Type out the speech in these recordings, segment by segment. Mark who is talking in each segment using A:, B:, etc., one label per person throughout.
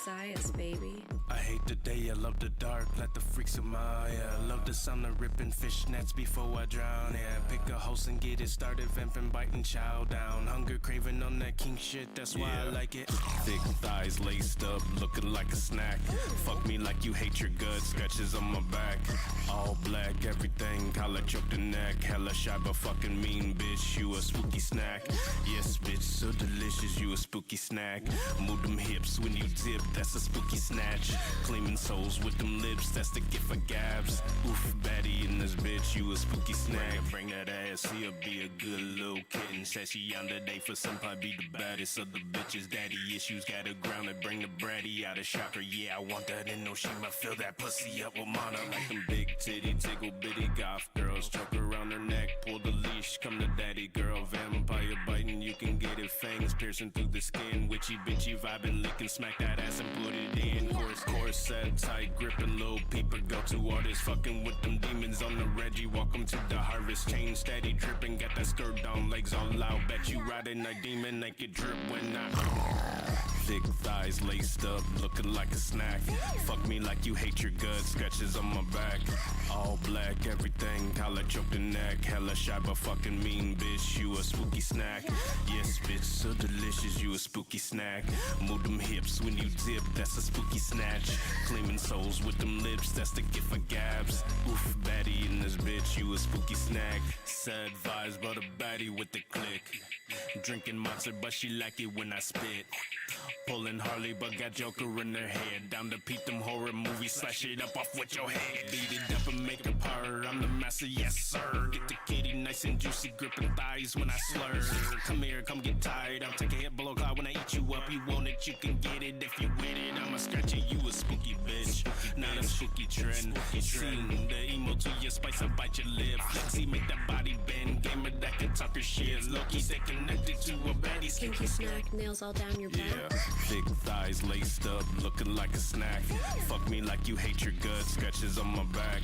A: Science, baby.
B: I hate the day, I love the dark, let the freaks of my eye. Love the sound of ripping fishnets before I drown. Yeah, pick a host and get it started, vamping, biting, chow down. Hunger craving on that king shit, that's why I like it. Thick thighs laced up, looking like a snack. Fuck me like you hate your guts, scratches on my back. All black, everything, collar choked the neck. Hella shy but fucking mean, bitch, you a spooky snack. Yes, bitch, so delicious, you a spooky snack. Move them hips when you dip, that's a spooky snatch. Claiming souls with them lips, that's the gift of gabs. Oof, baddie in this bitch, you a spooky snack. Bring that ass, he'll be a good little kitten. Said she on the day for some, probably be the baddest of the bitches. Daddy issues, got her grounded, bring the bratty out of shocker. Yeah, I want that in Oshima, fill that pussy up with mana. Like them big titty, tickle bitty goth girls. Choke around her neck, pull the leash, come to daddy girl. Vampire biting, you can get it, fangs piercing through the skin. Witchy bitchy vibing, licking, smack that ass and put it in. Course set, tight gripping, little peeper, go to artists. Fucking with them demons on the Reggie, welcome to the harvest. Chain steady dripping, got that skirt down, legs all out. Bet you riding a demon, naked drip when I thick thighs laced up, looking like a snack. Fuck me like you hate your guts, scratches on my back. All black, everything, collar choked the neck. Hella shy but fucking mean, bitch, you a spooky snack. Yes, bitch, so delicious, you a spooky snack. Move them hips when you dip, that's a spooky snatch. Claiming souls with them lips, that's the gift of gabs. Oof, baddie in this bitch, you a spooky snack. Sad vibes, but a baddie with the click. Drinking monster, but she like it when I spit. Pulling Harley, but got Joker in her head. Down to peep them horror movies, slash it up off with your head. Beat it up and make a purr, I'm the master, yes sir. Get the kitty nice and juicy, gripping thighs when I slur. Come here, come get tired, I'll take a hit below cloud when I eat you up. You want it, you can get it if you with it. I'ma scratch it, you a spooky bitch. Not a spooky trend. Seen the emo to your spice, I bite your lip. Flexy, make that body bend. Gamer that can talk her shit. Loki, stay connected to a baddie.
A: Kinky snack, nails all down your back.
B: Yeah, thick thighs laced up, looking like a snack. Fuck me like you hate your guts, scratches on my back.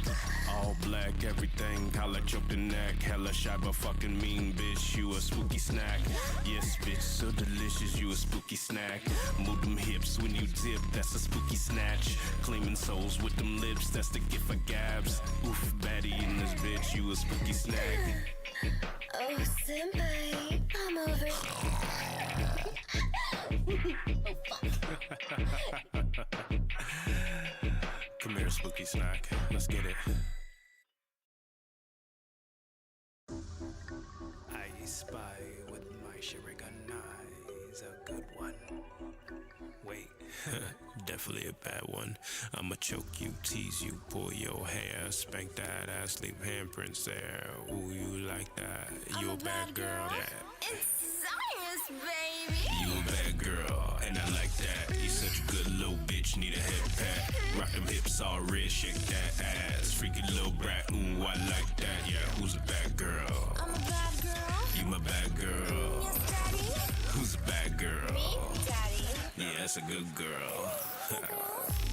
B: All black, everything, collar choked the neck. Hella shy but fucking mean, bitch, you a spooky snack. Yes, bitch, so delicious, you a spooky snack. Move them hips when you dip, that's a spooky snatch. Claiming souls with them lips, that's the gift of gabs. Oof, baddie in this bitch, you a spooky snack.
A: Oh, senpai, I'm over.
B: Come here, spooky snack, let's get it. I spy with my Shuriken eyes, a good one. Wait, definitely a bad one. I'ma choke you, tease you, pull your hair, spank that ass, leave handprints there. Ooh, you like that? You a bad girl. Yeah.
A: It's science, baby.
B: You a bad girl, and I like that. You such a good little bitch, need a head pat. Rock them hips all red, shake that ass. Freaky little brat, ooh, I like that. Yeah, who's a bad girl?
A: I'm a bad girl.
B: You my bad girl.
A: Yes, daddy.
B: Who's a bad girl?
A: Me, daddy.
B: Yeah, that's a good girl.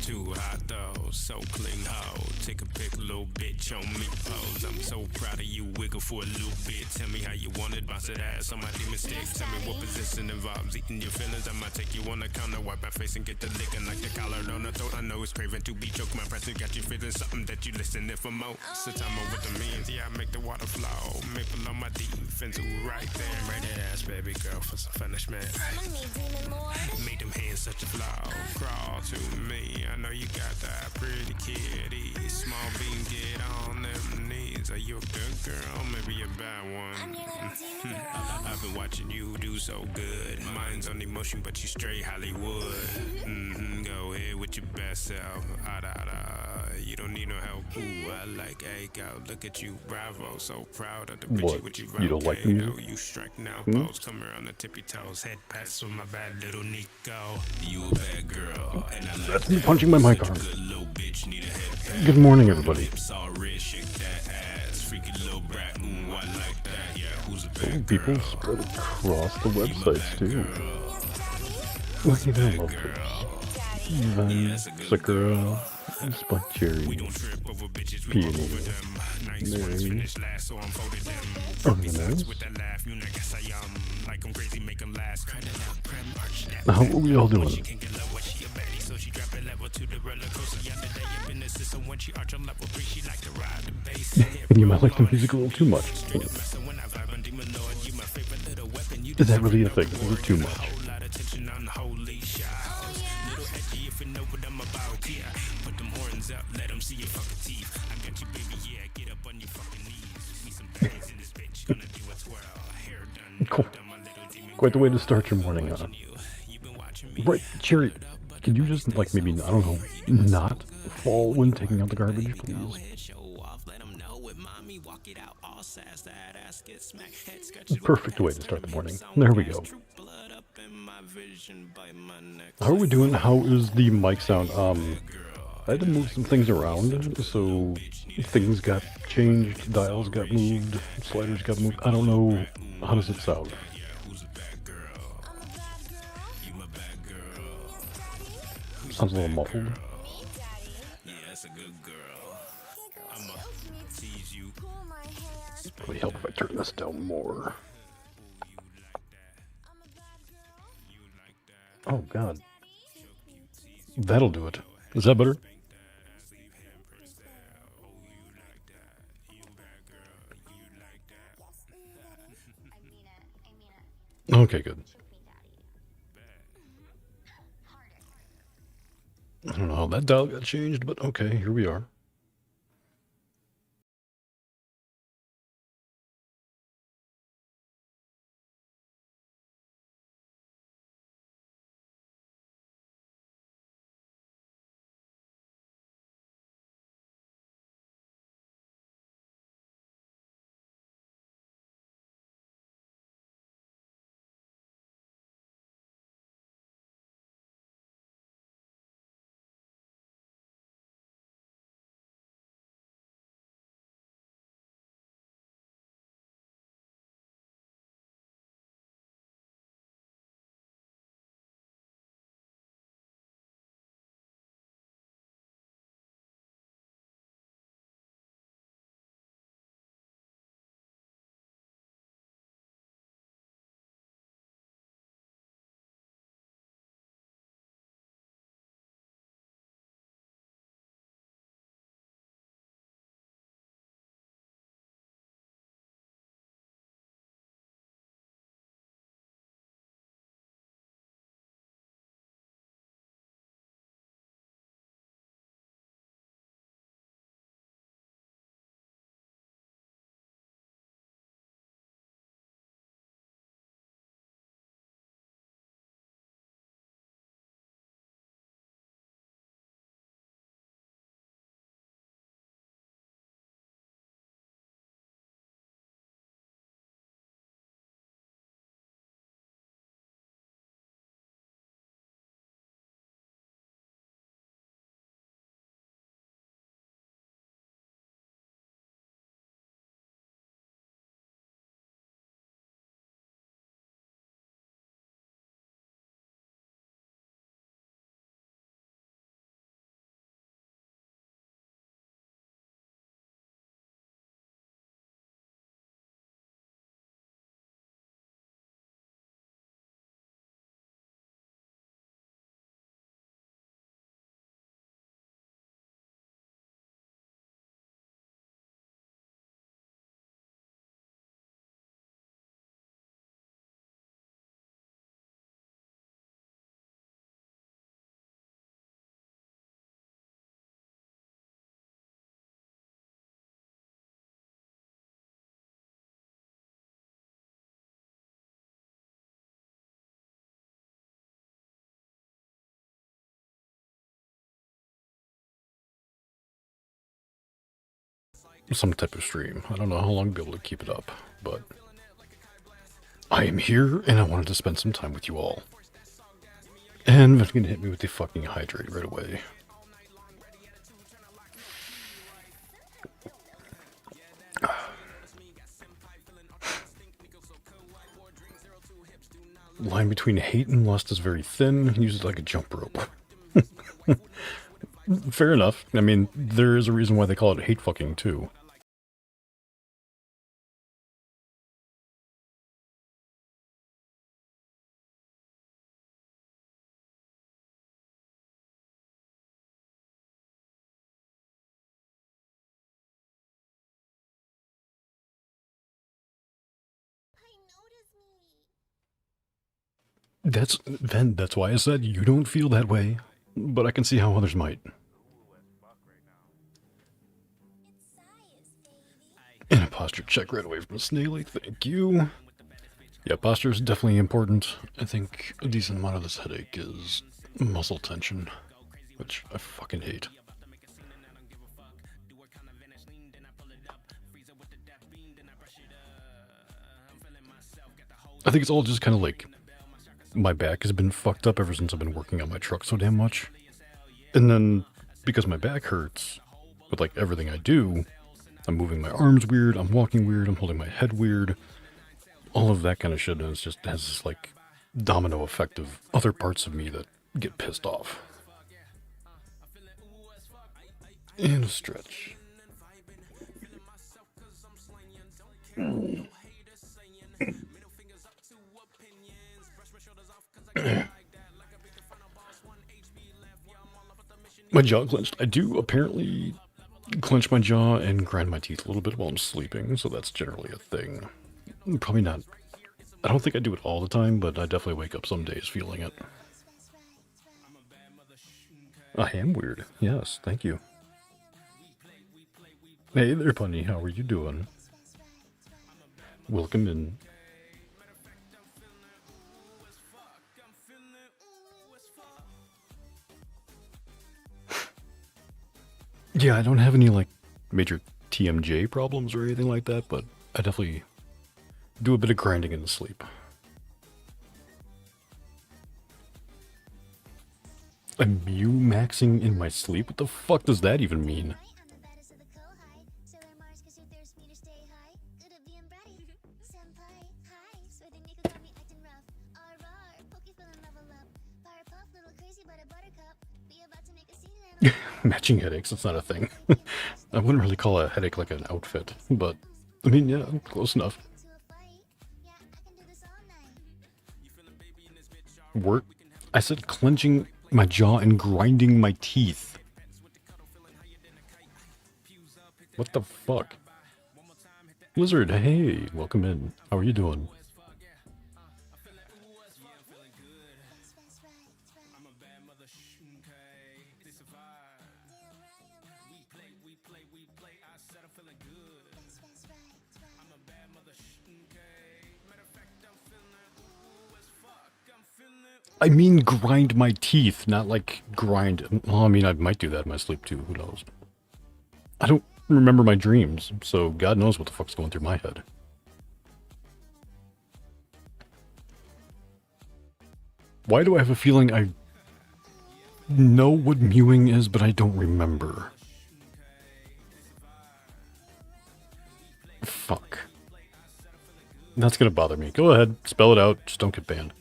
B: Too hot though, so clean ho. Take a pic, little bitch on me pose. I'm so proud of you, wiggle for a little bit. Tell me how you want it, bounce that ass on my demon stick. Tell me what position involves eating your feelings. I might take you on the counter, wipe my face and get the licking like the collar on the throat. I know it's craving to be choked. My breath got you feeling something that you listening for more. So tell me what the means, yeah, I make the water flow. Maple on my defense, ooh, right there. Right ass, baby girl, for some punishment.
A: Summon me, demon lord.
B: Made them hands such a flaw. Crawl to me, I know you got that pretty kitty. Small bean, get on them knees. Are you a good girl? Maybe a bad one.
A: I'm your little demon girl.
B: I've been watching you do so good. Mine's on emotion, but you straight Hollywood. Go ahead with your best self. You don't need no help. Ooh, I like egg out. Look at you, bravo. So proud of the bitch with you.
C: You don't like me?
B: You strike now, pose. Come around the tippy toes. Head pass with my bad little Nico. You a bad girl, and I like
C: That's me punching my mic arm.
B: good little bitch, need a head
C: Good morning, everybody.
B: Hips all red, shake that ass. Freaky little brat, ooh, I like that. Yeah, who's a bad
C: Oh,
B: girl?
C: people spread across the websites too.
B: Girl.
C: Look at that, love
B: Girl.
C: Even
B: that's a good
C: Sakura, Spike
B: We
C: Cherry,
B: don't trip over bitches, we
C: Peony,
B: walk over them. Nice ones
C: Mary,
B: finish last, so I'm folded them.
C: Organized.
B: With that laugh, you know, guess I like I'm crazy, make them last. Credit out, creme, arch that.
C: How are we all doing?
B: She can get low, what she a bad
C: And you might like the music a little too much. Is that really a thing? Is it too much? Cool. Quite the way to start your morning, huh? Right, Cherry, could you just, like, maybe, I don't know, not fall when taking out the garbage, please? Perfect way to start the morning. There we go. How are we doing? How is the mic sound? I had to move some things around, so things got changed, dials got moved, sliders got moved. I don't know. How does it sound? Sounds a little muffled. It'd probably help if I turn this down more. Oh, God. That'll do it. Is that better? Okay, good. I don't know how that dial got changed, but okay, here we are. Some type of stream. I don't know how long I'll be able to keep it up, but I am here and I wanted to spend some time with you all. And it's gonna hit me with the fucking hydrate right away. Line between hate and lust is very thin. Use it like a jump rope. Fair enough. I mean, there is a reason why they call it hate fucking too. That's why I said you don't feel that way, but I can see how others might. And a posture check right away from Snaily, thank you. Yeah, posture is definitely important. I think a decent amount of this headache is muscle tension, which I fucking hate. I think it's all just kind of like my back has been fucked up ever since I've been working on my truck so damn much. And then because my back hurts with like everything I do, I'm moving my arms weird, I'm walking weird, I'm holding my head weird. All of that kind of shit is just has this like domino effect of other parts of me that get pissed off. And a stretch. My jaw clenched. I do apparently clench my jaw and grind my teeth a little bit while I'm sleeping, so that's generally a thing. Probably not. I don't think I do it all the time, but I definitely wake up some days feeling it. I am weird. Yes, thank you. Hey there, Punny. How are you doing? Welcome in. Yeah, I don't have any like major TMJ problems or anything like that, but I definitely do a bit of grinding in the sleep. I'm maxing in my sleep? What the fuck does that even mean? Matching headaches, that's not a thing. I wouldn't really call a headache like an outfit, but I mean, yeah, close enough. Work? I said clenching my jaw and grinding my teeth. What the fuck? Lizard, hey, welcome in. How are you doing? I mean grind my teeth, not like grind. Well, I mean, I might do that in my sleep too, who knows? I don't remember my dreams, so God knows what the fuck's going through my head. Why do I have a feeling I know what mewing is, but I don't remember? Fuck. That's gonna bother me. Go ahead, spell it out, just don't get banned.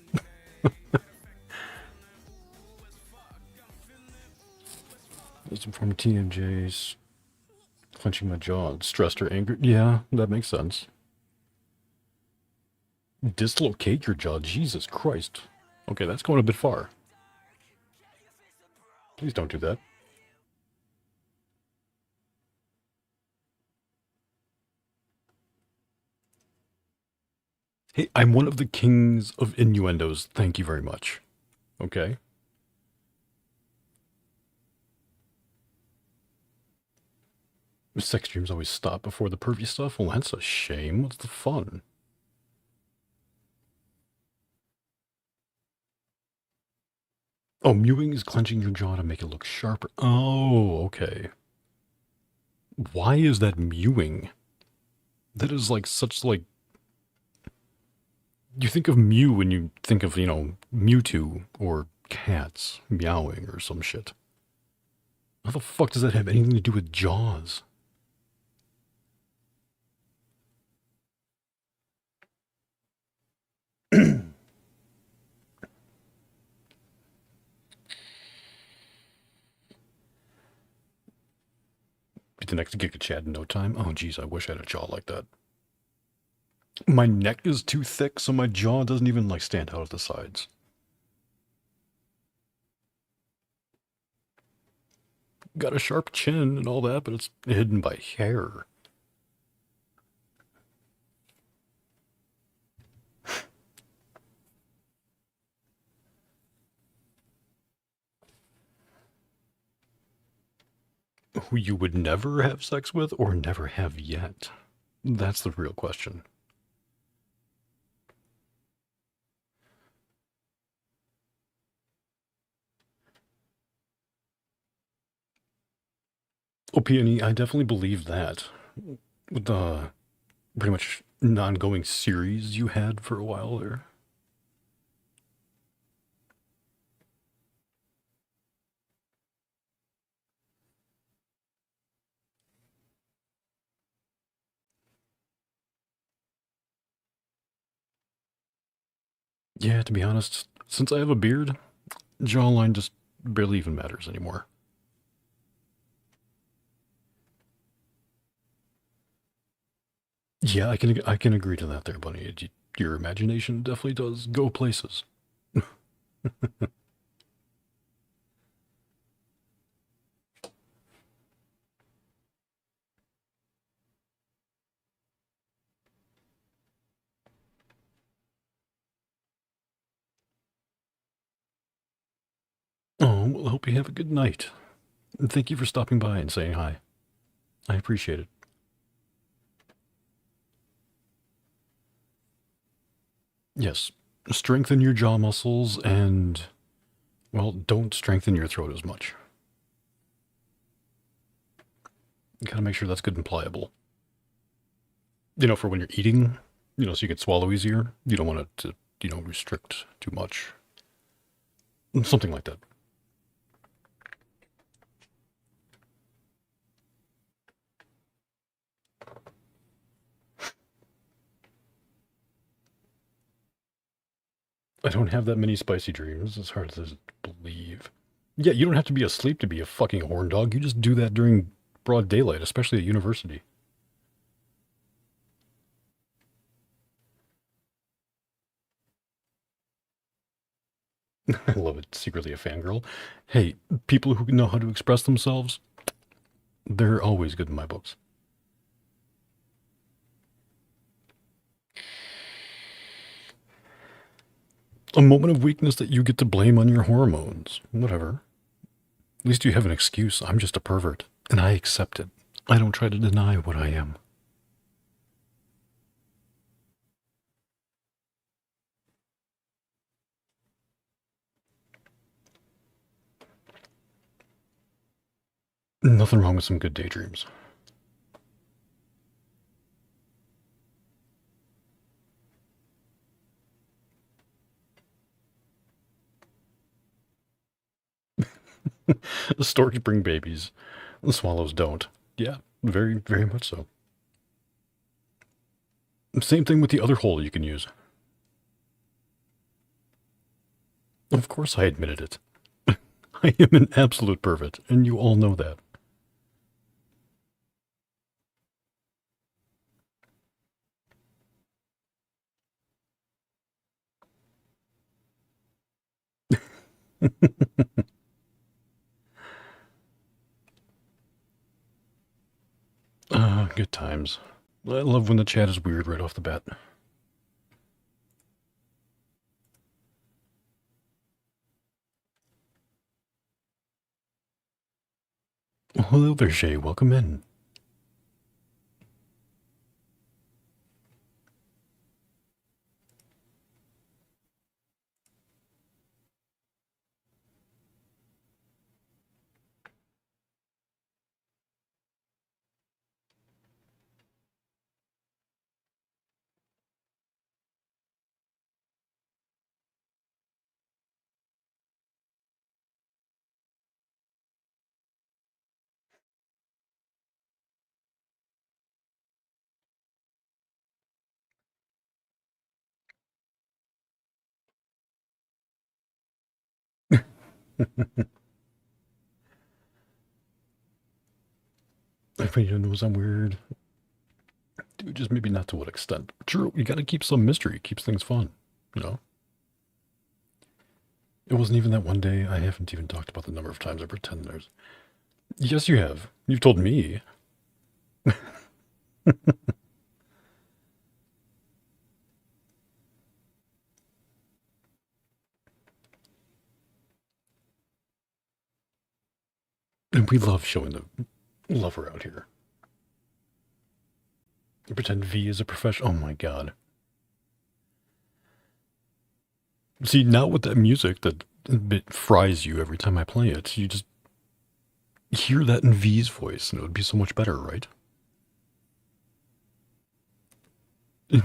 C: Some from TMJs. Clenching my jaw, stressed or angered. Yeah, that makes sense. Dislocate your jaw, Jesus Christ. Okay, that's going a bit far. Please don't do that. Hey, I'm one of the kings of innuendos. Thank you very much. Okay. Sex dreams always stop before the pervy stuff? Well, that's a shame. What's the fun? Oh, mewing is clenching your jaw to make it look sharper. Oh, okay. Why is that mewing? That is like such like... You think of Mew when you think of, you know, Mewtwo or cats meowing or some shit. How the fuck does that have anything to do with Jaws? Be the next Giga Chad in no time. Oh, geez, I wish I had a jaw like that. My neck is too thick, so my jaw doesn't even, like, stand out at the sides. Got a sharp chin and all that, but it's hidden by hair. Who you would never have sex with or never have yet? That's the real question. Oh, Peony, I definitely believe that. With the pretty much non-going series you had for a while there. Yeah, to be honest, since I have a beard, jawline just barely even matters anymore. Yeah, I can agree to that there, Bunny. Your imagination definitely does go places. Oh, well, I hope you have a good night. And thank you for stopping by and saying hi. I appreciate it. Yes, strengthen your jaw muscles and, well, don't strengthen your throat as much. You gotta make sure that's good and pliable. For when you're eating, so you can swallow easier. You don't want it to, restrict too much. Something like that. I don't have that many spicy dreams, as hard as I believe. Yeah, you don't have to be asleep to be a fucking horn dog. You just do that during broad daylight, especially at university. I love it. Secretly a fangirl. Hey, people who know how to express themselves, they're always good in my books. A moment of weakness that you get to blame on your hormones. Whatever. At least you have an excuse. I'm just a pervert, and I accept it. I don't try to deny what I am. Nothing wrong with some good daydreams. The storks bring babies. The swallows don't. Yeah, very, very much so. Same thing with the other hole you can use. Of course I admitted it. I am an absolute pervert, and you all know that. Good times. I love when the chat is weird right off the bat. Well, hello there, Shay. Welcome in. Everybody knows I'm weird. Dude, just maybe not to what extent. True, you gotta keep some mystery. It keeps things fun, you know? It wasn't even that one day. I haven't even talked about the number of times I pretend there's... Yes, you have. You've told me. And we love showing the Love around here. You pretend V is a professional. Oh my god. See, now with that music that it fries you every time I play it, you just hear that in V's voice, and it would be so much better, right?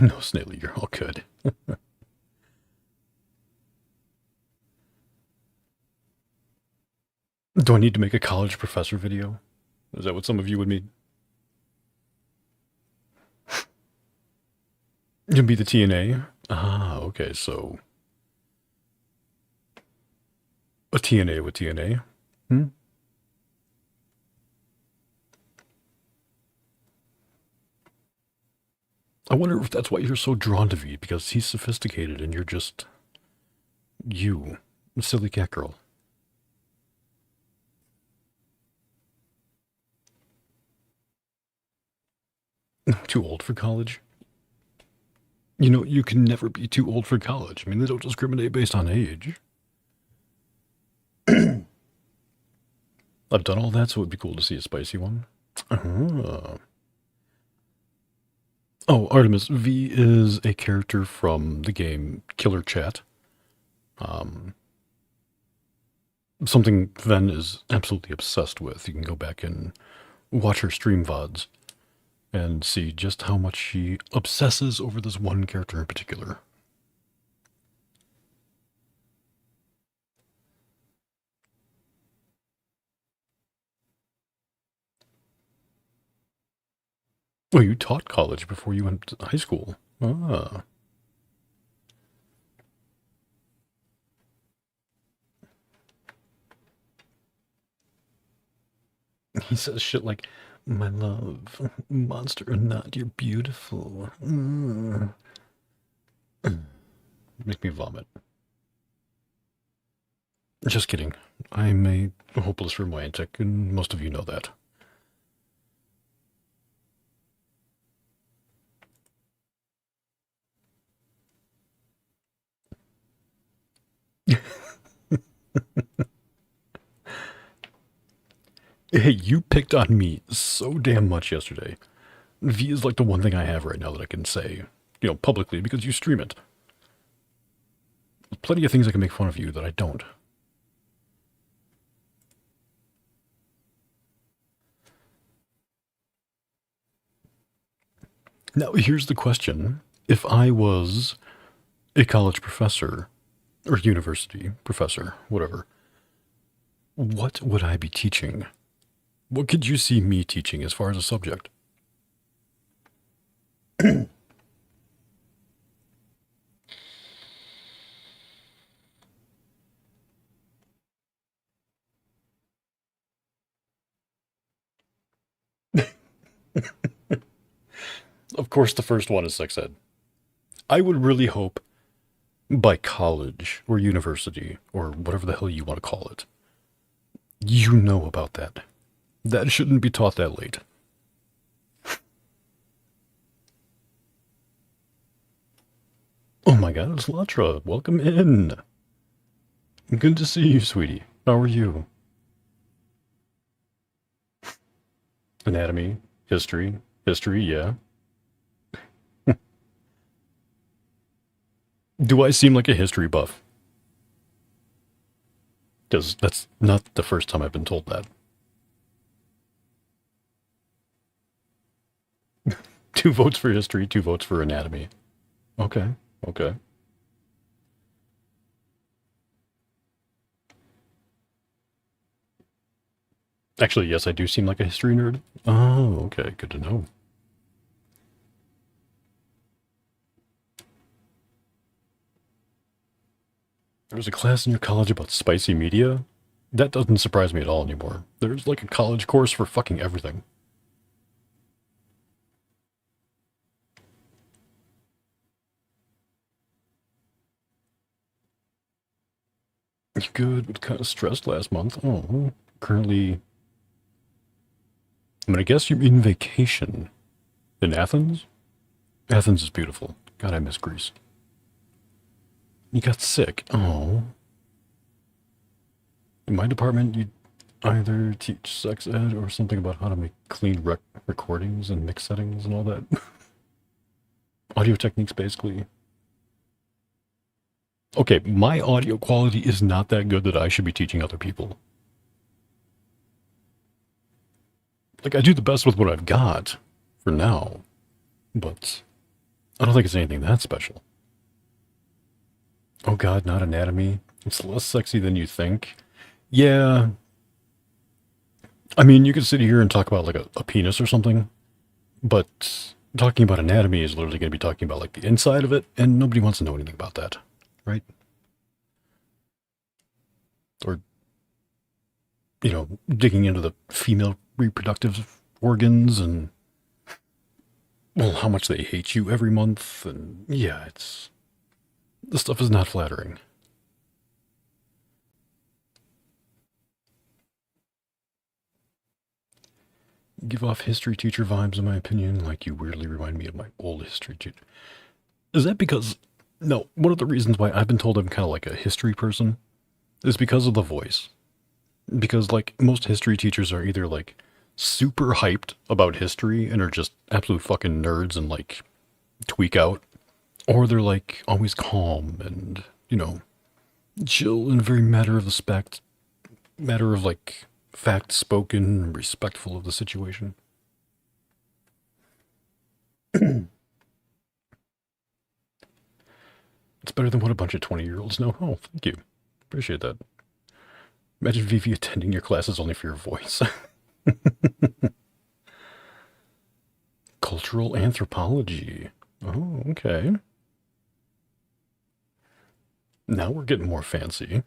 C: No, Snaily, you're all good. Do I need to make a college professor video? Is that what some of you would mean? You be the TNA? Ah, okay, so... a TNA with TNA? Hmm? I wonder if that's why you're so drawn to V, because he's sophisticated and you're just... you. Silly cat girl. Too old for college? You know, you can never be too old for college. I mean, they don't discriminate based on age. I've done all that, so it would be cool to see a spicy one. Oh, Artemis, V is a character from the game Killer Chat. Something Ven is absolutely obsessed with. You can go back and watch her stream VODs and see just how much she obsesses over this one character in particular. Oh, you taught college before you went to high school. Ah. He says shit like, my love, monster or not, you're beautiful. Make me vomit. Just kidding. I'm a hopeless romantic, and most of you know that. Hey, you picked on me so damn much yesterday. V is like the one thing I have right now that I can say, you know, publicly, because you stream it. There's plenty of things I can make fun of you that I don't. Now, here's the question. If I was a college professor, or university professor, whatever, what would I be teaching? What could you see me teaching as far as a subject? Of course, the first one is sex ed. I would really hope by college or university or whatever the hell you want to call it, you know about that. That shouldn't be taught that late. Oh my god, it's Latra. Welcome in. Good to see you, sweetie. How are you? Anatomy, history, yeah. Do I seem like a history buff? Because that's not the first time I've been told that. 2 votes for history, 2 votes for anatomy. Okay, okay. Actually, yes, I do seem like a history nerd. Oh, okay, good to know. There was a class in your college about spicy media? That doesn't surprise me at all anymore. There's like a college course for fucking everything. Good, kind of stressed last month. Oh, currently... I mean, I guess you're in vacation. In Athens? Athens is beautiful. God, I miss Greece. You got sick. Oh. In my department, you either teach sex ed or something about how to make clean recordings and mix settings and all that. Audio techniques, basically. Okay, my audio quality is not that good that I should be teaching other people. Like, I do the best with what I've got for now, but I don't think it's anything that special. Oh god, not anatomy. It's less sexy than you think. Yeah. I mean, you could sit here and talk about like a penis or something, but talking about anatomy is literally going to be talking about like the inside of it, and nobody wants to know anything about that, right? Or, you know, digging into the female reproductive organs and, well, how much they hate you every month, and yeah, this stuff is not flattering. Give off history teacher vibes, in my opinion, like you weirdly remind me of my old history teacher. Is that because, no, one of the reasons why I've been told I'm kind of like a history person is because of the voice. Because, like, most history teachers are either, like, super hyped about history and are just absolute fucking nerds and, like, tweak out, or they're, like, always calm and, you know, chill and very matter of like, fact spoken, respectful of the situation. It's better than what a bunch of 20-year-olds know. Oh, thank you. Appreciate that. Imagine Vivi attending your classes only for your voice. Cultural anthropology. Oh, okay. Now we're getting more fancy.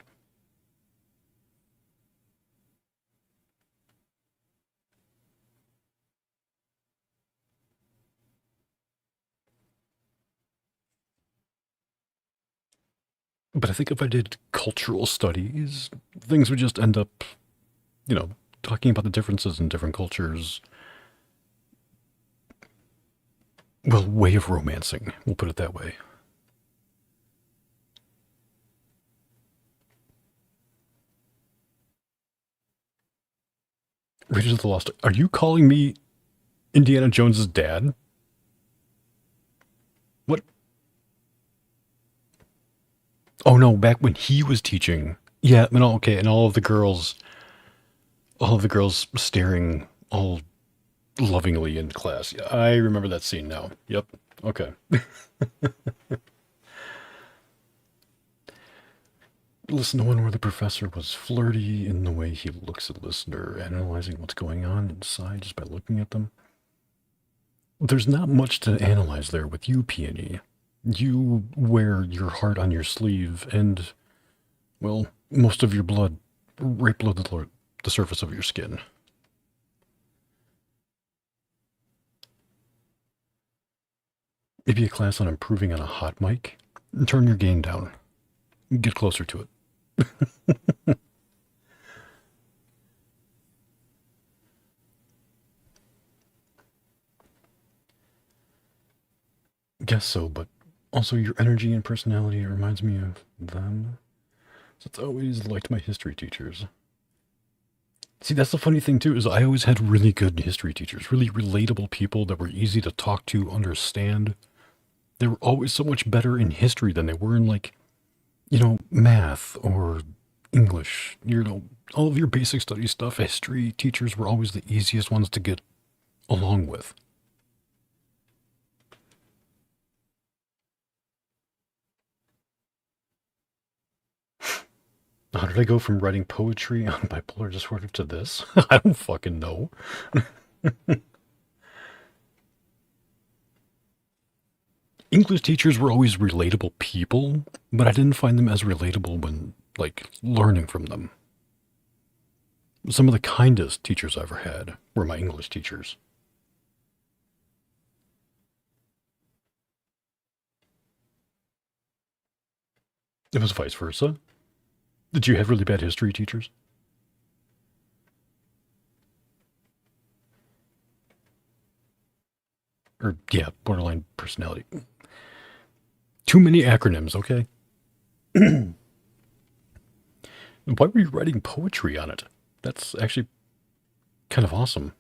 C: But I think if I did cultural studies, things would just end up, you know, talking about the differences in different cultures. Well, way of romancing, we'll put it that way. Raiders of the Lost. Are you calling me Indiana Jones's dad? What? Oh no, back when he was teaching. Yeah, no, okay, and all of the girls staring all lovingly in class. Yeah, I remember that scene now. Yep. Okay. Listen to one where the professor was flirty in the way he looks at listener, analyzing what's going on inside just by looking at them. There's not much to analyze there with you, Peony. You wear your heart on your sleeve, and, well, most of your blood right below the surface of your skin. Maybe a class on improving on a hot mic? Turn your gain down. Get closer to it. Guess so, but also your energy and personality reminds me of them. So it's always liked my history teachers. See, that's the funny thing too, is I always had really good history teachers, really relatable people that were easy to talk to, understand. They were always so much better in history than they were in, like, you know, math or English. You know, all of your basic study stuff, history teachers were always the easiest ones to get along with. How did I go from writing poetry on bipolar disorder to this? I don't fucking know. English teachers were always relatable people, but I didn't find them as relatable when, like, learning from them. Some of the kindest teachers I ever had were my English teachers. It was vice versa. Did you have really bad history teachers? Or, yeah, borderline personality. Too many acronyms, okay? Why were you writing poetry on it? That's actually kind of awesome.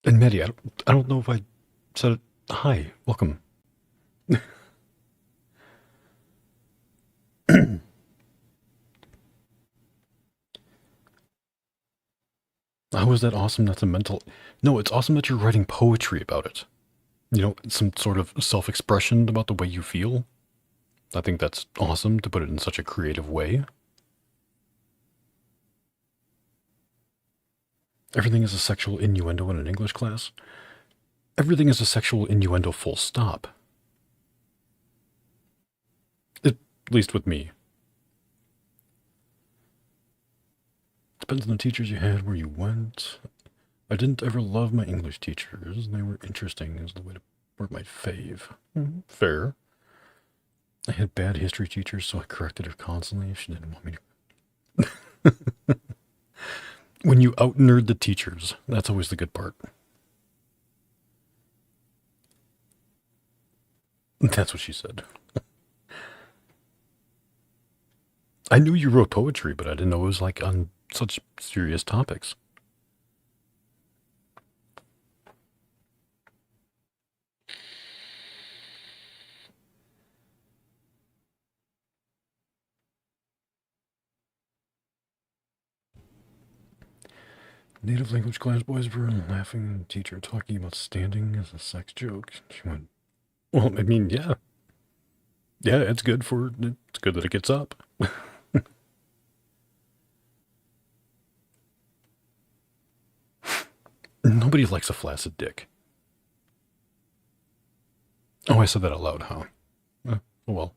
C: And Maddie, I don't know if I said it. Hi, welcome. How is that awesome? That's a mental. No, it's awesome that you're writing poetry about it. You know, some sort of self expression about the way you feel. I think that's awesome to put it in such a creative way. Everything is a sexual innuendo in an English class. Everything is a sexual innuendo, full stop. At least with me. Depends on the teachers you had, where you went. I didn't ever love my English teachers. They were interesting as the way to work my fave. Fair. I had bad history teachers, so I corrected her constantly if she didn't want me to. When you out-nerd the teachers, that's always the good part. That's what she said. I knew you wrote poetry, but I didn't know it was like on such serious topics. Native language class boys were laughing, teacher talking about standing as a sex joke. She went, well, I mean, yeah. Yeah, it's good that it gets up. Nobody likes a flaccid dick. Oh, I said that out loud, huh? Oh, well.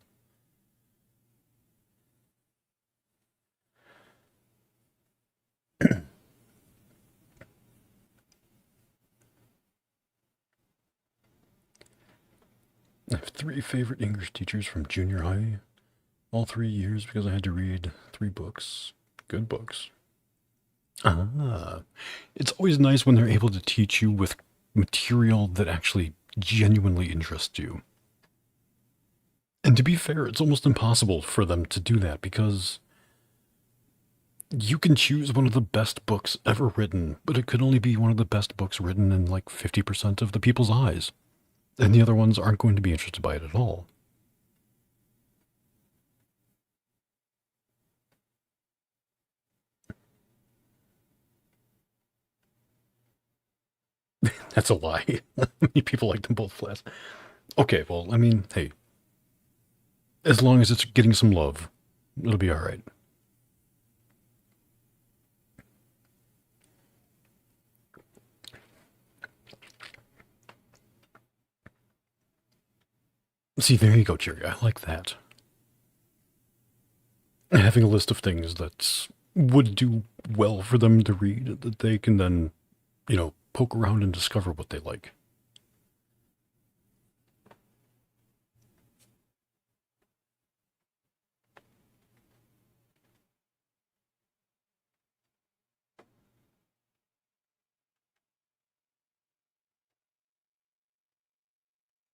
C: I have 3 favorite English teachers from junior high. All 3 years because I had to read 3 books. Good books. Ah. It's always nice when they're able to teach you with material that actually genuinely interests you. And to be fair, it's almost impossible for them to do that because you can choose one of the best books ever written, but it could only be one of the best books written in like 50% of the people's eyes. And the other ones aren't going to be interested by it at all. That's a lie. Many people like them both flats. Okay, well, I mean, hey, as long as it's getting some love, it'll be all right. See, there you go, Jerry. I like that. Having a list of things that would do well for them to read, that they can then, poke around and discover what they like.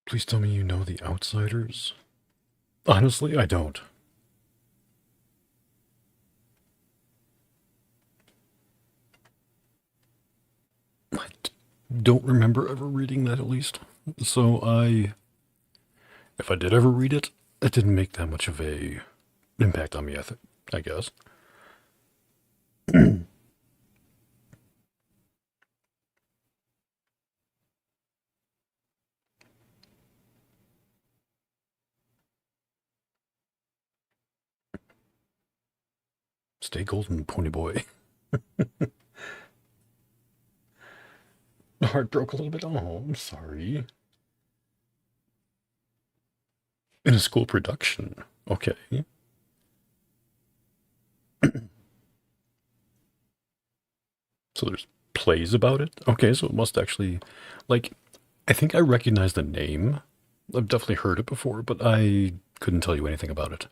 C: Please tell me you know The Outsiders. Honestly, I don't. I don't remember ever reading that, at least. So if I did ever read it, it didn't make that much of a impact on me, I guess. Stay golden, pony boy. My heart broke a little bit. Oh, I'm sorry. In a school production. Okay. So there's plays about it? Okay, so it must actually, like, I think I recognize the name, I've definitely heard it before, but I couldn't tell you anything about it.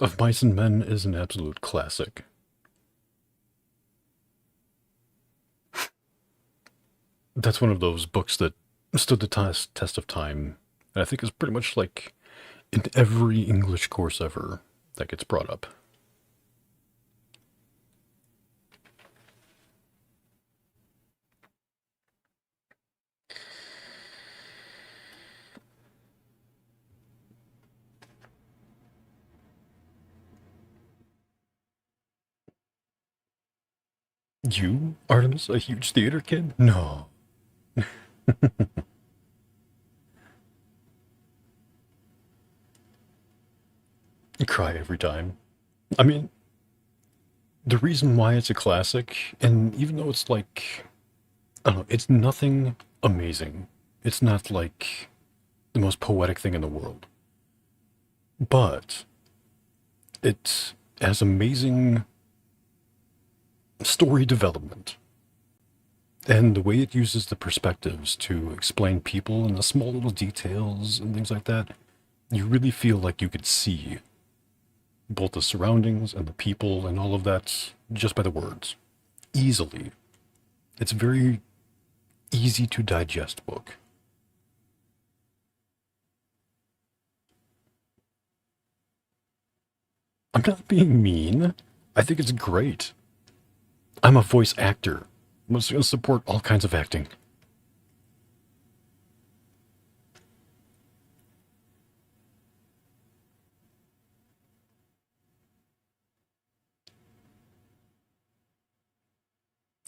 C: Of Mice and Men is an absolute classic. That's one of those books that stood the test of time, and I think is pretty much like in every English course ever that gets brought up. You, Artemis, a huge theater kid? No. You cry every time. I mean, the reason why it's a classic, and even though it's like, I don't know, it's nothing amazing. It's not like the most poetic thing in the world. But it has amazing story development. And the way it uses the perspectives to explain people and the small little details and things like that, you really feel like you could see both the surroundings and the people and all of that just by the words. Easily. It's a very easy to digest book. I'm not being mean. I think it's great. I'm a voice actor. I'm just going to support all kinds of acting.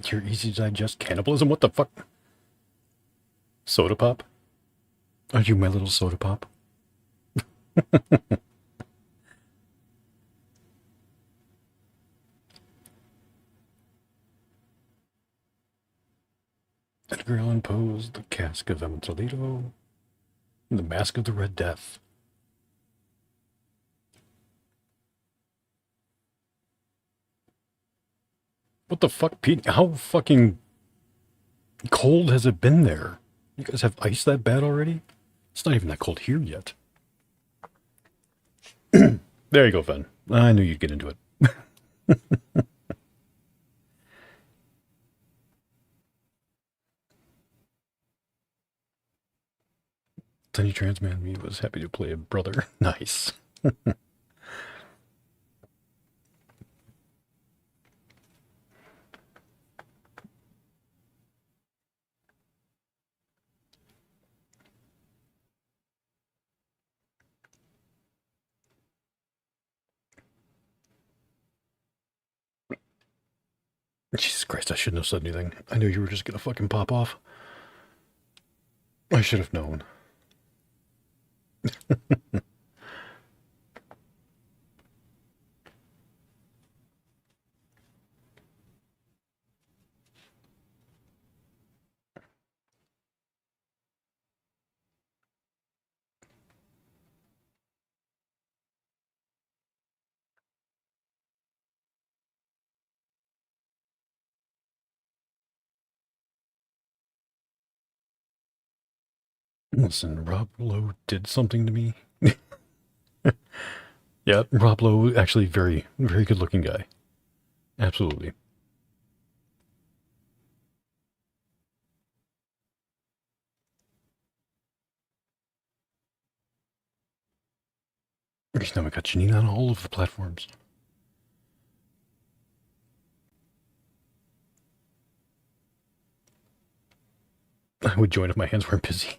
C: You're easy to digest cannibalism? What the fuck? Soda pop? Are you my little soda pop? Edgar Allan Poe's The Cask of Amontillado, The Mask of the Red Death. What the fuck, Pete? How fucking cold has it been there? You guys have ice that bad already? It's not even that cold here yet. There you go, Fen. I knew you'd get into it. Tiny Trans Man me was happy to play a brother. Nice. Jesus Christ, I shouldn't have said anything. I knew you were just gonna fucking pop off. I should have known. Listen, Rob Lowe did something to me. Yeah, Rob Lowe, actually very, very good looking guy. Absolutely. Because now we got Janine on all of the platforms. I would join if my hands weren't busy.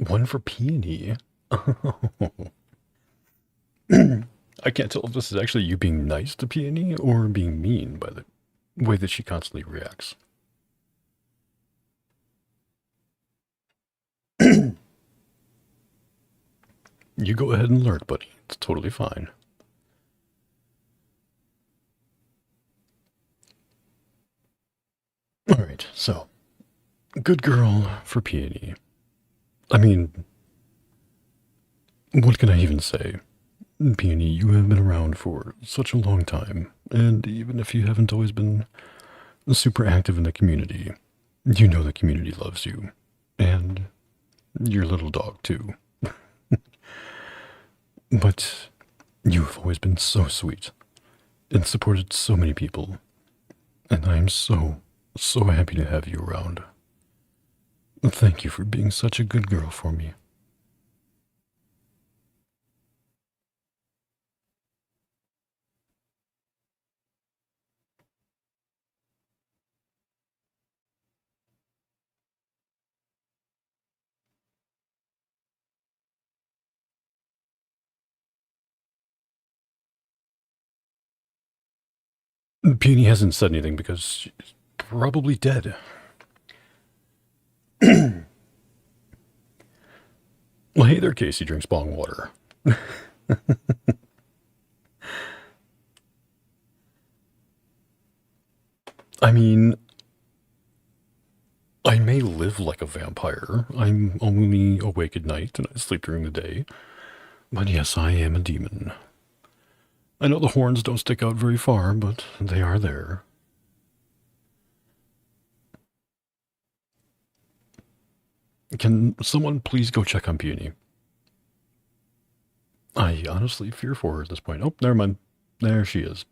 C: One for Peony. I can't tell if this is actually you being nice to Peony or being mean by the way that she constantly reacts. You go ahead and lurk, buddy. It's totally fine. Alright, so. Good girl for Peony. I mean, what can I even say? Peony, you have been around for such a long time, and even if you haven't always been super active in the community, you know the community loves you. And your little dog, too. But you've always been so sweet and supported so many people. And I'm so happy to have you around. Thank you for being such a good girl for me. Peony hasn't said anything because she's probably dead. Well, hey there, Casey drinks bong water. I mean, I may live like a vampire. I'm only awake at night and I sleep during the day. But yes, I am a demon. I know the horns don't stick out very far, but they are there. Can someone please go check on Peony? I honestly fear for her at this point. Oh, never mind. There she is.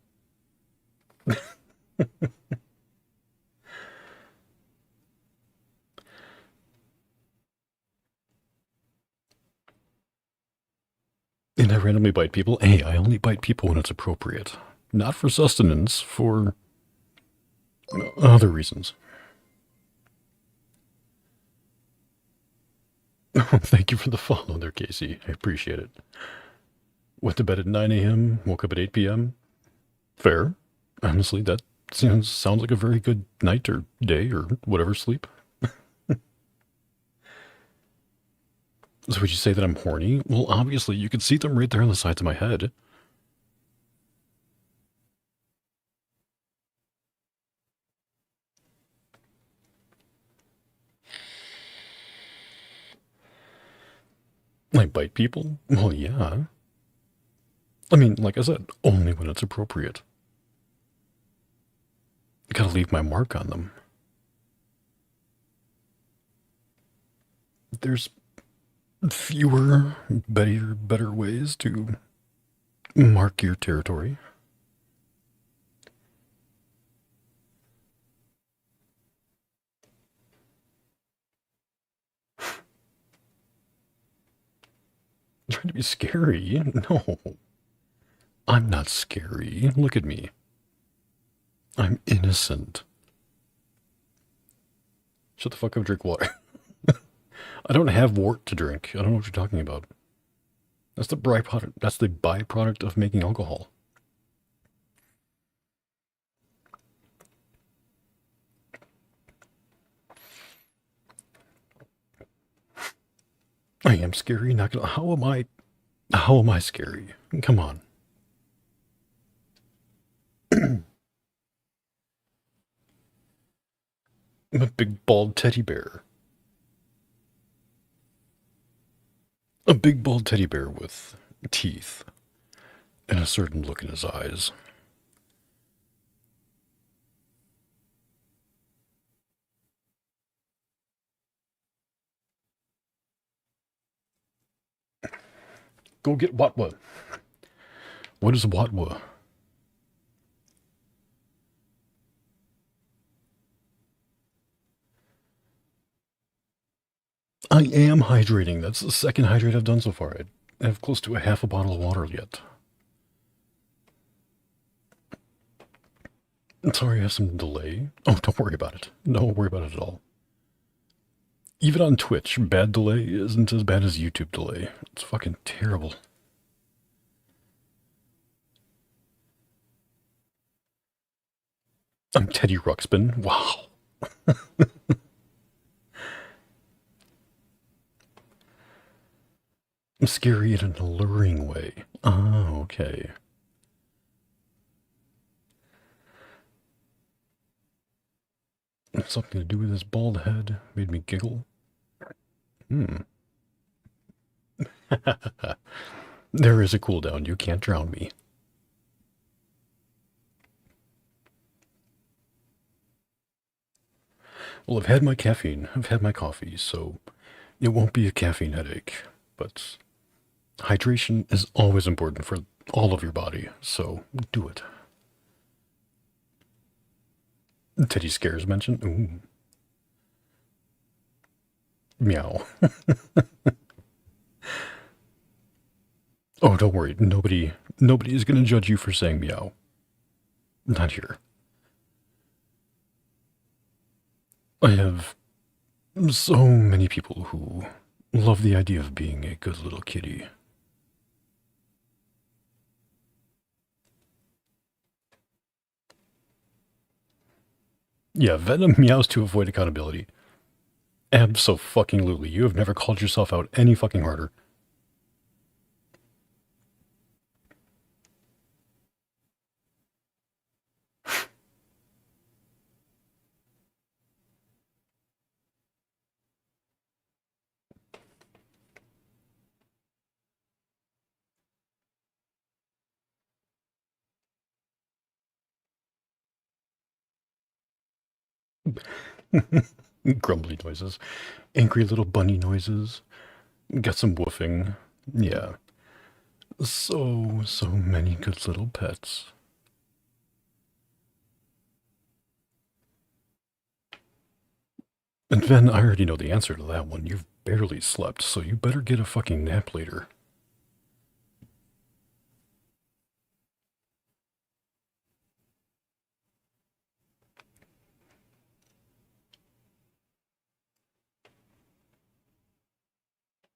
C: And I randomly bite people. Hey, I only bite people when it's appropriate. Not for sustenance, for other reasons. Thank you for the follow there, Casey. I appreciate it. Went to bed at 9 a.m., woke up at 8 p.m. Fair. Honestly, that sounds like a very good night or day or whatever sleep. So would you say that I'm horny? Well, obviously, you can see them right there on the sides of my head. I bite people? Well, yeah. I mean, like I said, only when it's appropriate. I gotta leave my mark on them. There's fewer, better ways to mark your territory. Trying to be scary? No. I'm not scary. Look at me. I'm innocent. Shut the fuck up, drink water. I don't have wort to drink. I don't know what you're talking about. That's the byproduct. That's the byproduct of making alcohol. I am scary. Not gonna. How am I? How am I scary? Come on. I'm a big bald teddy bear. A big bald teddy bear with teeth and a certain look in his eyes. Go get Watwa. What is Watwa? I am hydrating. That's the second hydrate I've done so far. I have close to a half a bottle of water yet. I'm sorry I have some delay. Oh, don't worry about it. Don't worry about it at all. Even on Twitch, bad delay isn't as bad as YouTube delay. It's fucking terrible. I'm Teddy Ruxpin. Wow. Scary in an alluring way. Oh, okay. Something to do with his bald head made me giggle. Hmm. There is a cooldown. You can't drown me. Well, I've had my caffeine. I've had my coffee, so it won't be a caffeine headache. But hydration is always important for all of your body, so do it. Teddy Scares mentioned. Ooh. Meow. Oh, don't worry. Nobody is going to judge you for saying meow. Not here. I have so many people who love the idea of being a good little kitty. Yeah, Venom meows to avoid accountability. Abso-fucking-lutely. You have never called yourself out any fucking harder. Grumbly noises. Angry little bunny noises. Got some woofing. Yeah. So many good little pets. And Ven, I already know the answer to that one. You've barely slept, so you better get a fucking nap later.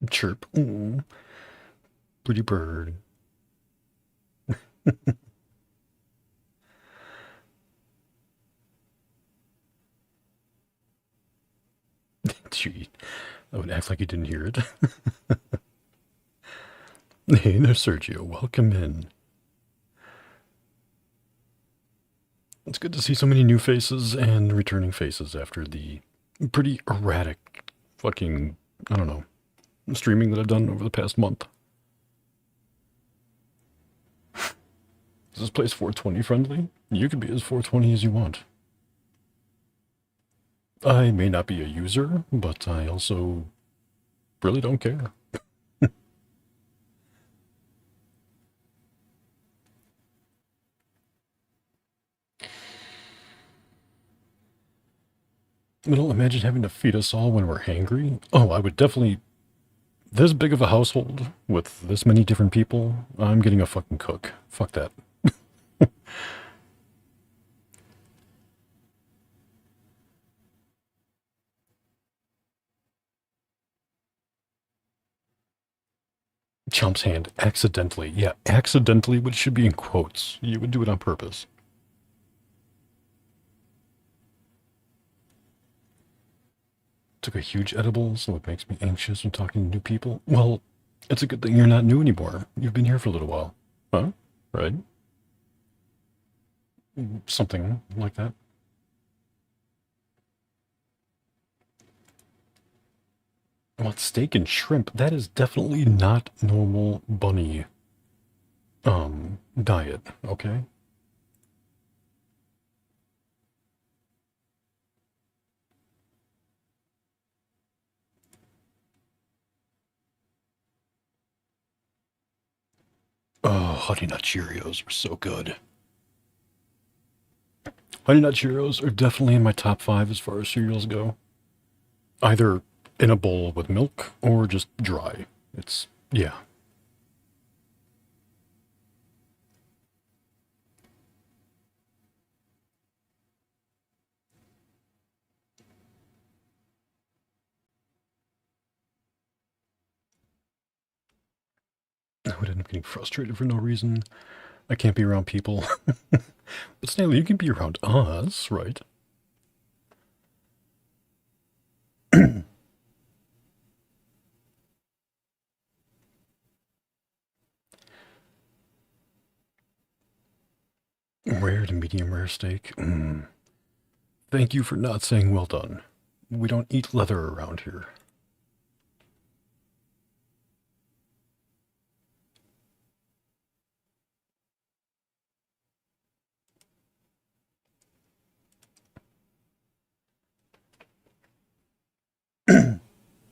C: Chirp. Ooh. Pretty bird. Gee, I would act like you didn't hear it. Hey there, Sergio. Welcome in. It's good to see so many new faces and returning faces after the pretty erratic fucking, I don't know, streaming that I've done over the past month. Is this place 420 friendly? You can be as 420 as you want. I may not be a user, but I also really don't care. Well, imagine having to feed us all when we're hangry. Oh, I would definitely... This big of a household, with this many different people, I'm getting a fucking cook. Fuck that. Chomp's hand, accidentally. Yeah, accidentally, which should be in quotes. You would do it on purpose. Took a huge edible, so it makes me anxious when talking to new people. Well, it's a good thing you're not new anymore. You've been here for a little while. Huh? Right? Something like that. I want steak and shrimp. That is definitely not normal bunny diet, okay? Oh, Honey Nut Cheerios are so good. Honey Nut Cheerios are definitely in my top 5 as far as cereals go. Either in a bowl with milk or just dry. It's, yeah. I would end up getting frustrated for no reason. I can't be around people. But Stanley, you can be around us, right? Rare to medium rare steak. Thank you for not saying well done. We don't eat leather around here.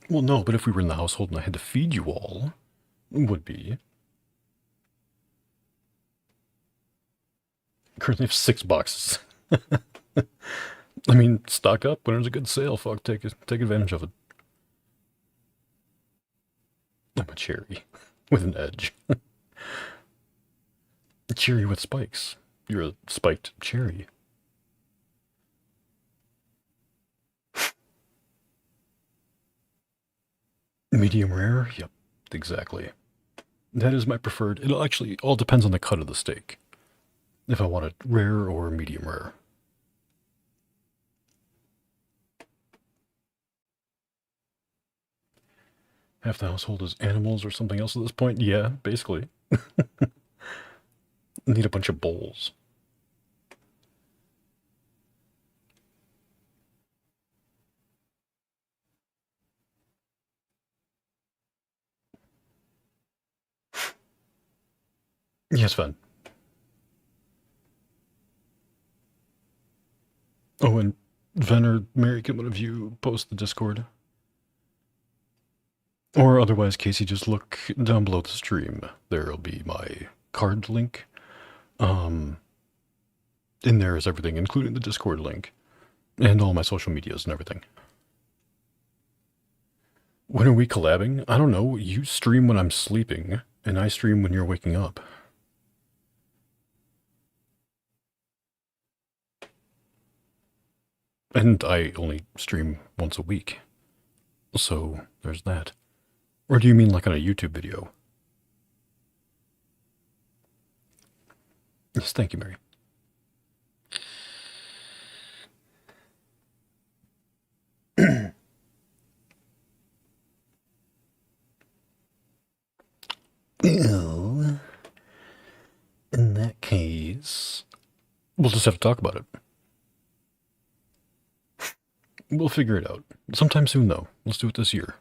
C: Well, no, but if we were in the household and I had to feed you all, it would be. Currently have 6 boxes. I mean, stock up when there's a good sale. Fuck, take advantage of it. I'm a cherry with an edge. A cherry with spikes. You're a spiked cherry. Medium rare? Yep, exactly. That is my preferred. It actually all depends on the cut of the steak. If I want it rare or medium rare. Half the household is animals or something else at this point? Yeah, basically. Need a bunch of bowls. Yes, Ven. Oh, and Ven or Mary, can one of you post the Discord? Or otherwise, Casey, just look down below the stream. There'll be my card link. In there is everything, including the Discord link. And all my social medias and everything. When are we collabing? I don't know. You stream when I'm sleeping, and I stream when you're waking up. And I only stream once a week. So, there's that. Or do you mean like on a YouTube video? Yes, thank you, Mary. Well, in that case, we'll just have to talk about it. We'll figure it out. Sometime soon, though. Let's do it this year.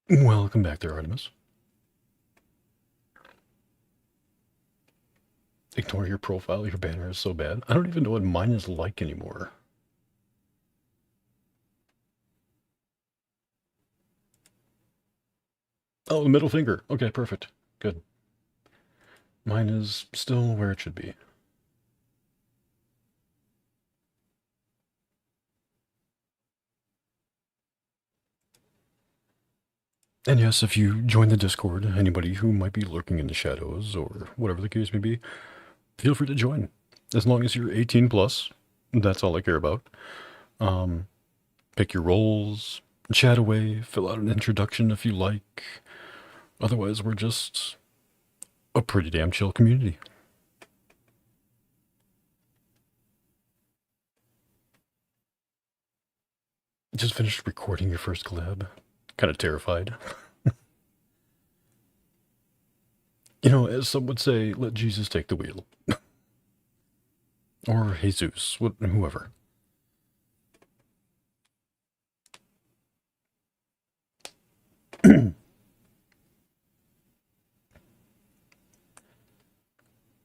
C: Welcome back there, Artemis. Ignore your profile, your banner is so bad. I don't even know what mine is like anymore. Oh, the middle finger. Okay, perfect. Good. Mine is still where it should be. And yes, if you join the Discord, anybody who might be lurking in the shadows or whatever the case may be, feel free to join. As long as you're 18 plus, that's all I care about. Pick your roles, chat away, fill out an introduction if you like. Otherwise, we're just a pretty damn chill community. Just finished recording your first collab. Kind of terrified. You know, as some would say, let Jesus take the wheel. Or Jesus, whoever.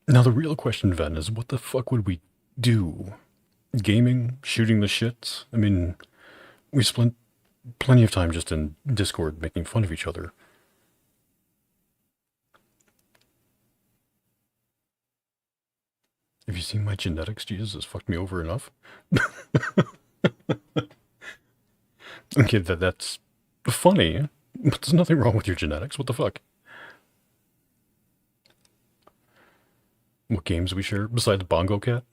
C: Now the real question, Ven, is what the fuck would we do? Gaming? Shooting the shit? I mean, we spent plenty of time just in Discord making fun of each other. Have you seen my genetics? Jesus has fucked me over enough. Okay, that's funny, but there's nothing wrong with your genetics. What the fuck? What games we share besides Bongo Cat?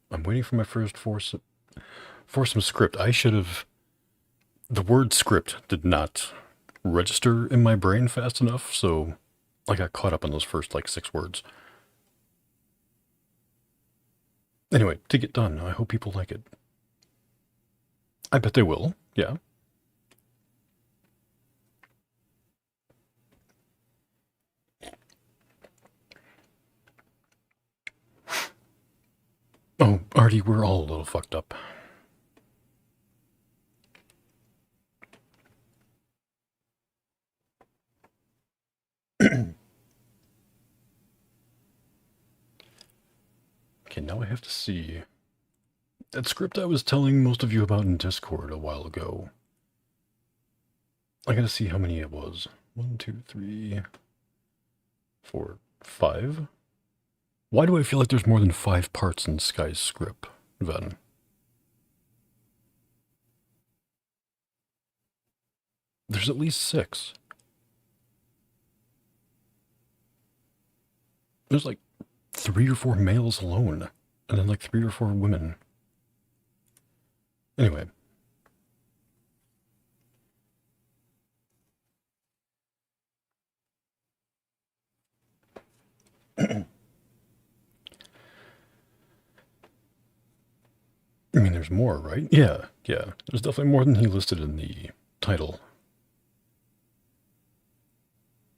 C: I'm waiting for my first foursome script. I should have... The word script did not register in my brain fast enough, so I got caught up on those first, like, 6 words. Anyway, to get done, I hope people like it. I bet they will, yeah. Oh, Artie, we're all a little fucked up. Okay, now I have to see. That script I was telling most of you about in Discord a while ago. I gotta see how many it was. 1, 2, 3, 4, 5? Why do I feel like there's more than 5 parts in Sky's script, Ven? There's at least 6. There's like 3 or 4 males alone, and then like 3 or 4 women. Anyway. I mean, there's more, right? Yeah. There's definitely more than he listed in the title.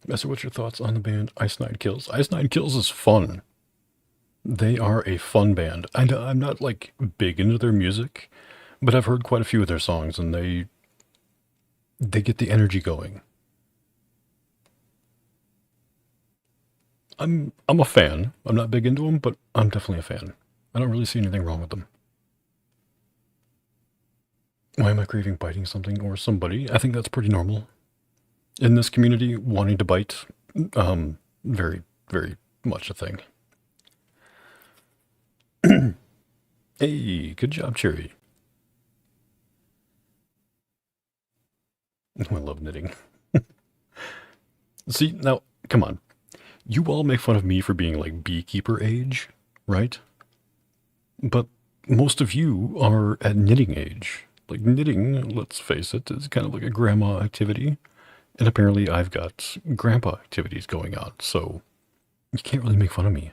C: Master, what's your thoughts on the band Ice Nine Kills? Ice Nine Kills is fun. They are a fun band. I'm not, like, big into their music, but I've heard quite a few of their songs, and they get the energy going. I'm a fan. I'm not big into them, but I'm definitely a fan. I don't really see anything wrong with them. Why am I craving biting something or somebody? I think that's pretty normal. In this community, wanting to bite, very, very much a thing. Hey, good job, Cherry. I love knitting. See, now, come on. You all make fun of me for being like beekeeper age, right? But most of you are at knitting age. Like knitting, let's face it, is kind of like a grandma activity. And apparently I've got grandpa activities going on, so you can't really make fun of me.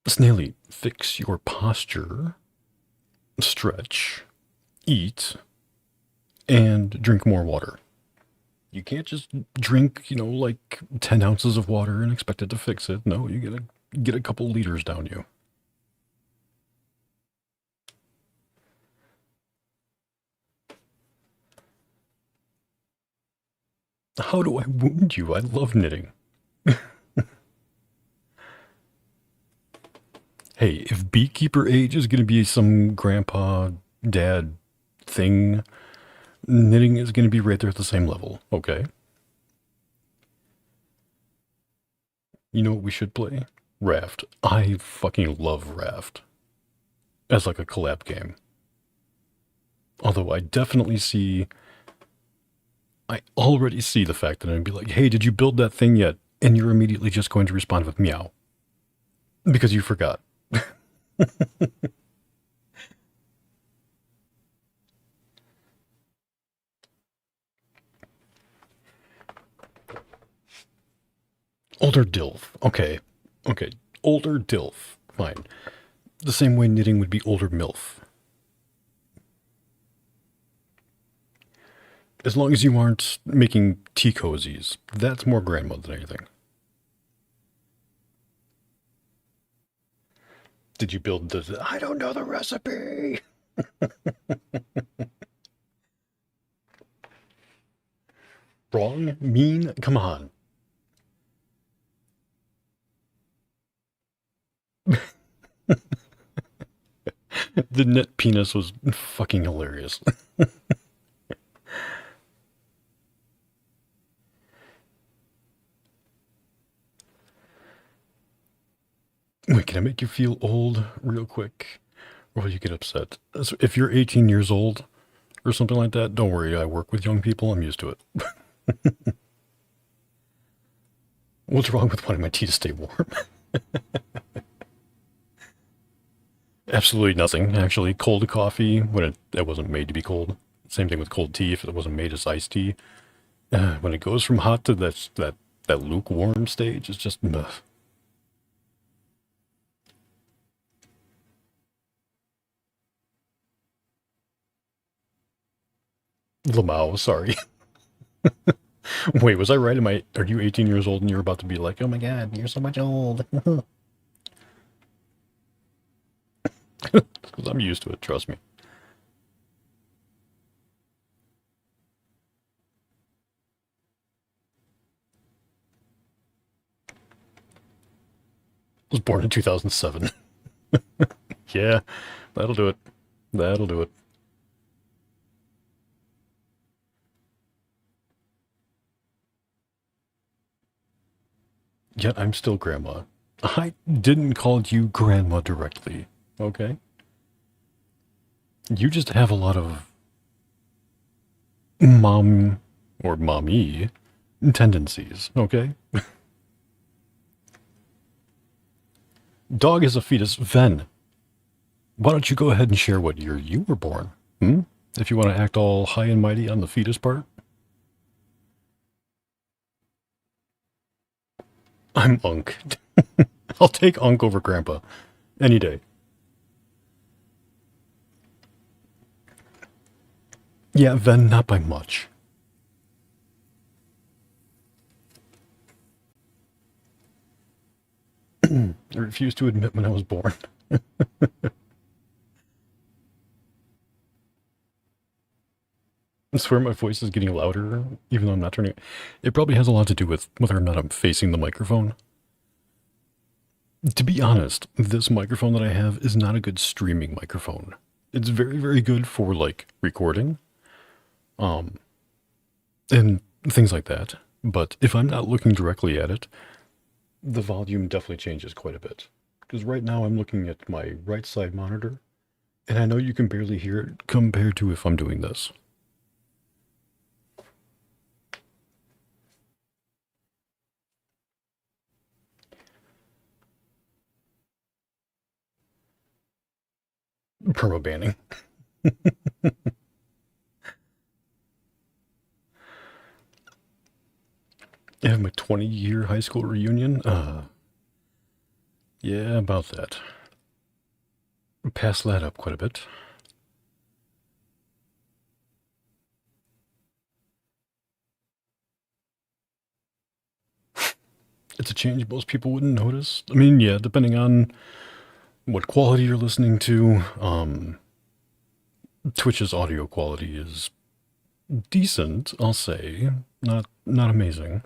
C: Snaily, fix your posture, stretch, eat, and drink more water. You can't just drink, like 10 ounces of water and expect it to fix it. No, you gotta get a couple liters down you. How do I wound you? I love knitting. Hey, if beekeeper age is gonna be some grandpa, dad thing, knitting is gonna be right there at the same level, okay? You know what we should play? Raft. I fucking love Raft. As like a collab game. Although I definitely see... I already see the fact that I'm gonna be like, hey, did you build that thing yet? And you're immediately just going to respond with meow. Because you forgot. Older DILF. Okay. Older DILF. Fine. The same way knitting would be older MILF. As long as you aren't making tea cozies, that's more grandma than anything. Did you build the... I don't know the recipe! Wrong? Mean? Come on. The knit penis was fucking hilarious. Wait, can I make you feel old real quick? Or will you get upset? So if you're 18 years old or something like that, don't worry. I work with young people. I'm used to it. What's wrong with wanting my tea to stay warm? Absolutely nothing, actually. Cold coffee, when it wasn't made to be cold. Same thing with cold tea, if it wasn't made as iced tea. When it goes from hot to that lukewarm stage, it's just... Lamau, sorry. Wait, was I right? Are you 18 years old and you're about to be like, oh my god, you're so much old? Because I'm used to it, trust me. I was born in 2007. Yeah, that'll do it. That'll do it. Yet I'm still grandma. I didn't call you grandma directly, okay? You just have a lot of mom or mommy tendencies, okay? Dog is a fetus. Ven, why don't you go ahead and share what year you were born? If you want to act all high and mighty on the fetus part. I'm Unk. I'll take Unk over Grandpa. Any day. Yeah, Ven, not by much. I refuse to admit when I was born. I swear my voice is getting louder, even though I'm not turning it. It probably has a lot to do with whether or not I'm facing the microphone. To be honest, this microphone that I have is not a good streaming microphone. It's very, very good for, like, recording, and things like that. But if I'm not looking directly at it, the volume definitely changes quite a bit. Because right now I'm looking at my right side monitor, and I know you can barely hear it compared to if I'm doing this. Perma banning. I have my 20-year high school reunion. Yeah, about that. Pass that up quite a bit. It's a change most people wouldn't notice. I mean, yeah, depending on what quality you're listening to. Twitch's audio quality is decent, I'll say. Not amazing.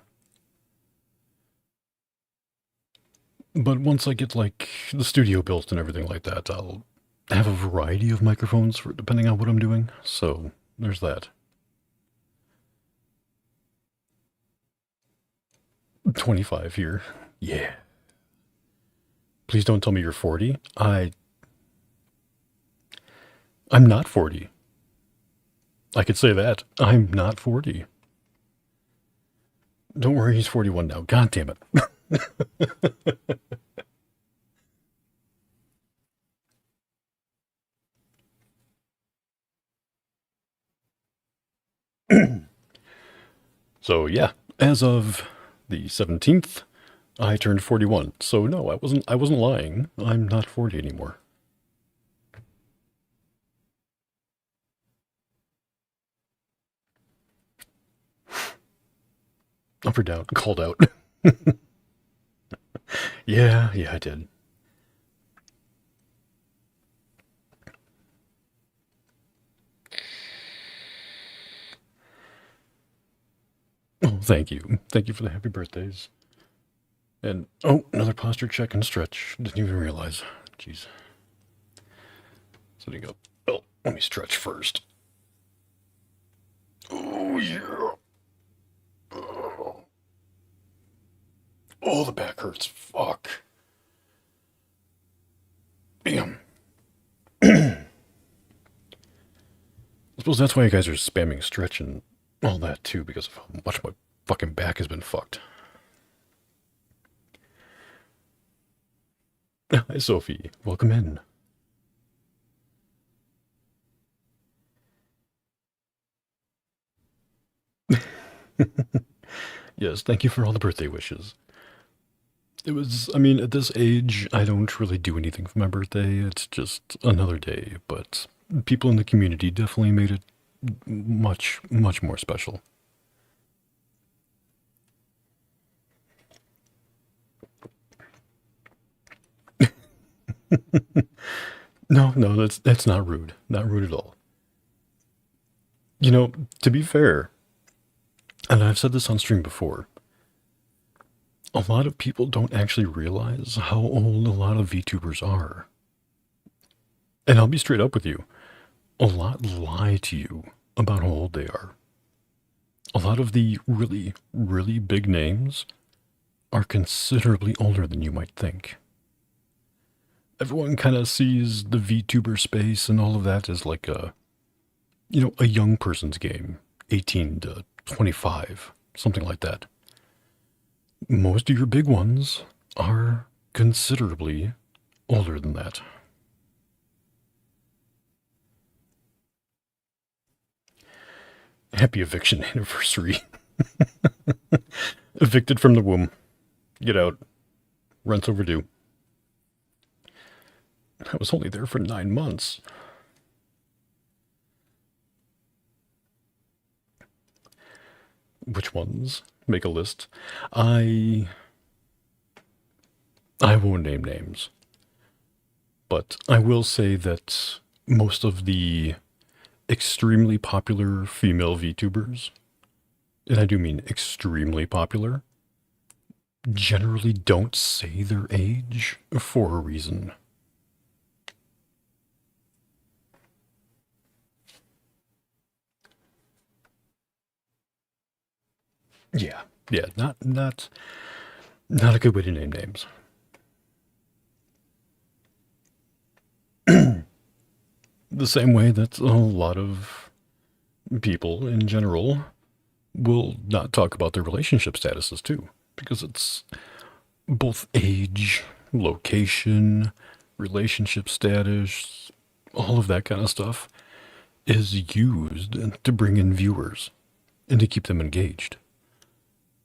C: But once I get, like, the studio built and everything like that, I'll have a variety of microphones for depending on what I'm doing. So, there's that. 25 here. Yeah. Please don't tell me you're 40. I'm not 40. I could say that. I'm not 40. Don't worry, he's 41 now. God damn it. So yeah, as of the 17th, I turned 41. So no, I wasn't lying. I'm not 40 anymore. Up or down, called out. Yeah, I did. Oh, thank you. Thank you for the happy birthdays. And, oh, another posture check and stretch. Didn't even realize. Jeez. Sitting up. Oh, let me stretch first. Oh, yeah. Oh, the back hurts. Fuck. Damn. I suppose that's why you guys are spamming stretch and all that too, because of how much my fucking back has been fucked. Hi, Sophie. Welcome in. Yes, thank you for all the birthday wishes. It was, I mean, at this age, I don't really do anything for my birthday. It's just another day, but people in the community definitely made it much, much more special. No, no, that's not rude. Not rude at all. You know, to be fair, and I've said this on stream before, a lot of people don't actually realize how old a lot of VTubers are. And I'll be straight up with you. A lot lie to you about how old they are. A lot of the really, really big names are considerably older than you might think. Everyone kind of sees the VTuber space and all of that as like a, you know, a young person's game, 18 to 25, something like that. Most of your big ones are considerably older than that. Happy eviction anniversary. Evicted from the womb. Get out. Rent's overdue. I was only there for 9 months. Which ones? Make a list. I won't name names. But I will say that most of the extremely popular female VTubers, and I do mean extremely popular, generally don't say their age for a reason. Yeah, not a good way to name names. The same way that a lot of people in general will not talk about their relationship statuses too, because it's both age, location, relationship status, all of that kind of stuff is used to bring in viewers and to keep them engaged.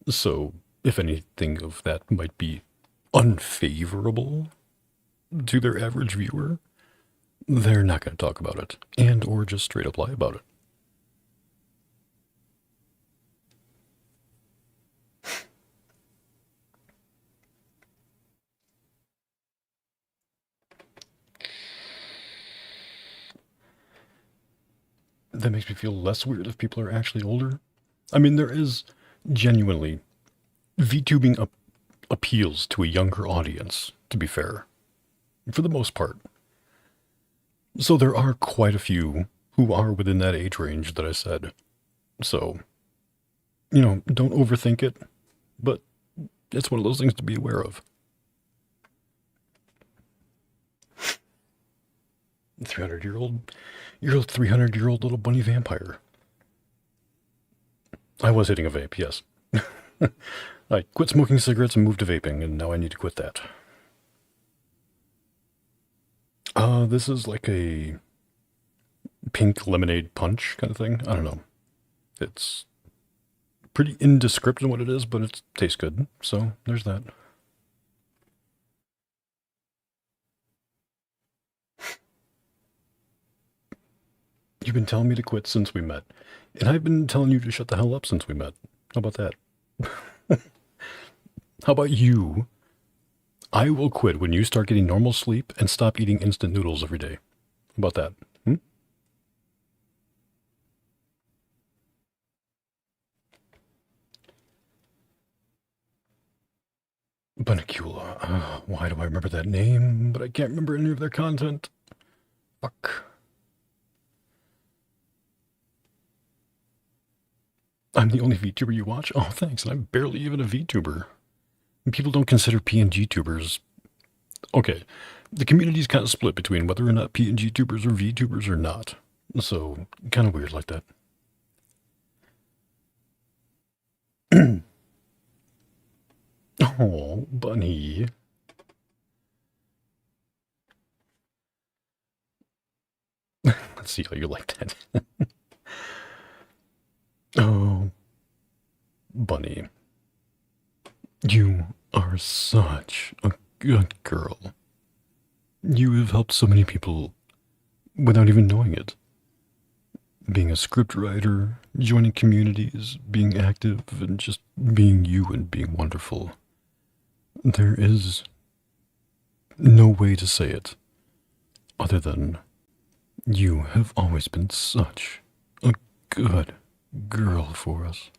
C: So, if anything of that might be unfavorable to their average viewer, they're not going to talk about it, and or just straight up lie about it. That makes me feel less weird if people are actually older. I mean, there is genuinely, VTubing appeals to a younger audience, to be fair, for the most part. So there are quite a few who are within that age range that I said. So, you know, don't overthink it, but it's one of those things to be aware of. 300-year-old, you're a 300-year-old little bunny vampire. I was hitting a vape, yes. I quit smoking cigarettes and moved to vaping, and now I need to quit that. This is like a pink lemonade punch kind of thing. I don't know. It's pretty indescript in what it is, but it tastes good. So there's that. You've been telling me to quit since we met, and I've been telling you to shut the hell up since we met. How about that? How about you? I will quit when you start getting normal sleep and stop eating instant noodles every day. How about that? Bunnicula. Why do I remember that name, but I can't remember any of their content? Fuck. I'm the only VTuber you watch? Oh, thanks, and I'm barely even a VTuber. People don't consider PNG tubers. Okay, the community's kind of split between whether or not PNG tubers are VTubers or not. So, kind of weird like that. Oh, bunny. Let's see how you like that. Oh, bunny. You are such a good girl. You have helped so many people without even knowing it. being a scriptwriter, joining communities, being active, and just being you and being wonderful. There is no way to say it other than you have always been such a good girl for us.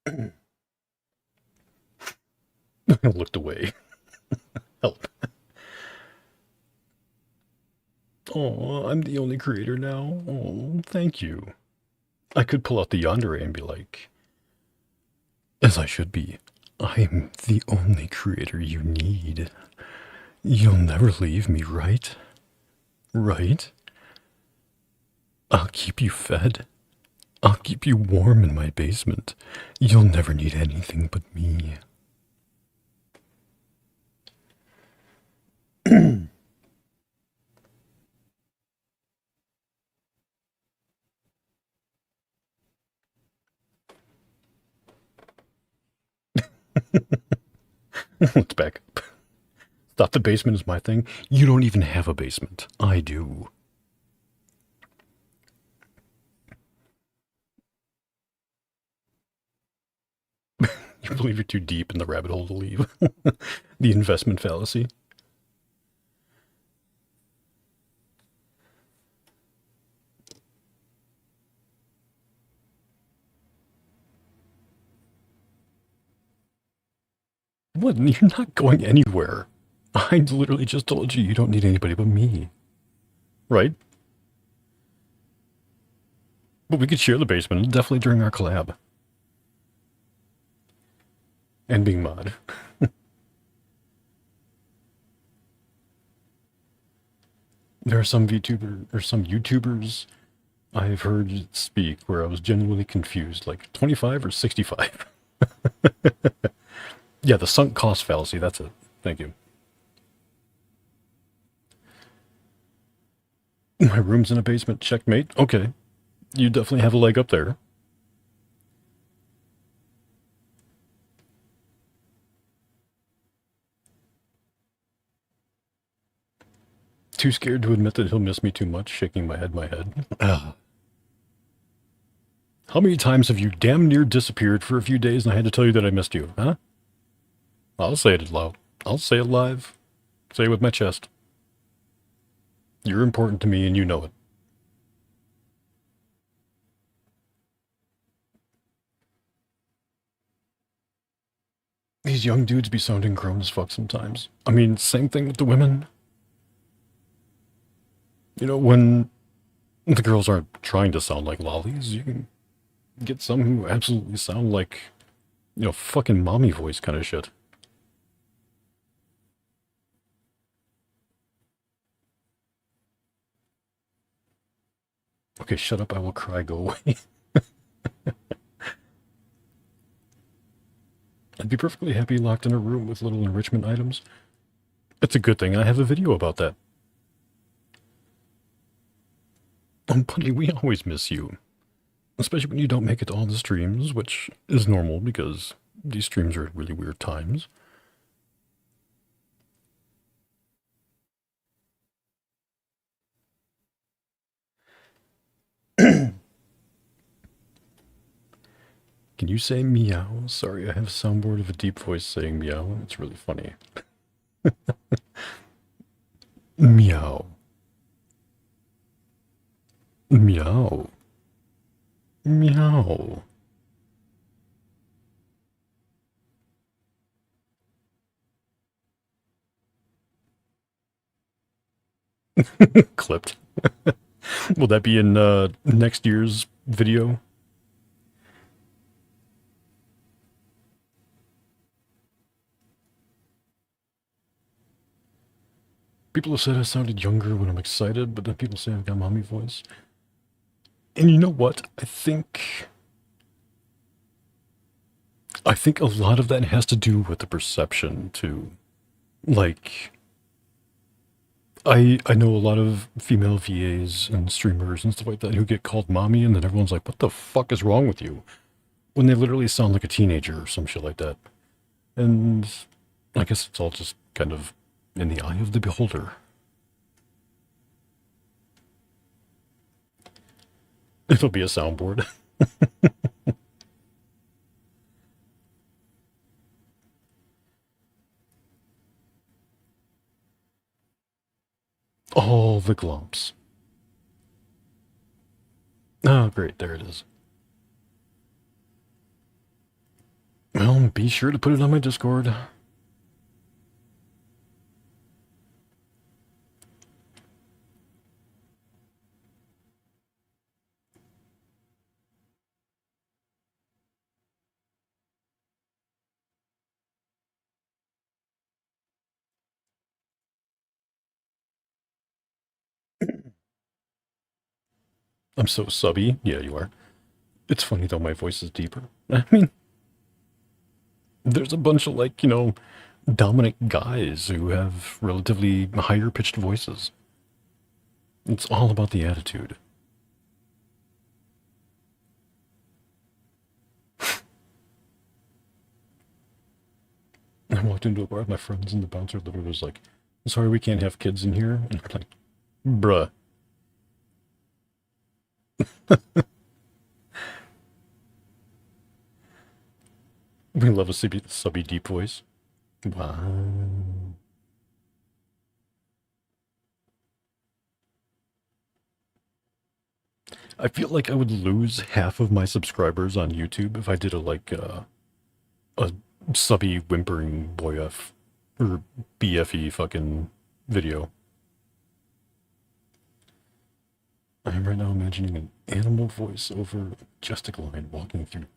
C: I looked away. Help. Oh, I'm the only creator now. Oh, thank you. I could pull out the yandere and be like, as I should be, I'm the only creator you need. You'll never leave me, right? Right? I'll keep you fed. I'll keep you warm in my basement. You'll never need anything but me. Let's back up. Thought the basement is my thing. You don't even have a basement. I do. You believe you're too deep in the rabbit hole to leave. The investment fallacy. What? You're not going anywhere. I literally just told you you don't need anybody but me. Right? But we could share the basement, definitely during our collab. And being mod. There are some VTuber or some YouTubers I've heard speak where I was genuinely confused, like 25 or 65. Yeah, the sunk cost fallacy, that's it. Thank you. My room's in a basement, checkmate. Okay. You definitely have a leg up there. Too scared to admit that he'll miss me too much, shaking my head. How many times have you damn near disappeared for a few days and I had to tell you that I missed you, huh? I'll say it loud. I'll say it live. Say it with my chest. You're important to me and you know it. These young dudes be sounding grown as fuck sometimes. I mean, same thing with the women. You know, when the girls aren't trying to sound like lollies, you can get some who absolutely sound like, you know, fucking mommy voice kind of shit. Okay, shut up, I will cry, go away. I'd be perfectly happy locked in a room with little enrichment items. It's a good thing I have a video about that. Buddy, we always miss you. Especially when you don't make it to all the streams, which is normal because these streams are at really weird times. Can you say meow? Sorry, I have a soundboard of a deep voice saying meow. It's really funny. Meow. Meow. Meow. Clipped. Will that be in next year's video? People have said I sounded younger when I'm excited, but then people say I've got mommy voice. And you know what? I think a lot of that has to do with the perception too. Like, I know a lot of female VAs and streamers and stuff like that who get called mommy, and then everyone's like, what the fuck is wrong with you? When they literally sound like a teenager or some shit like that. And I guess it's all just kind of in the eye of the beholder. It'll be a soundboard. All the glumps. Oh, great. There it is. Well, be sure to put it on my Discord. I'm so subby. Yeah, you are. It's funny though, my voice is deeper. I mean, there's a bunch of, like, you know, dominant guys who have relatively higher pitched voices. It's all about the attitude. I walked into a bar with my friends and the bouncer literally was like, sorry, we can't have kids in here. And I'm like, bruh. We love a subby deep voice. Wow. I feel like I would lose half of my subscribers on YouTube if I did a subby whimpering boy F or BFE fucking video. I am right now imagining an animal voice over a majestic line walking through.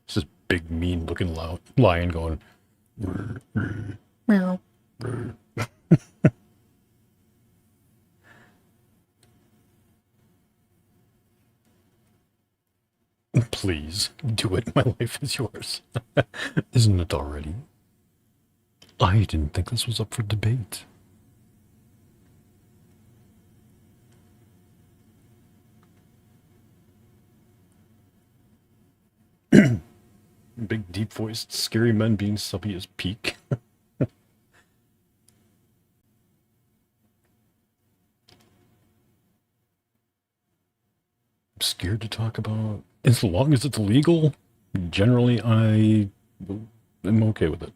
C: This is big, mean looking lion going. Meow. Please do it. My life is yours. Isn't it already? I didn't think this was up for debate. Big, deep-voiced, scary men being subby is peak. I'm scared to talk about. As long as it's legal, generally I am okay with it.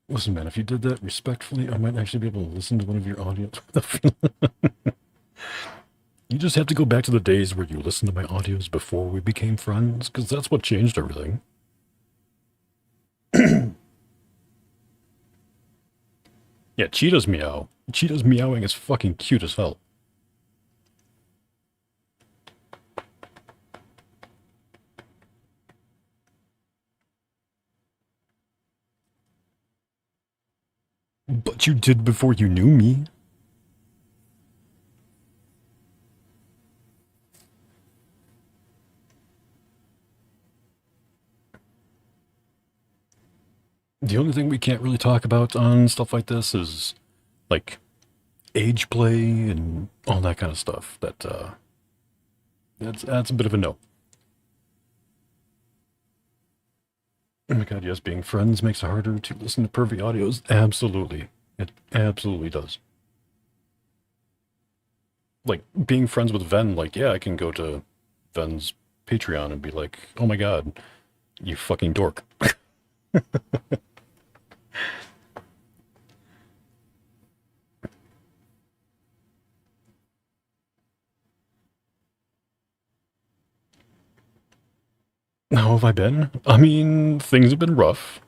C: Listen, man, if you did that respectfully, I might actually be able to listen to one of your audios. You just have to go back to the days where you listened to my audios before we became friends, because that's what changed everything. Yeah, Cheetah's meow. Cheetah's meowing is fucking cute as hell. But you did before you knew me. The only thing we can't really talk about on stuff like this is, like, age play and all that kind of stuff. That's a bit of a no. Oh my god, yes, being friends makes it harder to listen to pervy audios. Absolutely. It absolutely does. Like, being friends with Ven, like, yeah, I can go to Ven's Patreon and be like, oh my god, you fucking dork. How have I been? I mean, things have been rough,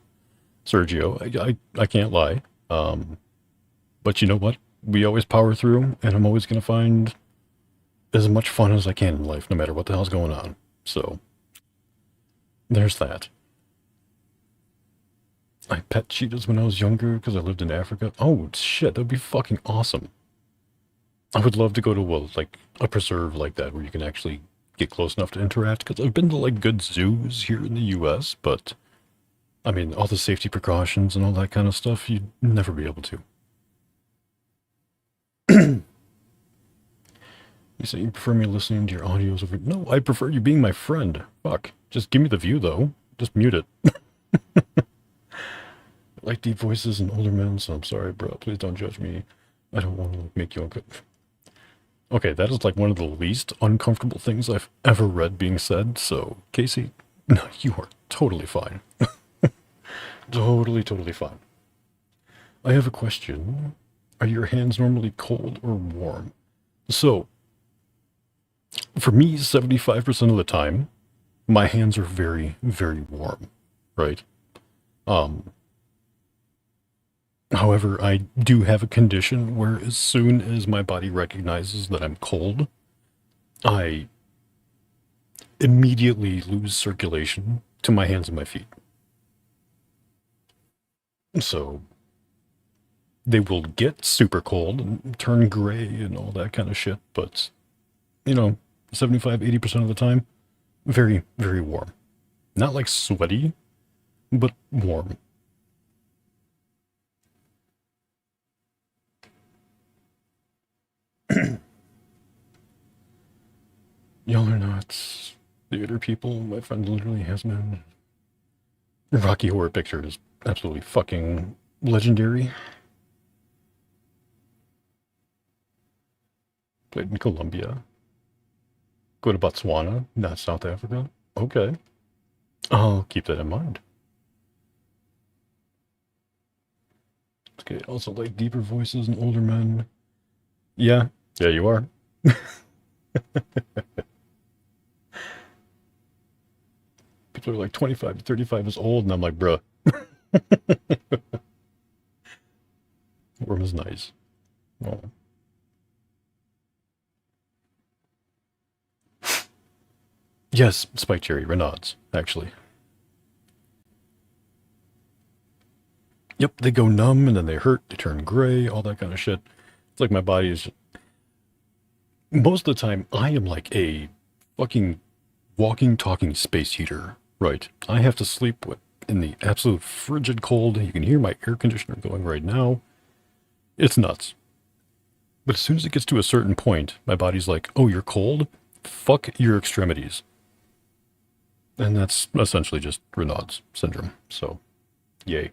C: Sergio. I can't lie. But you know what? We always power through, and I'm always going to find as much fun as I can in life, no matter what the hell's going on. So, there's that. I pet cheetahs when I was younger because I lived in Africa. Oh, shit, that would be fucking awesome. I would love to go to a preserve like that where you can actually get close enough to interact, because I've been to like good zoos here in the US, but I mean, all the safety precautions and all that kind of stuff, you'd never be able to. You say you prefer me listening to your audios over... No, I prefer you being my friend. Fuck. Just give me the view, though. Just mute it. I like deep voices and older men, so I'm sorry, bro. Please don't judge me. I don't want to make you uncomfortable. Okay, that is like one of the least uncomfortable things I've ever read being said, so, Casey, no, you are totally fine. Totally fine. I have a question. Are your hands normally cold or warm? So, for me, 75% of the time, my hands are very, very warm, right? However, I do have a condition where as soon as my body recognizes that I'm cold, I immediately lose circulation to my hands and my feet. So, they will get super cold and turn gray and all that kind of shit, but, 75-80% of the time, very, very warm. Not like sweaty, but warm. Y'all are not theater people. My friend literally has been. Rocky Horror Picture is absolutely fucking legendary. Played in Colombia. Go to Botswana, not South Africa. Okay. I'll keep that in mind. Okay, also like deeper voices and older men. Yeah, you are. People are like 25 to 35 is old, and I'm like, bruh. Warm is nice. Oh. Yes, Spike Cherry, Renaud's, actually. Yep, they go numb, and then they hurt, they turn gray, all that kind of shit. It's like my body is... Most of the time, I am like a fucking walking, talking space heater, right? I have to sleep in the absolute frigid cold. You can hear my air conditioner going right now. It's nuts. But as soon as it gets to a certain point, my body's like, oh, you're cold? Fuck your extremities. And that's essentially just Raynaud's syndrome. So, yay.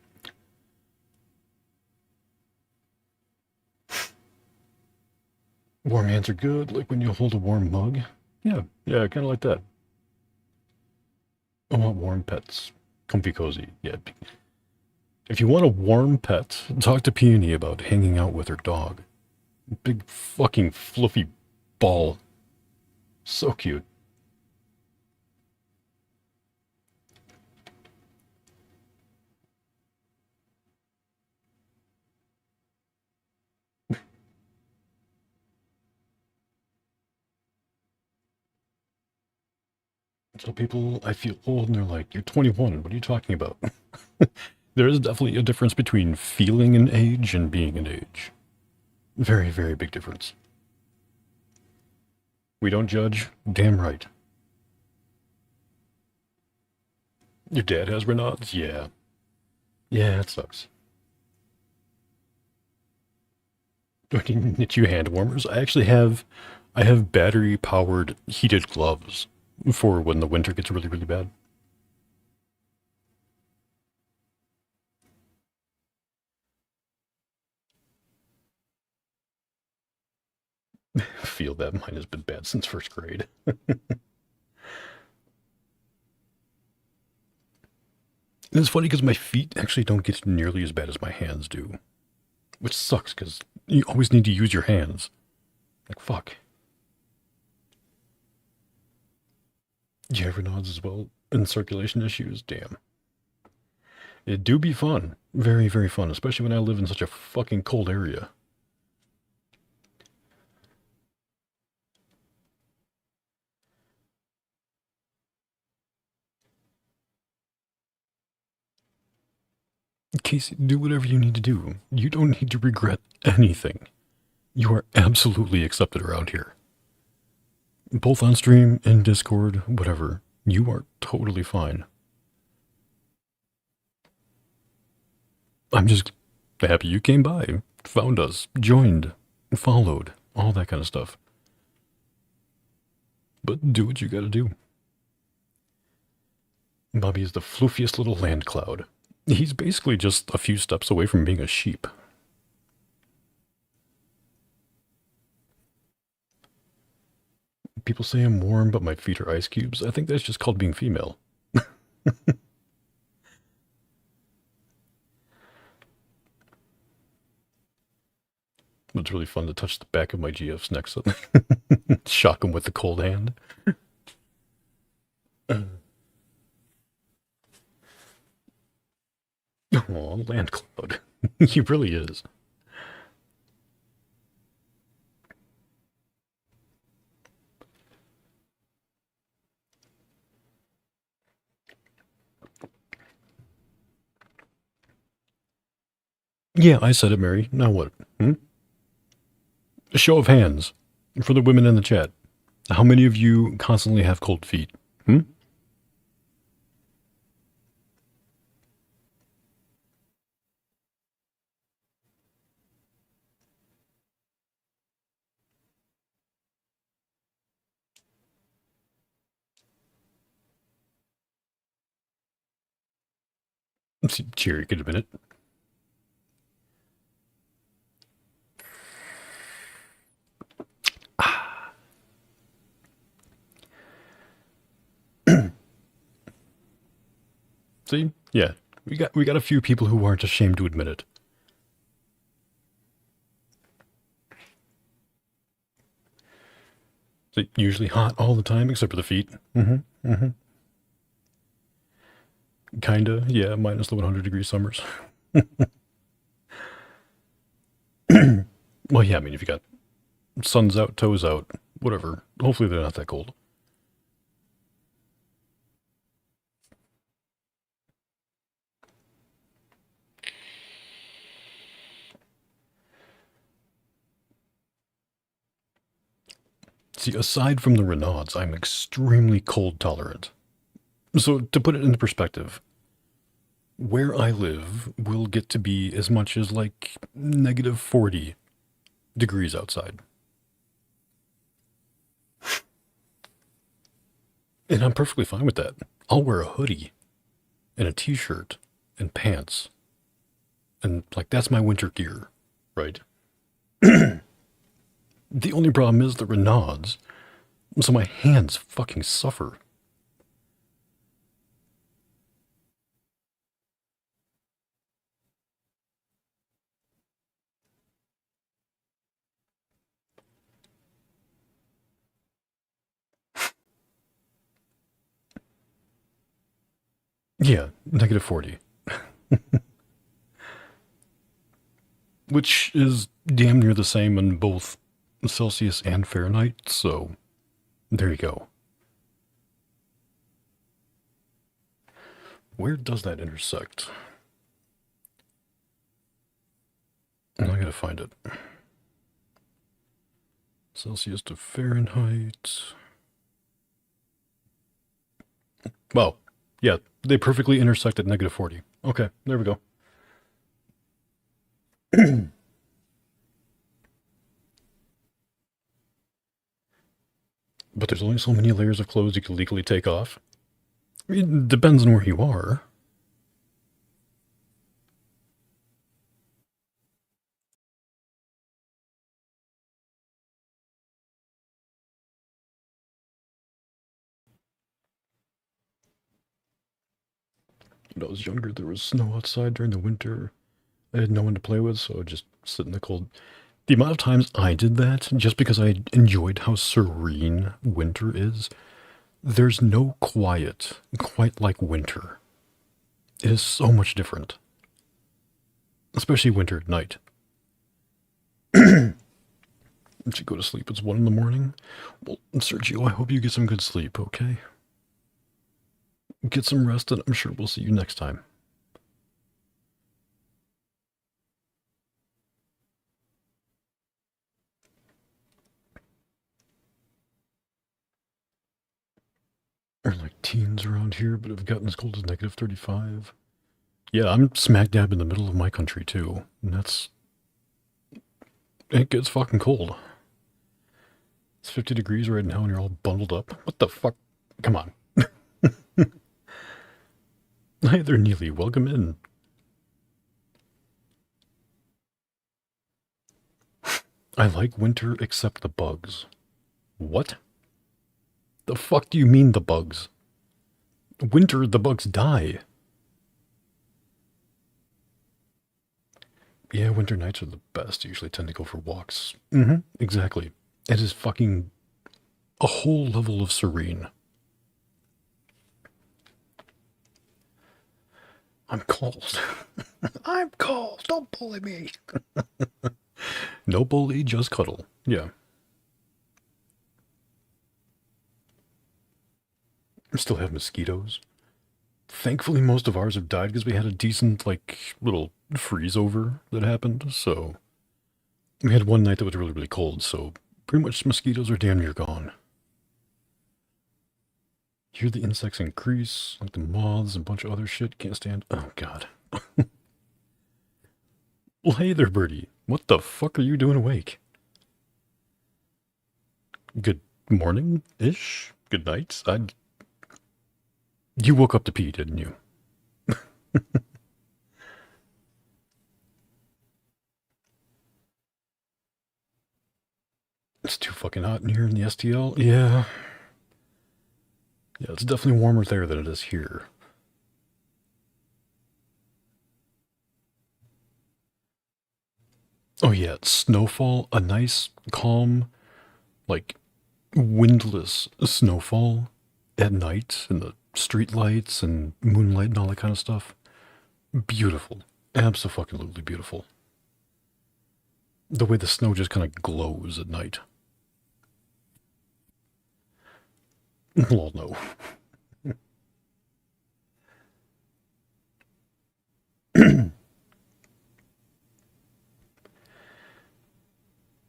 C: Warm hands are good, like when you hold a warm mug. Yeah, kind of like that. I want warm pets. Comfy cozy, yeah. If you want a warm pet, talk to Peony about hanging out with her dog. Big fucking fluffy ball. So cute. So people, I feel old, and they're like, you're 21, what are you talking about? There is definitely a difference between feeling an age and being an age. Very, very big difference. We don't judge, damn right. Your dad has Renaud's? Yeah. Yeah, it sucks. Do I need to knit you hand warmers? I have battery-powered heated gloves for when the winter gets really, really bad. Feel that mine has been bad since first grade. It's funny because my feet actually don't get nearly as bad as my hands do. Which sucks because you always need to use your hands. Like, fuck. You ever nods as well? And circulation issues? Damn. It do be fun. Very, very fun. Especially when I live in such a fucking cold area. Casey, do whatever you need to do. You don't need to regret anything. You are absolutely accepted around here. Both on stream, in Discord, whatever. You are totally fine. I'm just happy you came by, found us, joined, followed, all that kind of stuff. But do what you gotta do. Bobby is the floofiest little land cloud. He's basically just a few steps away from being a sheep. People say I'm warm, but my feet are ice cubes. I think that's just called being female. It's really fun to touch the back of my GFs next to them. Shock them with the cold hand. Oh, land cloud. He really is. Yeah, I said it, Mary. Now what? A show of hands for the women in the chat. How many of you constantly have cold feet? Cheery, could have been it. See? Yeah. We got a few people who aren't ashamed to admit it. It's usually hot all the time except for the feet. Kinda, yeah, minus the 100-degree summers. Well, yeah, I mean, if you got sun's out, toes out, whatever. Hopefully they're not that cold. See, aside from the Renauds, I'm extremely cold tolerant. So, to put it into perspective, where I live will get to be as much as like negative 40 degrees outside. And I'm perfectly fine with that. I'll wear a hoodie and a t-shirt and pants. And like, that's my winter gear, right? The only problem is the Renauds, so my hands fucking suffer. Yeah, negative 40. Which is damn near the same in both Celsius and Fahrenheit, so there you go. Where does that intersect? I gotta find it. Celsius to Fahrenheit. Well, yeah, they perfectly intersect at negative 40. Okay, there we go. But there's only so many layers of clothes you can legally take off. It depends on where you are. When I was younger, there was snow outside during the winter. I had no one to play with, so I would just sit in the cold. The amount of times I did that, just because I enjoyed how serene winter is, there's no quiet quite like winter. It is so much different. Especially winter at night. Did you go to sleep? It's 1 in the morning? Well, Sergio, I hope you get some good sleep, okay? Get some rest, and I'm sure we'll see you next time. Or like teens around here, but have gotten as cold as negative 35. Yeah, I'm smack dab in the middle of my country too, and it gets fucking cold. It's 50 degrees right now and you're all bundled up. What the fuck? Come on. Hi there, Neely. Welcome in. I like winter except the bugs. What? The fuck do you mean the bugs? Winter, the bugs die. Yeah, winter nights are the best. I usually tend to go for walks. Exactly. It is fucking a whole level of serene. I'm cold. I'm cold. Don't bully me. No bully, just cuddle. Yeah. I still have mosquitoes. Thankfully, most of ours have died because we had a decent, like, little freeze over that happened. So we had one night that was really, really cold. So pretty much mosquitoes are damn near gone. Hear the insects increase, like the moths and a bunch of other shit. Can't stand. Oh, God. Well, hey there, birdie. What the fuck are you doing awake? Good morning-ish? Good night? You woke up to pee, didn't you? It's too fucking hot in here in the STL. Yeah. Yeah, it's definitely warmer there than it is here. Oh yeah, snowfall, a nice, calm, like, windless snowfall at night, and the street lights and moonlight and all that kind of stuff. Beautiful. Abso-fucking-lutely beautiful. The way the snow just kind of glows at night. Well, no.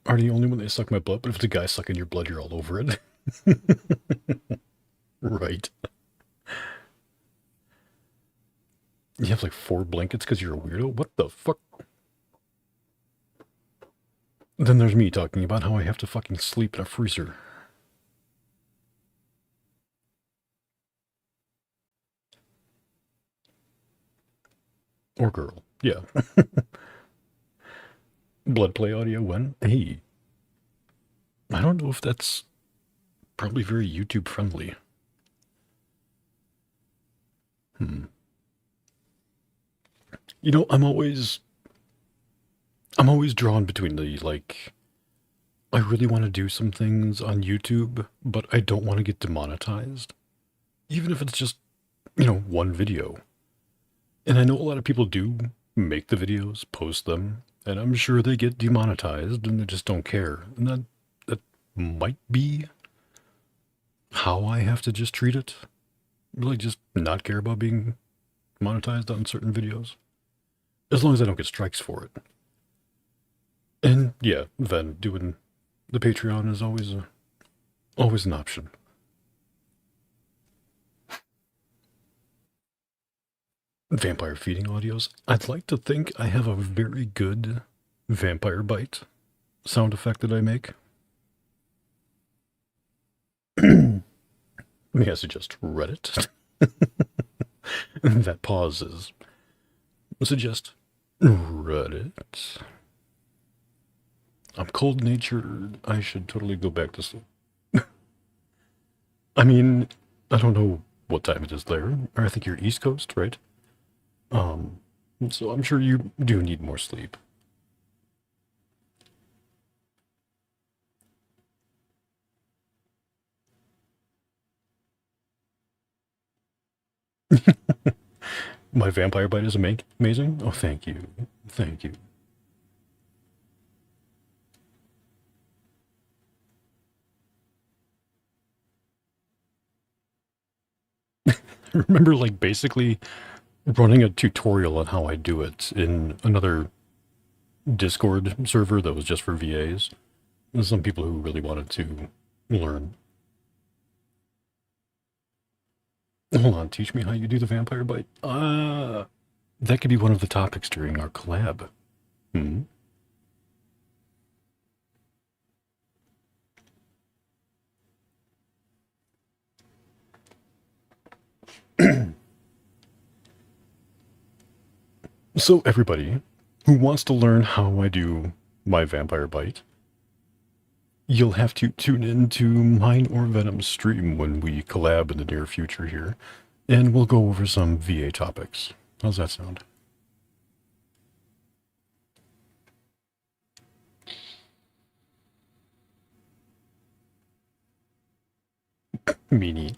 C: Are the only one they suck my blood? But if it's a guy sucking your blood, you're all over it. Right. You have like 4 blankets because you're a weirdo? What the fuck? Then there's me talking about how I have to fucking sleep in a freezer. Or girl. Yeah. Blood play audio when? Hey. I don't know if that's probably very YouTube friendly. You know, I'm always drawn between the, like, I really want to do some things on YouTube, but I don't want to get demonetized. Even if it's just, you know, one video. And I know a lot of people do make the videos, post them, and I'm sure they get demonetized and they just don't care. And that might be how I have to just treat it. Like, just not care about being monetized on certain videos. As long as I don't get strikes for it. And yeah, then doing the Patreon is always an option. Vampire feeding audios. I'd like to think I have a very good vampire bite sound effect that I make. May I suggest Reddit? That pause is suggest Reddit. I'm cold-natured. I should totally go back to sleep. I mean, I don't know what time it is there. I think you're East Coast, right? So I'm sure you do need more sleep. My vampire bite is amazing? Oh, thank you. Thank you. I remember, like, basically running a tutorial on how I do it in another Discord server that was just for VAs. There's some people who really wanted to learn. Hold on, teach me how you do the vampire bite. That could be one of the topics during our collab. So everybody who wants to learn how I do my vampire bite, you'll have to tune in to mine or Venom's stream when we collab in the near future here, and we'll go over some VA topics. How's that sound? Meanie.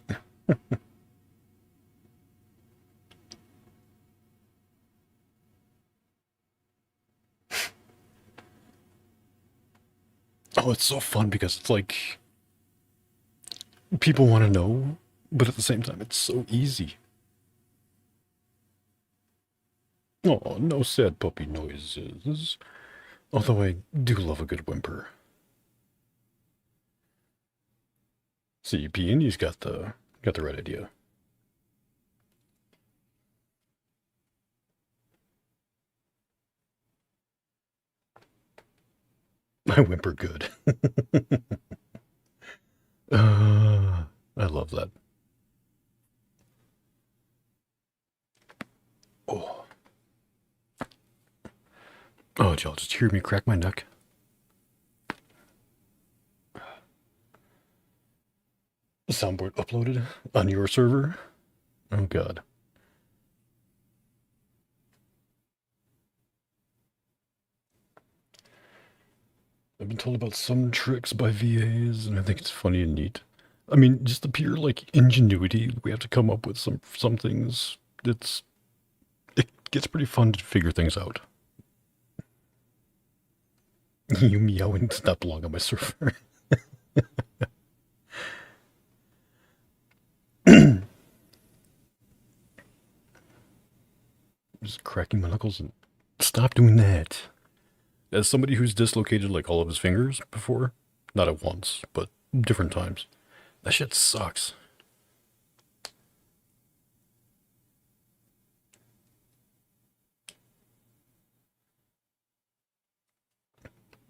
C: Oh, it's so fun because it's like people want to know, but at the same time, it's so easy. Oh, no sad puppy noises. Although I do love a good whimper. See, Peony's got the right idea. I whimper good. I love that. Oh. Oh, y'all just hear me crack my neck. Soundboard uploaded on your server? Oh, God. I've been told about some tricks by VAs, and I think it's funny and neat. I mean, just the pure, like, ingenuity we have to come up with some things. It gets pretty fun to figure things out. You meowing does not belong on my server. Just cracking my knuckles and stop doing that. As somebody who's dislocated like all of his fingers before, not at once, but different times, that shit sucks.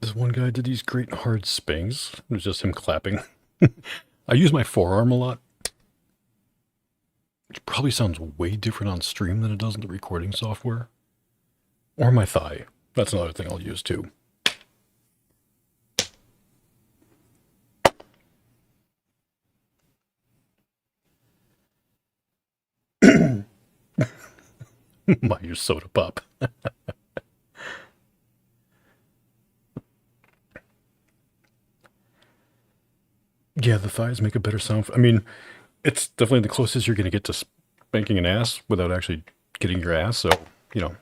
C: This one guy did these great hard spangs. It was just him clapping. I use my forearm a lot. Which probably sounds way different on stream than it does in the recording software. Or my thigh. That's another thing I'll use too. My soda pop. Yeah, the thighs make a better sound. I mean, it's definitely the closest you're going to get to spanking an ass without actually getting your ass, so, you know.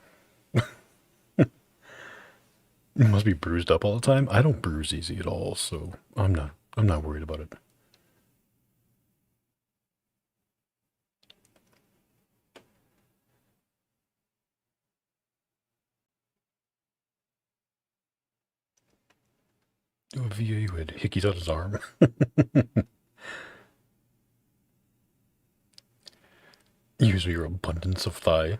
C: You must be bruised up all the time. I don't bruise easy at all, so I'm not worried about it. Oh, VA who had hickeys on his arm. Use your abundance of thigh.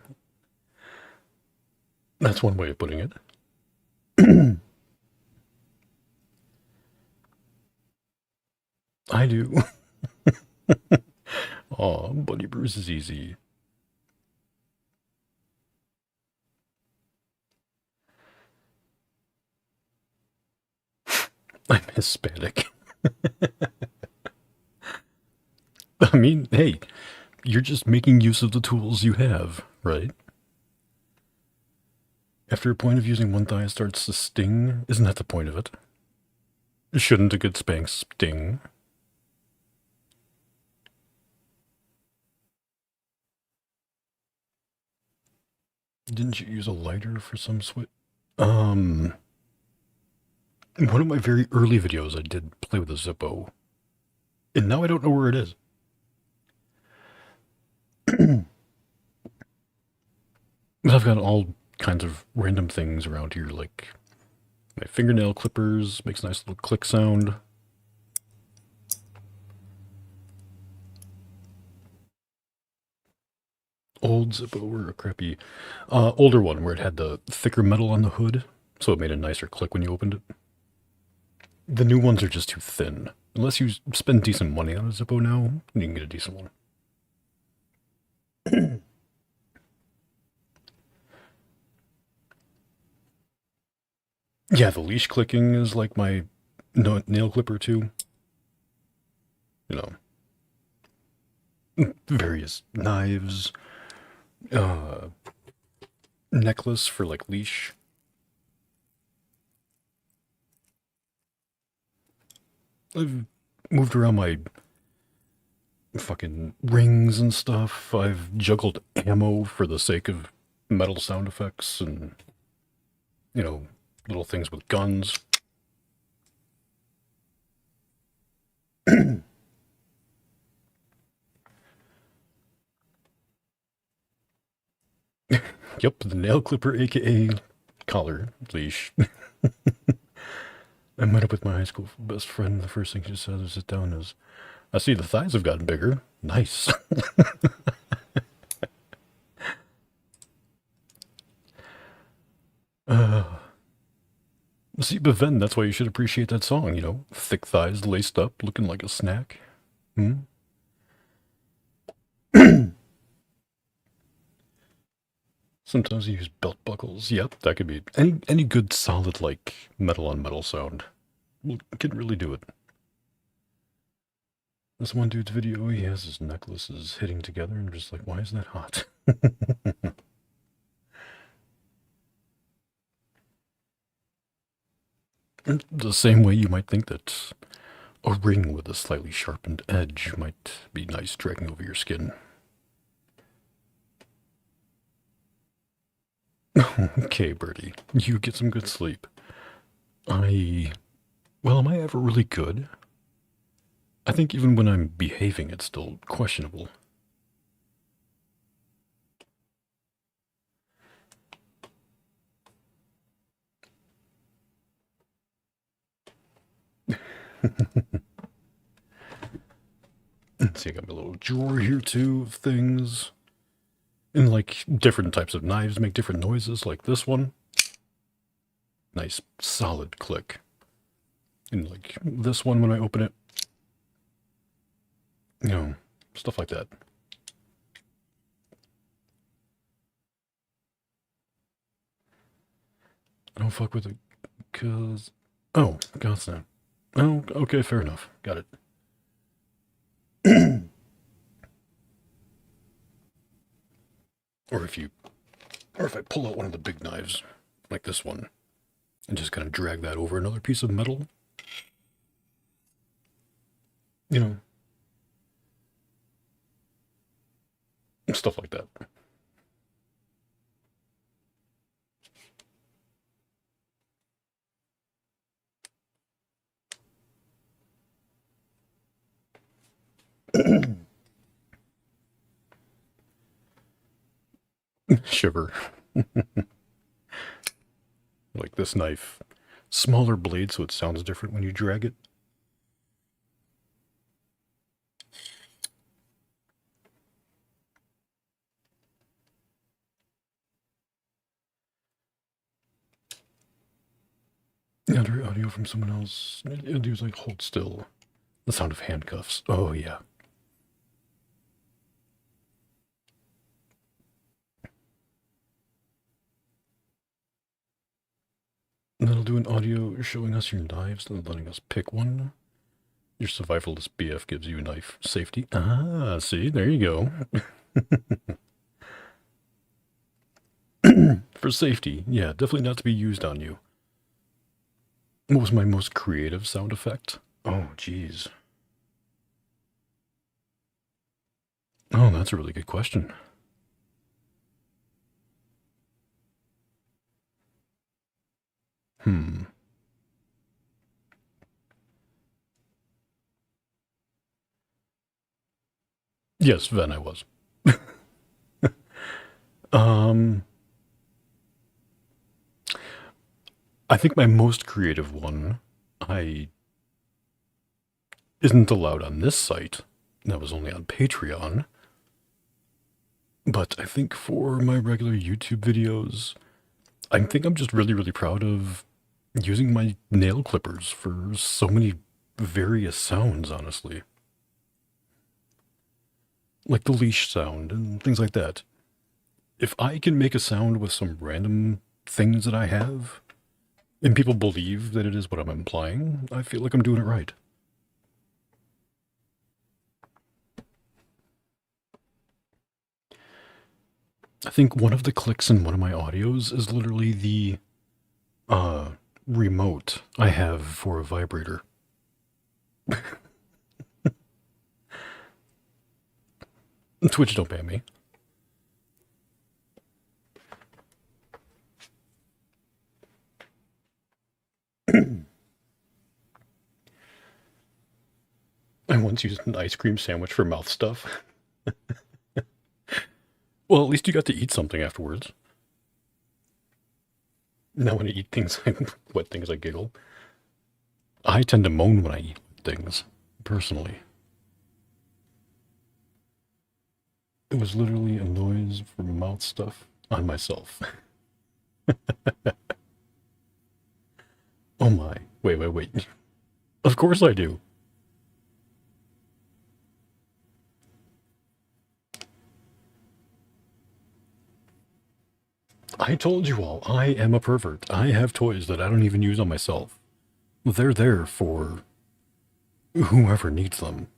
C: That's one way of putting it. I do. Aw, Bunny Bruce is easy. I'm Hispanic. I mean, hey, you're just making use of the tools you have, right? After a point of using one thigh starts to sting, isn't that the point of it? Shouldn't a good spank sting? Didn't you use a lighter for some switch? In one of my very early videos, I did play with a Zippo. And now I don't know where it is. But I've got all kinds of random things around here, like my fingernail clippers, makes a nice little click sound. Old Zippo or a crappy, older one where it had the thicker metal on the hood, so it made a nicer click when you opened it. The new ones are just too thin. Unless you spend decent money on a Zippo now, you can get a decent one. Yeah, the leash clicking is like my nail clipper too. You know, various knives, uh, necklace for like leash. I've moved around my fucking rings and stuff. I've juggled ammo for the sake of metal sound effects and, you know, little things with guns. Yep, the nail clipper, aka collar leash. I met up with my high school best friend. The first thing she said to sit down is, I see the thighs have gotten bigger. Nice. uh, see, but then that's why you should appreciate that song, you know? Thick thighs laced up, looking like a snack. Hmm? Sometimes you use belt buckles. Yep, that could be any good solid like metal on metal sound. Can really do it. This one dude's video, he has his necklaces hitting together, and I'm just like, why is that hot? The same way you might think that a ring with a slightly sharpened edge might be nice dragging over your skin. Okay, Birdie, you get some good sleep. Well, am I ever really good? I think even when I'm behaving, it's still questionable. See, I got my little drawer here too of things. And like different types of knives make different noises, like this one. Nice solid click. And like this one when I open it. You know, stuff like that. I don't fuck with it because... Oh, Godsnap. Oh, okay, fair enough. Got it. Or if I pull out one of the big knives, like this one, and just kind of drag that over another piece of metal. You know. Stuff like that. Shiver. Like this knife. Smaller blade, so it sounds different when you drag it. Other audio from someone else. It was like, hold still. The sound of handcuffs. Oh, yeah. And then I'll do an audio showing us your knives and letting us pick one. Your survivalist BF gives you a knife. Safety. Ah, see? There you go. For safety. Yeah, definitely not to be used on you. What was my most creative sound effect? Oh, geez. Oh, that's a really good question. Yes, then I was. I think my most creative one, isn't allowed on this site. That was only on Patreon. But I think for my regular YouTube videos, I think I'm just really, really proud of using my nail clippers for so many various sounds, honestly. Like the leash sound and things like that. If I can make a sound with some random things that I have, and people believe that it is what I'm implying, I feel like I'm doing it right. I think one of the clicks in one of my audios is literally the remote I have for a vibrator. Twitch don't ban me. I once used an ice cream sandwich for mouth stuff. Well, at least you got to eat something afterwards. Now when I eat things, wet things, I giggle. I tend to moan when I eat things, personally. It was literally a noise from mouth stuff on myself. Oh my. Wait. Of course I do. I told you all, I am a pervert. I have toys that I don't even use on myself. They're there for whoever needs them.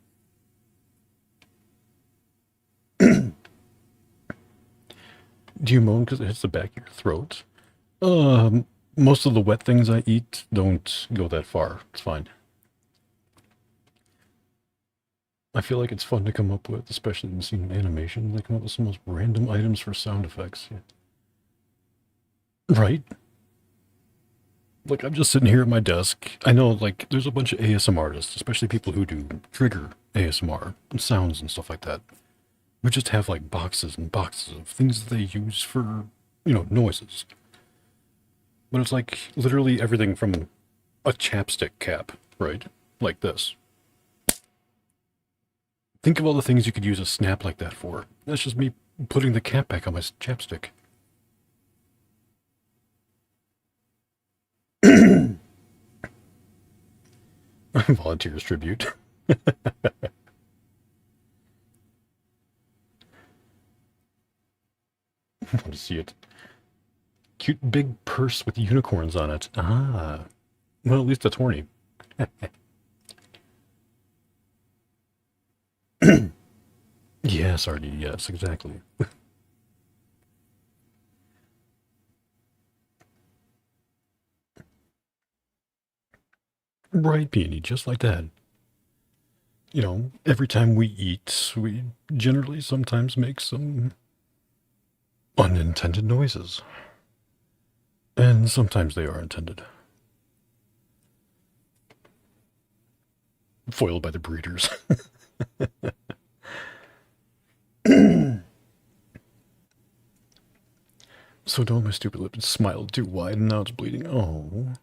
C: Do you moan because it hits the back of your throat? Most of the wet things I eat don't go that far. It's fine. I feel like it's fun to come up with, especially in seeing animation. They come up with some most random items for sound effects. Yeah. Right? Like, I'm just sitting here at my desk. I know, like, there's a bunch of ASM artists, especially people who do trigger ASMR, and sounds and stuff like that, who just have, like, boxes and boxes of things that they use for, noises. But it's like literally everything from a chapstick cap, right? Like this. Think of all the things you could use a snap like that for. That's just me putting the cap back on my chapstick. Volunteers tribute. Want to see it. Cute big purse with unicorns on it. Ah. Well, at least it's horny. Yes, Artie, yes, exactly. Right, Peony, just like that. Every time we eat, we generally sometimes make some unintended noises. And sometimes they are intended. Foiled by the breeders. So don't my stupid lip smiled too wide and now it's bleeding. Oh.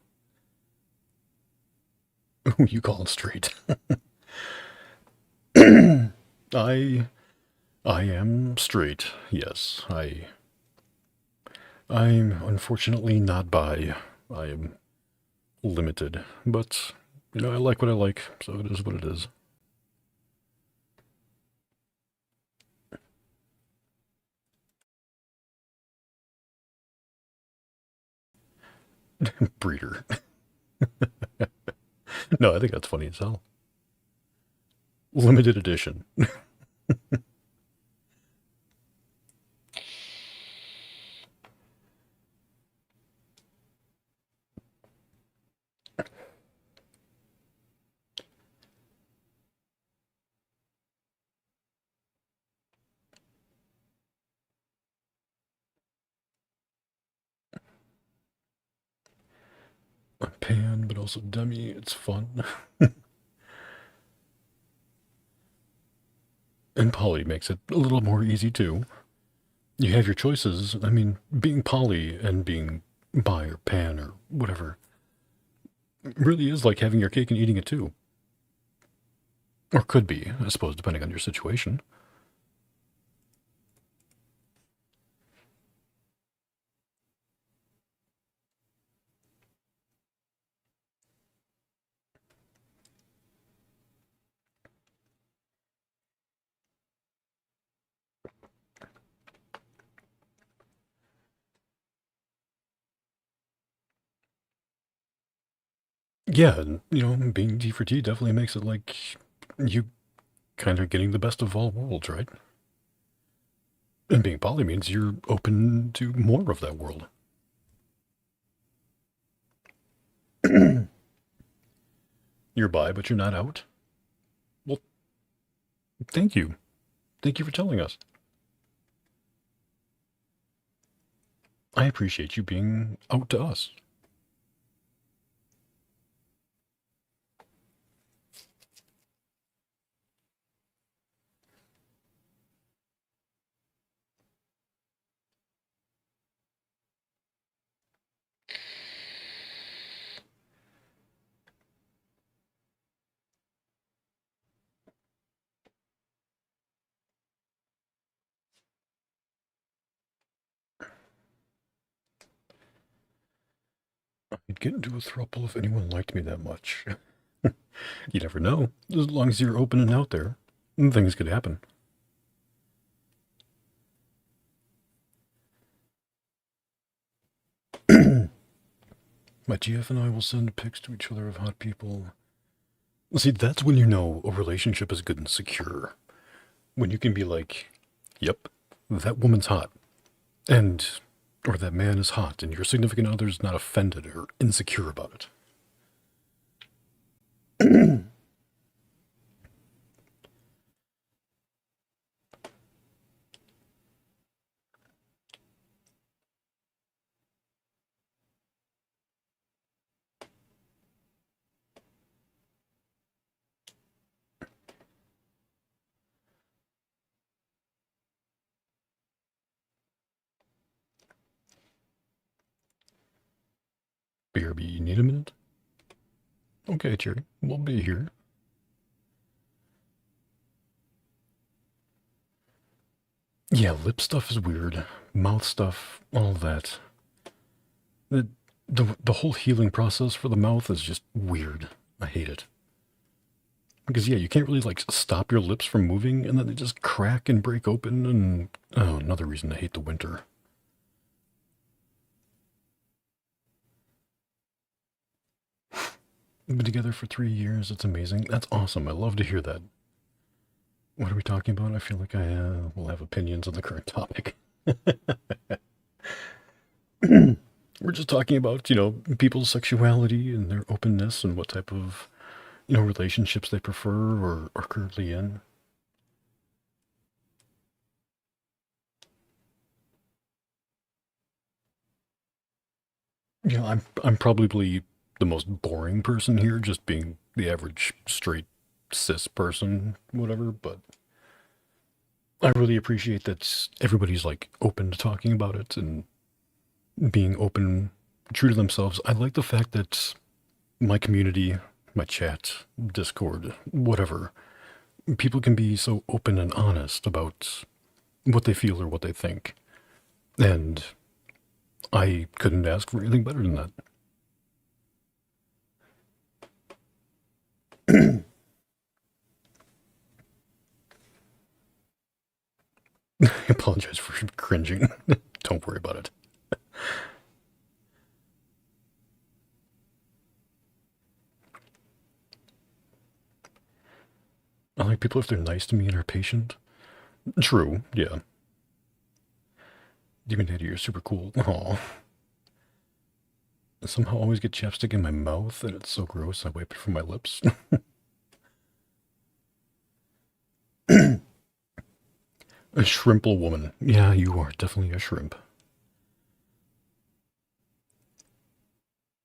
C: You call it straight. I am straight. Yes, I'm unfortunately not bi. I am limited, but I like what I like, so it is what it is. Breeder. No, I think that's funny as hell. Limited edition. A pan, but also dummy. It's fun. And poly makes it a little more easy too. You have your choices. I mean, being poly and being bi or pan or whatever really is like having your cake and eating it too. Or could be, I suppose, depending on your situation. Yeah, and, being D for T definitely makes it like you kind of getting the best of all worlds, right? And being poly means you're open to more of that world. You're bi, but you're not out. Well, thank you. Thank you for telling us. I appreciate you being out to us. I'd get into a throuple if anyone liked me that much. You never know. As long as you're open and out there, things could happen. My GF and I will send pics to each other of hot people. See, that's when you know a relationship is good and secure. When you can be like, yep, that woman's hot. Or that man is hot, and your significant other's not offended or insecure about it. BRB, you need a minute? Okay, Cherry, we'll be here. Yeah, lip stuff is weird. Mouth stuff, all that. The whole healing process for the mouth is just weird. I hate it. Because yeah, you can't really like stop your lips from moving, and then they just crack and break open, and oh, another reason to hate the winter. We've been together for 3 years. It's amazing. That's awesome. I love to hear that. What are we talking about? I feel like I will have opinions on the current topic. We're just talking about, people's sexuality and their openness and what type of, relationships they prefer or are currently in. I'm probably the most boring person here, just being the average straight cis person, whatever, but I really appreciate that everybody's like open to talking about it and being open, true to themselves. I like the fact that my community, my chat, Discord, whatever, people can be so open and honest about what they feel or what they think. And I couldn't ask for anything better than that. I apologize for cringing. Don't worry about it. I like people if they're nice to me and are patient. True, yeah. Demon Daddy, you're super cool. Aw. I somehow always get chapstick in my mouth, and it's so gross I wipe it from my lips. A shrimple woman. Yeah, you are definitely a shrimp.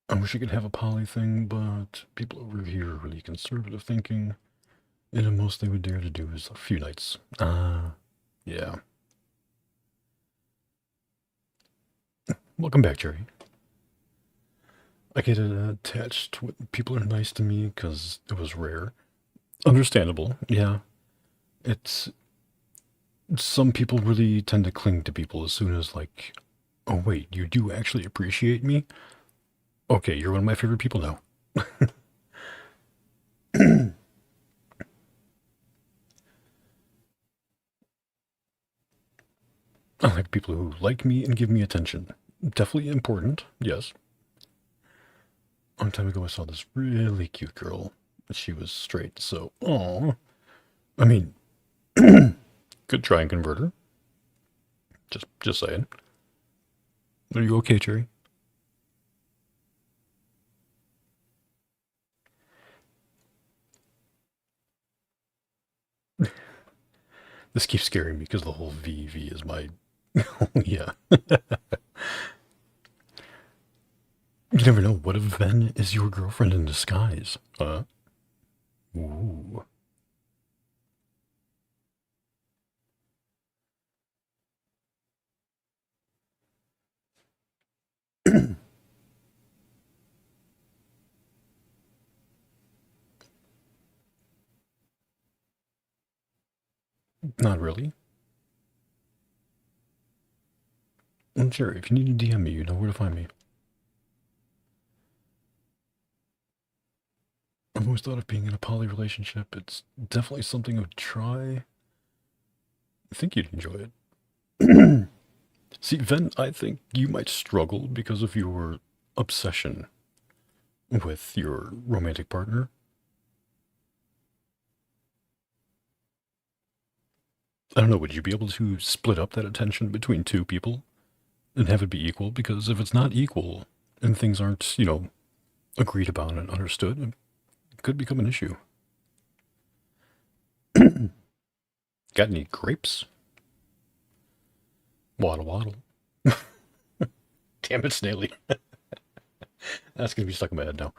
C: I wish I could have a poly thing, but people over here are really conservative thinking, and the most they would dare to do is a few nights. Yeah. Welcome back, Jerry. I get attached when people are nice to me because it was rare. Understandable, yeah. It's some people really tend to cling to people as soon as like, oh wait, you do actually appreciate me? Okay, you're one of my favorite people now. I like people who like me and give me attention. Definitely important, yes. A long time ago, I saw this really cute girl. She was straight, so oh, I mean, could try and convert her. Just saying. Are you okay, Cherry? This keeps scaring me because the whole VV is my. Oh, yeah. You never know. What if Ven is your girlfriend in disguise? Huh? Ooh. Not really. I'm sure if you need to DM me, you know where to find me. I've always thought of being in a poly relationship. It's definitely something I would try. I think you'd enjoy it. See, Ven, I think you might struggle because of your obsession with your romantic partner. I don't know, would you be able to split up that attention between two people and have it be equal? Because if it's not equal and things aren't, agreed upon and understood, it could become an issue. Got any grapes? Waddle waddle. Damn it, Snaily. That's gonna be stuck in my head now.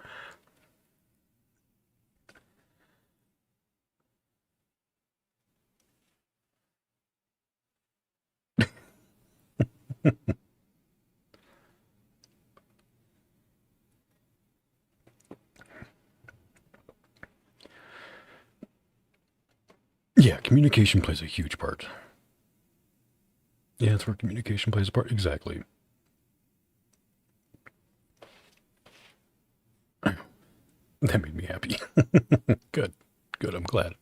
C: Yeah, communication plays a huge part. Yeah, that's where communication plays a part. Exactly. That made me happy. Good. Good, I'm glad.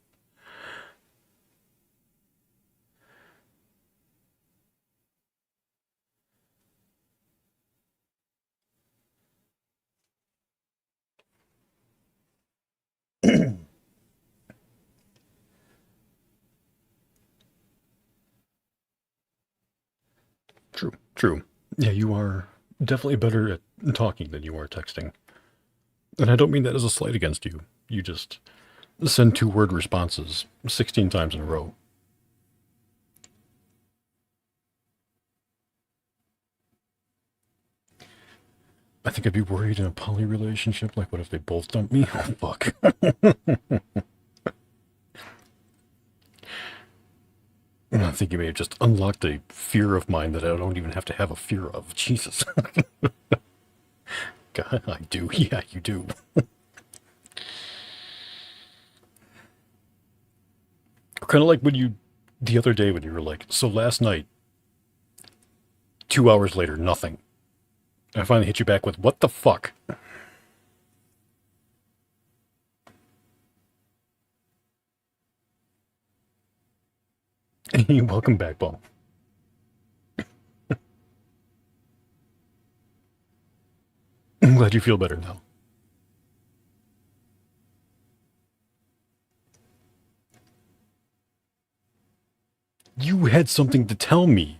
C: True, true. Yeah, you are definitely better at talking than you are texting. And I don't mean that as a slight against you. You just send 2-word responses 16 times in a row. I think I'd be worried in a poly relationship. Like, what if they both dump me? Oh, fuck. I think you may have just unlocked a fear of mine that I don't even have to have a fear of. Jesus. God, I do. Yeah, you do. Kind of like when the other day when you were like, so last night, 2 hours later, nothing. And I finally hit you back with, what the fuck? Welcome back, Paul. I'm glad you feel better now. You had something to tell me.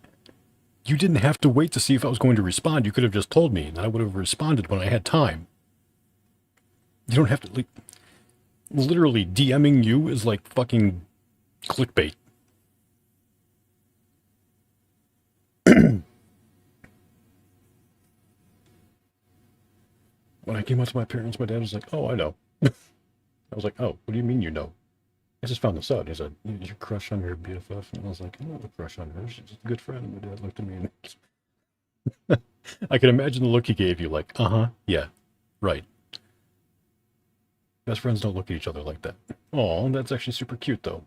C: You didn't have to wait to see if I was going to respond. You could have just told me, and I would have responded when I had time. You don't have to, like, literally DMing you is like fucking clickbait. When I came out to my parents, my dad was like, oh, I know. I was like, oh, what do you mean you know? I just found this out. He said, is your crush on your BFF? And I was like, I don't have a crush on her. She's just a good friend. And my dad looked at me and I can imagine the look he gave you, like, uh-huh, yeah, right. Best friends don't look at each other like that. Oh, that's actually super cute, though.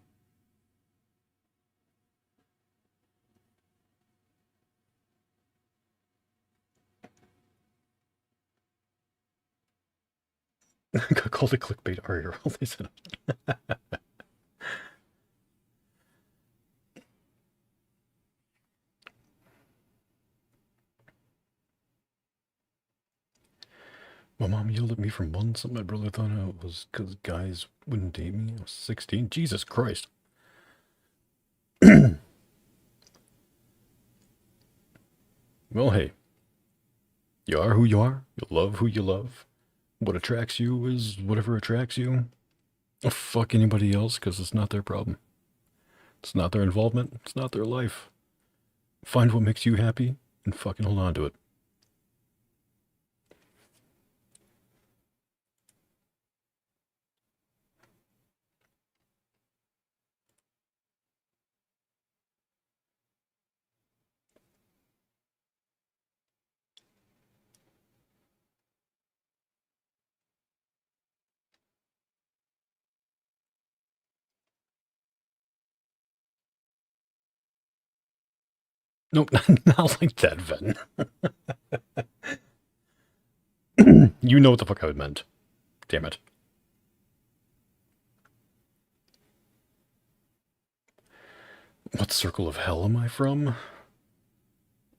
C: Got called a clickbait Ariel. They said. My mom yelled at me for months and my brother thought it was because guys wouldn't date me. I was 16. Jesus Christ. Well, hey. You are who you are. You love who you love. What attracts you is whatever attracts you. Oh, fuck anybody else because it's not their problem. It's not their involvement. It's not their life. Find what makes you happy and fucking hold on to it. Nope, not like that, Ven. You know what the fuck I meant. Damn it. What circle of hell am I from?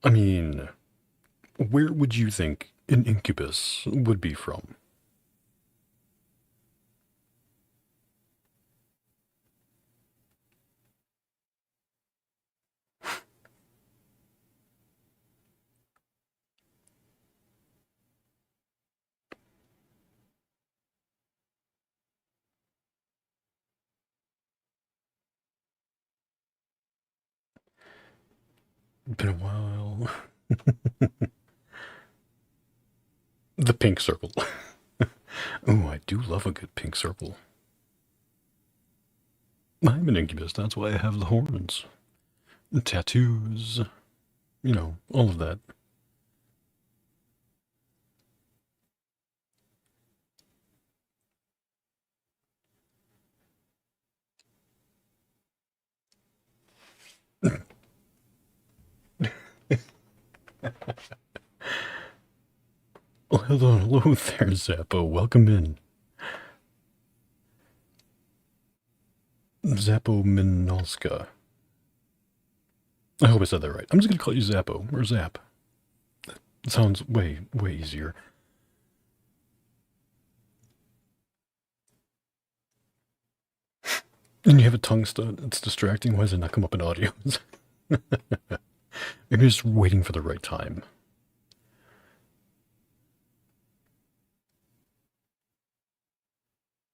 C: I mean, where would you think an incubus would be from? Been a while. The pink circle. Oh, I do love a good pink circle. I'm an incubus, that's why I have the horns. Tattoos. You know, all of that. Well, hello there, Zappo. Welcome in. Zappo Minolska. I hope I said that right. I'm just gonna call you Zappo, or Zap. It sounds way easier. And you have a tongue stud. It's distracting. Why does it not come up in audios? Maybe just waiting for the right time.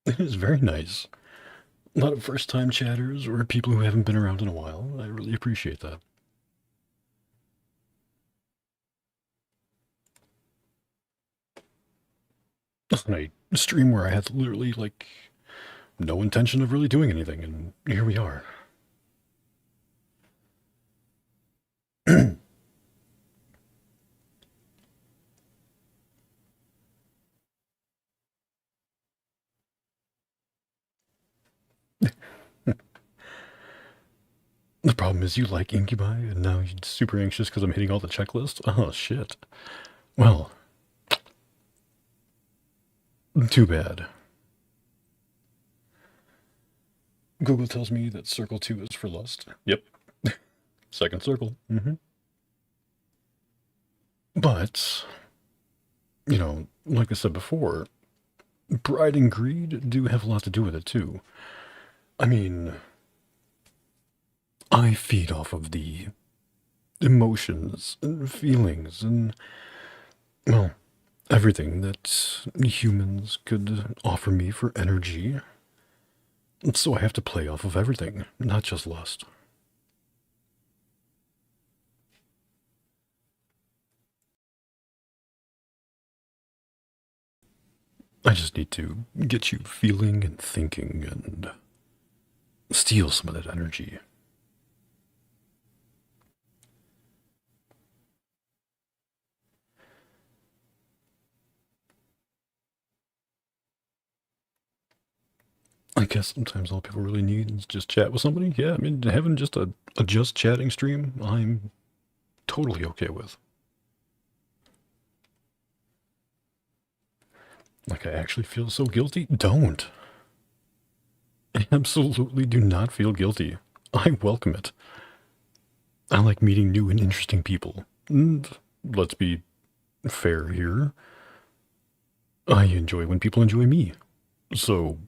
C: It is very nice. A lot of first-time chatters or people who haven't been around in a while. I really appreciate that. On a stream where I had literally, like, no intention of really doing anything, and here we are. The problem is you like Incubi, and now you're super anxious because I'm hitting all the checklists? Oh, shit. Well, too bad. Google tells me that circle 2 is for lust. Yep. Second circle. But, you know, like I said before, pride and greed do have a lot to do with it, too. I mean, I feed off of the emotions and feelings and, well, everything that humans could offer me for energy. So I have to play off of everything, not just lust. I just need to get you feeling and thinking and steal some of that energy. I guess sometimes all people really need is just chat with somebody. Yeah, I mean, having just a just chatting stream, I'm totally okay with. Like, I actually feel so guilty? Don't. I absolutely do not feel guilty. I welcome it. I like meeting new and interesting people. And let's be fair here. I enjoy when people enjoy me. So,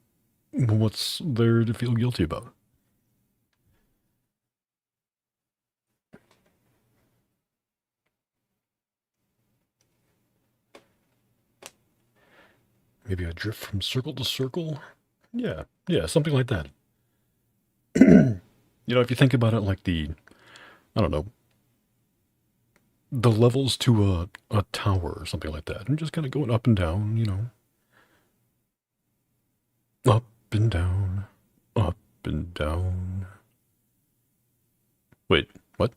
C: what's there to feel guilty about? Maybe I drift from circle to circle? Yeah, something like that. If you think about it like I don't know, the levels to a tower or something like that, and just kind of going up and down. Up and down, up and down. Wait, what?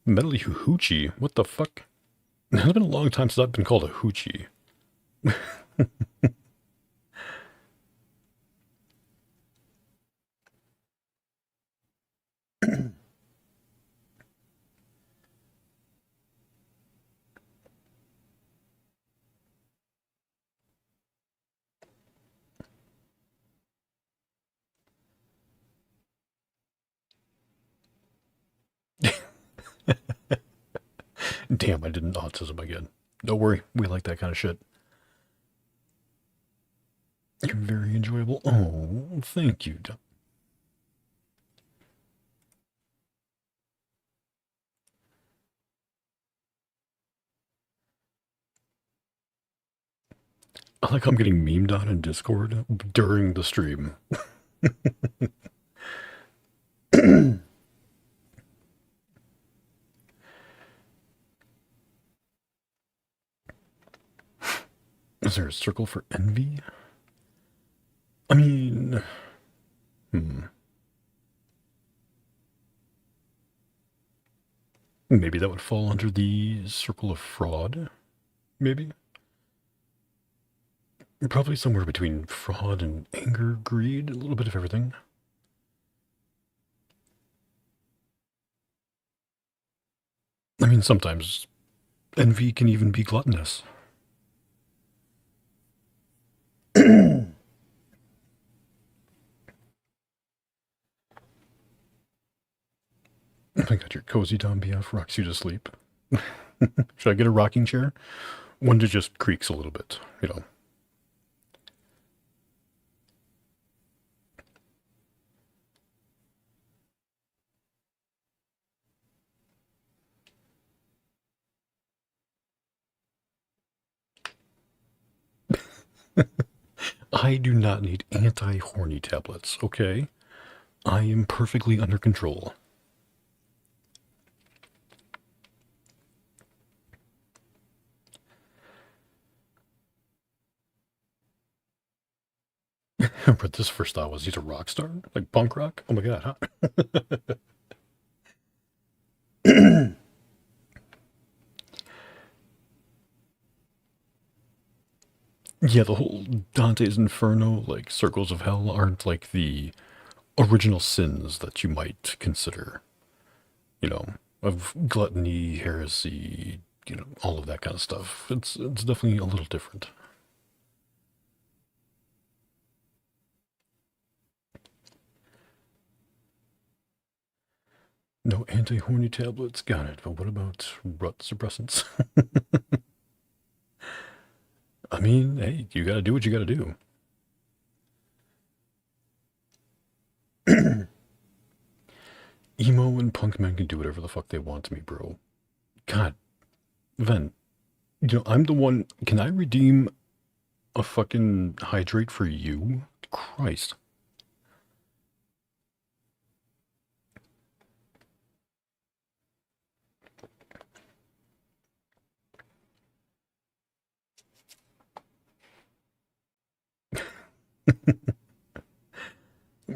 C: Medley hoochie? What the fuck? It's been a long time since I've been called a hoochie. Damn, I did an autism again. Don't worry, we like that kind of shit. You're very enjoyable. Oh, thank you. I like I'm getting memed on in Discord during the stream. Is there a circle for envy? I mean, maybe that would fall under the circle of fraud. Maybe. Probably somewhere between fraud and anger, greed, a little bit of everything. I mean, sometimes envy can even be gluttonous. I got your cozy Dom BF rocks you to sleep. Should I get a rocking chair? One that just creaks a little bit. I do not need anti-horny tablets, okay? I am perfectly under control. But this first thought was he's a rock star? Like punk rock? Oh my god, huh? Yeah, the whole Dante's Inferno, like circles of hell, aren't like the original sins that you might consider, of gluttony, heresy, all of that kind of stuff. It's definitely a little different. No anti-horny tablets, got it. But what about rut suppressants? I mean, hey, you gotta do what you gotta do. Emo and punk men can do whatever the fuck they want to me, bro. God, Ven, I'm the one. Can I redeem a fucking hydrate for you? Christ.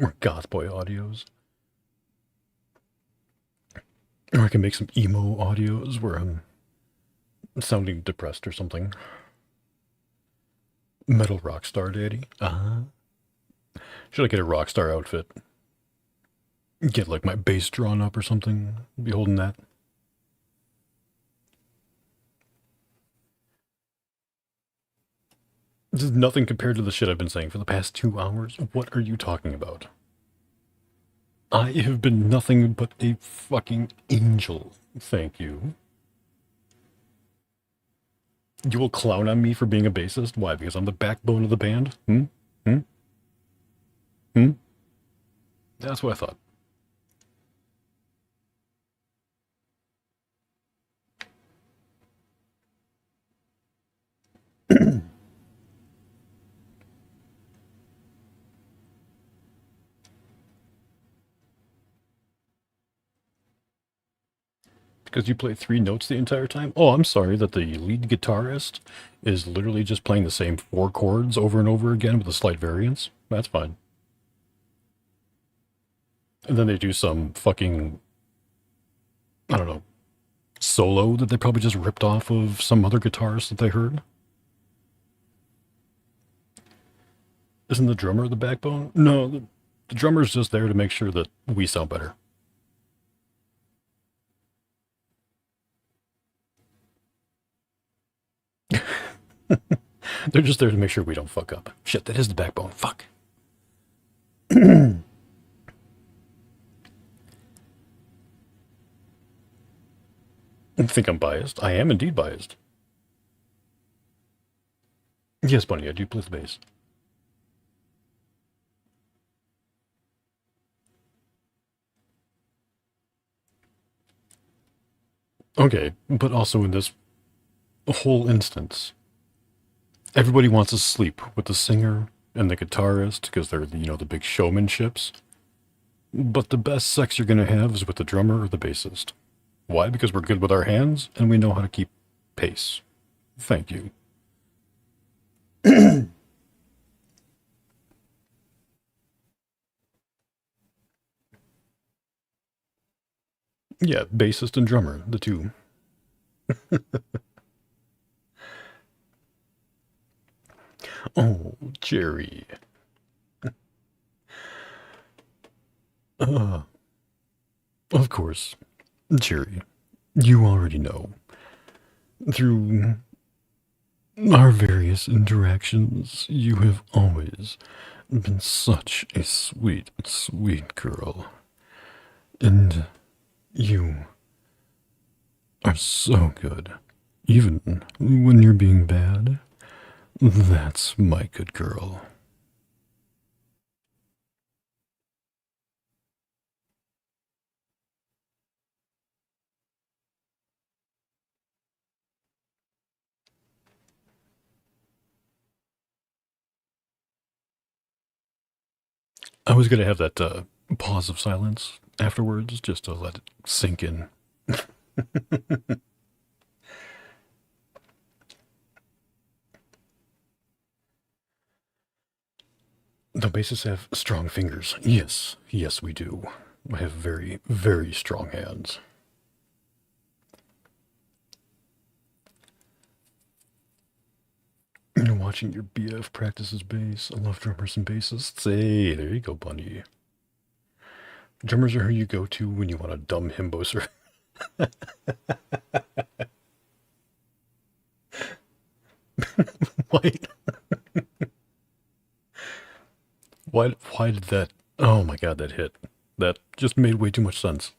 C: Or goth boy audios. Or I can make some emo audios where I'm sounding depressed or something. Metal rockstar daddy. Should I get a rockstar outfit? Get like my bass drawn up or something? Be holding that. This is nothing compared to the shit I've been saying for the past 2 hours. What are you talking about? I have been nothing but a fucking angel. Thank you. You will clown on me for being a bassist? Why? Because I'm the backbone of the band? Hmm? Hmm? Hmm? That's what I thought. Because you play three notes the entire time? Oh, I'm sorry that the lead guitarist is literally just playing the same four chords over and over again with a slight variance. That's fine. And then they do some fucking, I don't know, solo that they probably just ripped off of some other guitarist that they heard. Isn't the drummer the backbone? No, the drummer's just there to make sure that we sound better. They're just there to make sure we don't fuck up. Shit, that is the backbone. Fuck. I think I'm biased. I am indeed biased. Yes, Bunny, I do play the bass. Okay, but also in this whole instance, everybody wants to sleep with the singer and the guitarist because they're, the big showmanships. But the best sex you're going to have is with the drummer or the bassist. Why? Because we're good with our hands and we know how to keep pace. Thank you. Yeah, bassist and drummer, the two. Oh, Jerry. Uh, of course, Jerry. You already know. Through our various interactions, you have always been such a sweet, sweet girl. And you are so good. Even when you're being bad. That's my good girl. I was going to have that pause of silence afterwards just to let it sink in. The bases have strong fingers. Yes, yes, we do. I have very, very strong hands. You're watching your BF practices bass. I love drummers and bassists. Hey, there you go, Bunny. Drummers are who you go to when you want a dumb himbo, sir. Wait. Why did that? Oh my god, that hit. That just made way too much sense.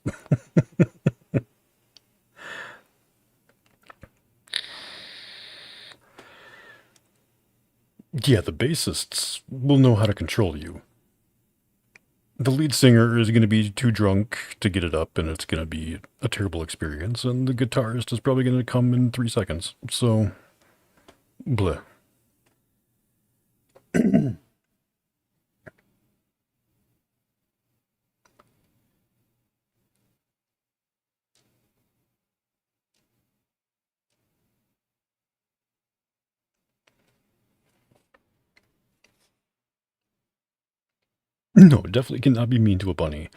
C: Yeah, the bassists will know how to control you. The lead singer is going to be too drunk to get it up, and it's going to be a terrible experience, and the guitarist is probably going to come in 3 seconds. So, bleh. No, definitely cannot be mean to a bunny.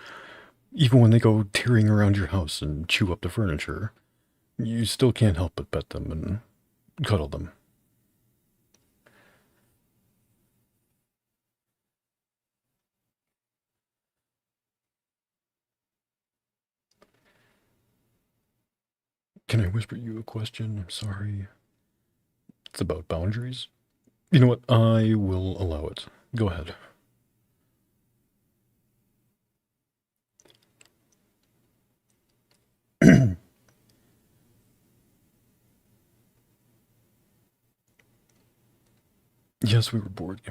C: Even when they go tearing around your house and chew up the furniture, you still can't help but pet them and cuddle them. Can I whisper you a question? I'm sorry. It's about boundaries. You know what? I will allow it. Go ahead. Yes, we were bored.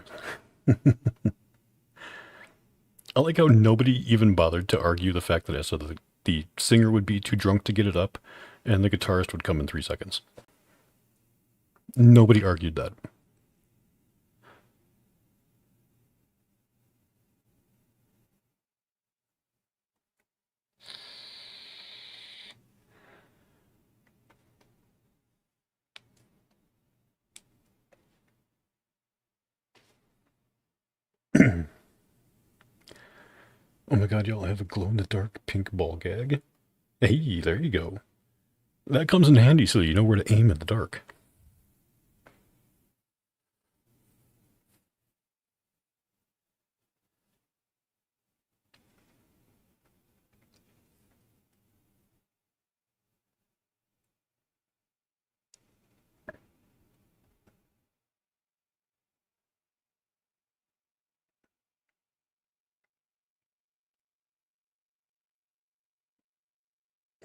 C: I like how nobody even bothered to argue the fact that I said that the singer would be too drunk to get it up, and the guitarist would come in 3 seconds. Nobody argued that. Oh my god, y'all have a glow-in-the-dark pink ball gag? Hey, there you go. That comes in handy so you know where to aim in the dark.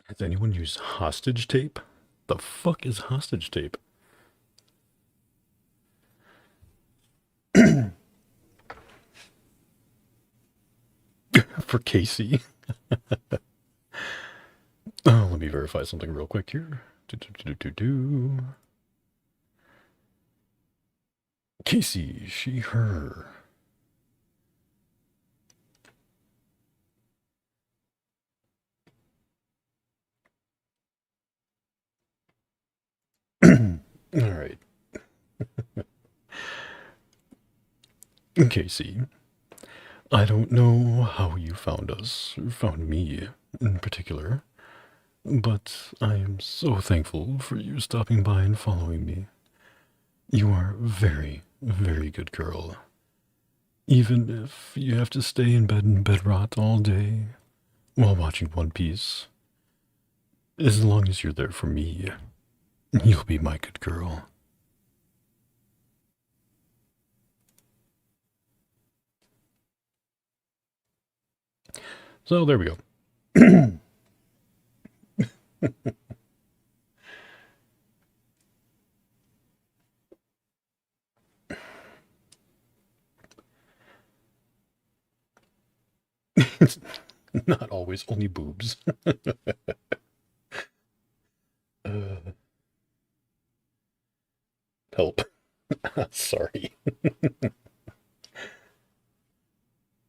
C: Has anyone used hostage tape? The fuck is hostage tape? For Casey. Oh, let me verify something real quick here. Casey, she, her. All right. Casey, I don't know how you found us, found me in particular, but I am so thankful for you stopping by and following me. You are a very, very good girl. Even if you have to stay in bed and bed rot all day while watching One Piece, as long as you're there for me, you'll be my good girl. So there we go. It's not always only boobs. Help. Sorry.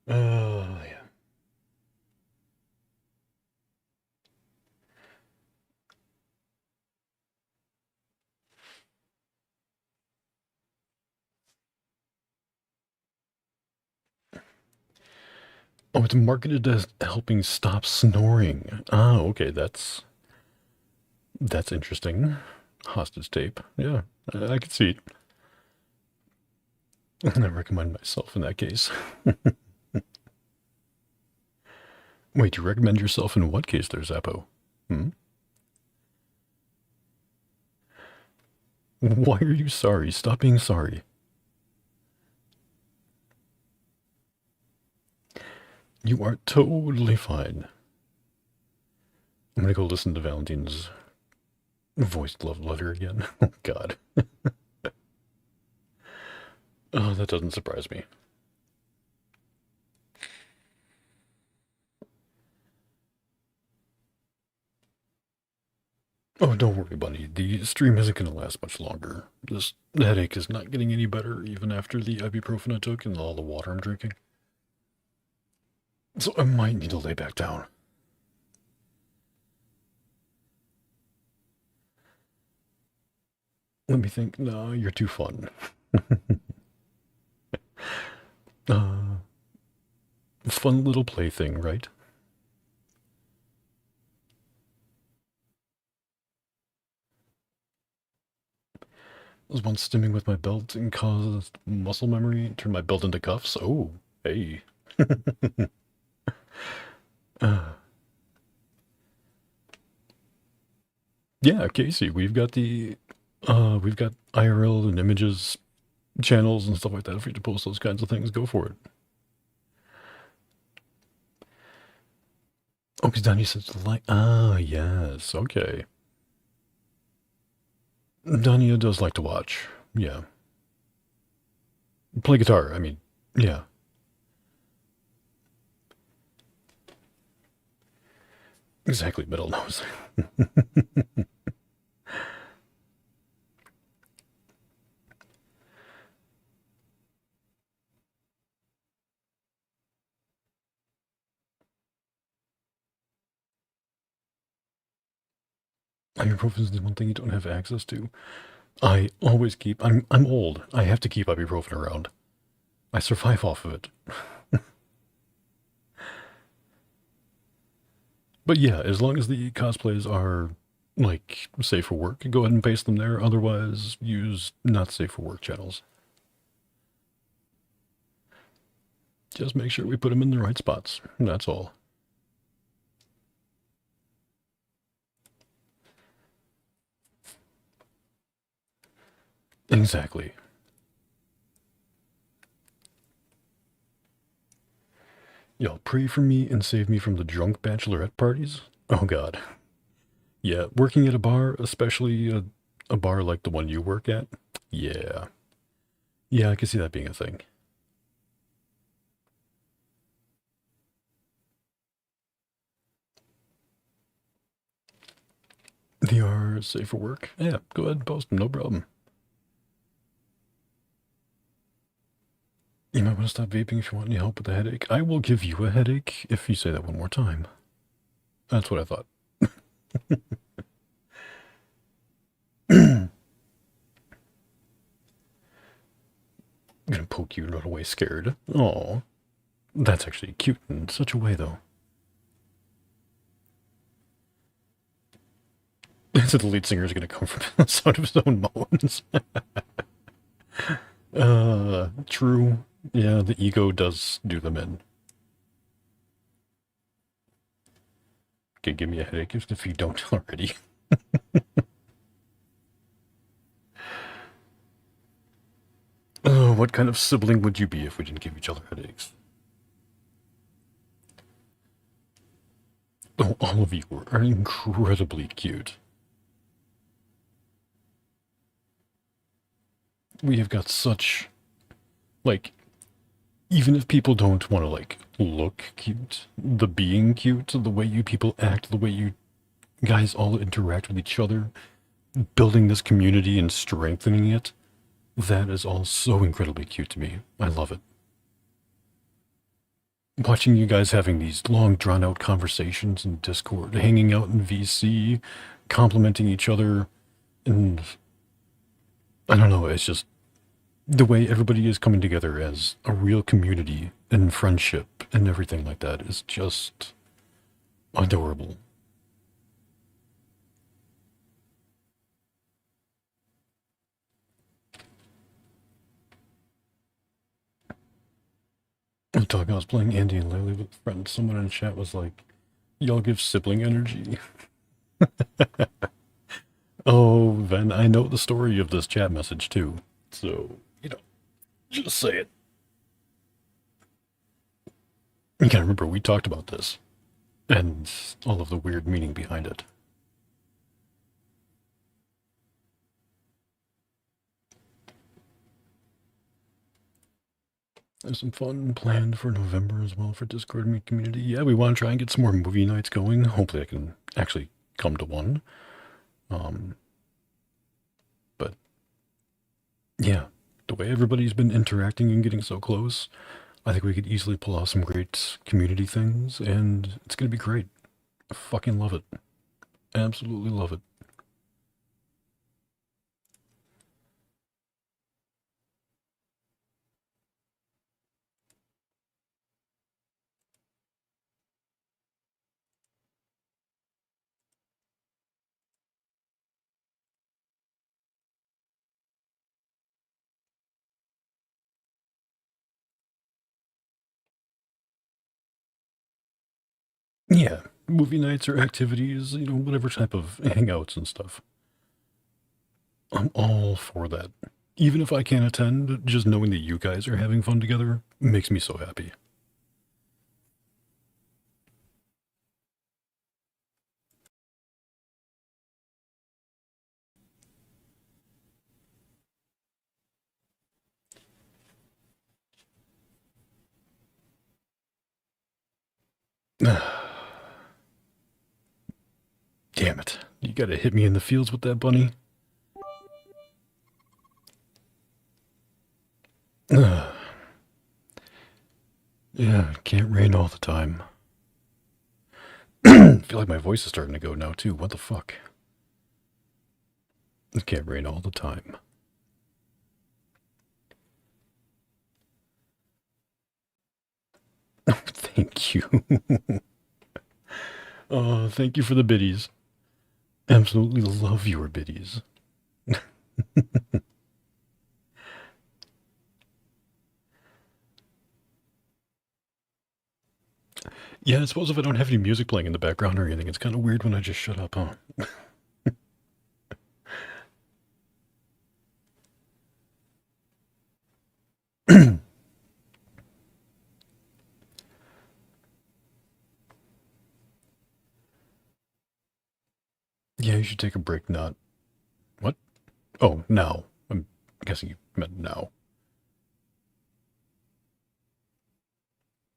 C: Yeah. Oh, it's marketed as helping stop snoring. Ah, okay, that's interesting. Hostage tape. Yeah, I can see it. I recommend myself in that case. Wait, you recommend yourself in what case there, Zappo? Hmm? Why are you sorry? Stop being sorry. You are totally fine. I'm gonna go listen to Valentine's voiced love letter again. Oh, God. Oh, that doesn't surprise me. Oh, don't worry, Bunny. The stream isn't going to last much longer. This headache is not getting any better even after the ibuprofen I took and all the water I'm drinking. So I might need to lay back down. Let me think. No, you're too fun. Fun little plaything, right? I was once stimming with my belt and caused muscle memory, turned my belt into cuffs. Oh, hey. Yeah, Casey, we've got IRL and images channels and stuff like that for you to post those kinds of things. Go for it. Oh, because Donnie says like, yes, okay. Dania does like to watch, yeah. Play guitar, I mean. Yeah. Exactly, middle nose. Ibuprofen is the one thing you don't have access to. I always keep. I'm old. I have to keep ibuprofen around. I survive off of it. But yeah, as long as the cosplays are like safe for work, go ahead and paste them there. Otherwise, use not safe for work channels. Just make sure we put them in the right spots. That's all. Exactly. Y'all pray for me and save me from the drunk bachelorette parties. Oh god. Yeah, working at a bar, especially a bar like the one you work at. Yeah. Yeah, I can see that being a thing. They are safe for work. Yeah, go ahead and post them, no problem. You might want to stop vaping if you want any help with the headache. I will give you a headache if you say that one more time. That's what I thought. I'm gonna poke you and run away scared. Oh, that's actually cute in such a way, though. So the lead singer is gonna come from the sound of his own moans. True. Yeah, the ego does do them in. Okay, give me a headache if you don't already. What kind of sibling would you be if we didn't give each other headaches? Oh, all of you are incredibly cute. We have got such, like, even if people don't want to, like, look cute, the being cute, the way you people act, the way you guys all interact with each other, building this community and strengthening it, that is all so incredibly cute to me. I love it. Watching you guys having these long, drawn out conversations in Discord, hanging out in VC, complimenting each other, and I don't know, it's just the way everybody is coming together as a real community and friendship and everything like that is just adorable. I was playing Andy and Lily with friends. Someone in the chat was like, y'all give sibling energy. Oh, Ven, I know the story of this chat message too. So, just say it. You gotta remember, we talked about this and all of the weird meaning behind it. There's some fun planned for November as well for Discord Meet Community. Yeah, we want to try and get some more movie nights going. Hopefully I can actually come to one. But yeah, the way everybody's been interacting and getting so close, I think we could easily pull off some great community things, and it's going to be great. I fucking love it. Absolutely love it. Yeah, movie nights or activities, whatever type of hangouts and stuff. I'm all for that. Even if I can't attend, just knowing that you guys are having fun together makes me so happy. Damn it. You gotta hit me in the fields with that bunny. Yeah, it can't rain all the time. I feel like my voice is starting to go now, too. What the fuck? It can't rain all the time. Thank you. Thank you for the biddies. Absolutely love your biddies. Yeah, I suppose if I don't have any music playing in the background or anything, it's kind of weird when I just shut up, huh? Yeah, you should take a break, not... What? Oh, now. I'm guessing you meant now.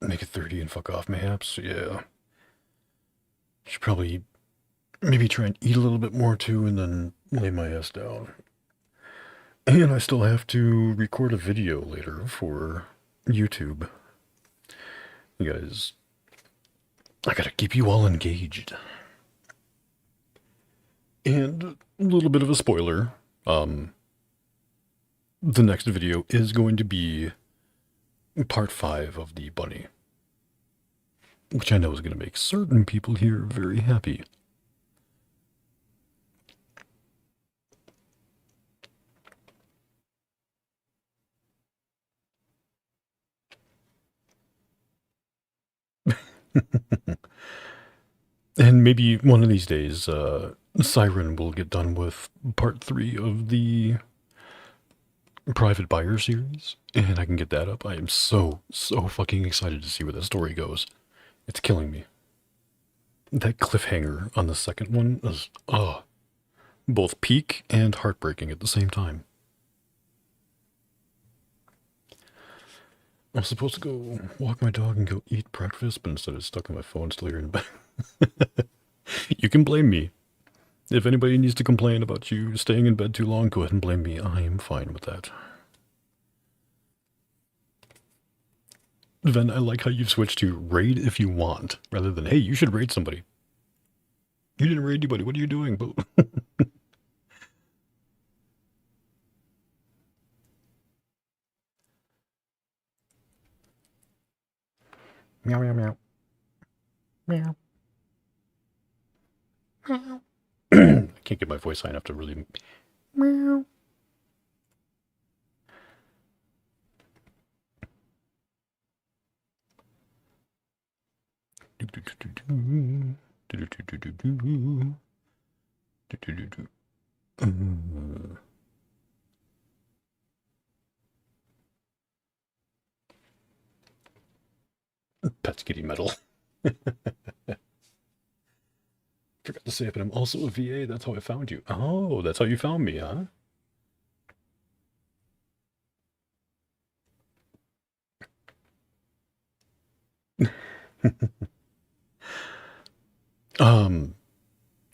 C: Make it 30 and fuck off, mayhaps? Yeah. Should probably maybe try and eat a little bit more, too, and then lay my ass down. And I still have to record a video later for YouTube. You guys, I gotta keep you all engaged. And a little bit of a spoiler. The next video is going to be part 5 of the bunny. Which I know is going to make certain people here very happy. And maybe one of these days, Siren will get done with part 3 of the Private Buyer series, and I can get that up. I am so fucking excited to see where that story goes. It's killing me. That cliffhanger on the second one is, both peak and heartbreaking at the same time. I was supposed to go walk my dog and go eat breakfast, but instead it's stuck on my phone still here in bed. You can blame me. If anybody needs to complain about you staying in bed too long, go ahead and blame me. I am fine with that. Ven, I like how you've switched to raid if you want, rather than, hey, you should raid somebody. You didn't raid anybody, what are you doing? Meow, meow, meow. Meow. Meow. I can't get my voice high enough to really... Meow. Pets Kitty Metal. Forgot to say it, but I'm also a VA. That's how I found you. Oh, that's how you found me, huh?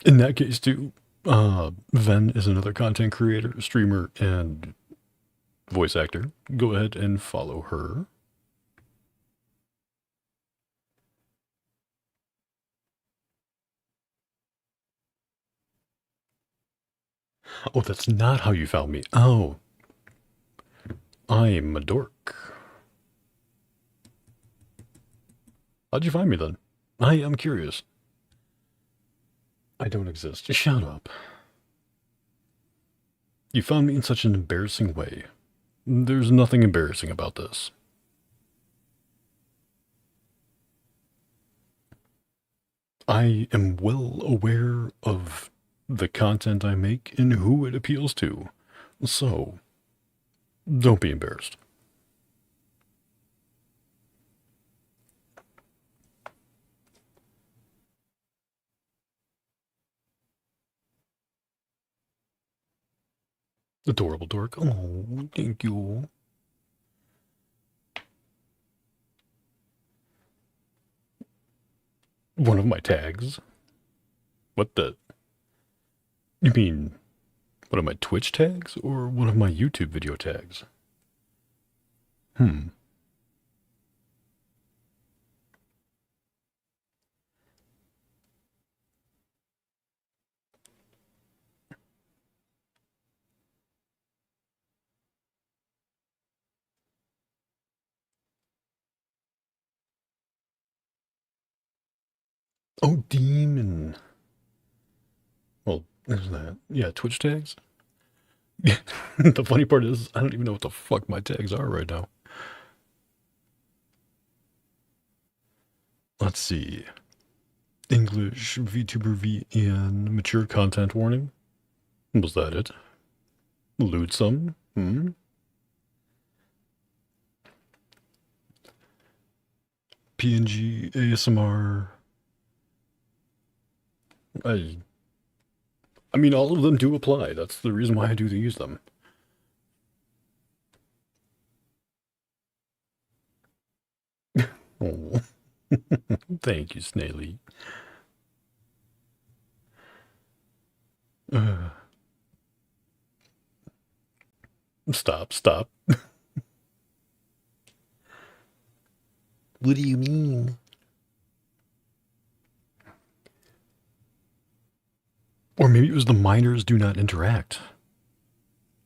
C: In that case too, Ven is another content creator, streamer, and voice actor. Go ahead and follow her. Oh, that's not how you found me. Oh. I'm a dork. How'd you find me then? I am curious. I don't exist. Shut up. You found me in such an embarrassing way. There's nothing embarrassing about this. I am well aware of the content I make and who it appeals to. So, don't be embarrassed. Adorable dork. Oh, thank you. One of my tags? What the? You mean one of my Twitch tags or one of my YouTube video tags? Hmm. Oh, demon. Well, there's that. Yeah, Twitch tags. The funny part is, I don't even know what the fuck my tags are right now. Let's see. English, VTuber VN, mature content warning. Was that it? Loot some? Hmm? PNG, ASMR. I mean, all of them do apply. That's the reason why I do use them. Oh. Thank you, Snaily. Stop, stop. What do you mean? Or maybe it was the miners do not interact.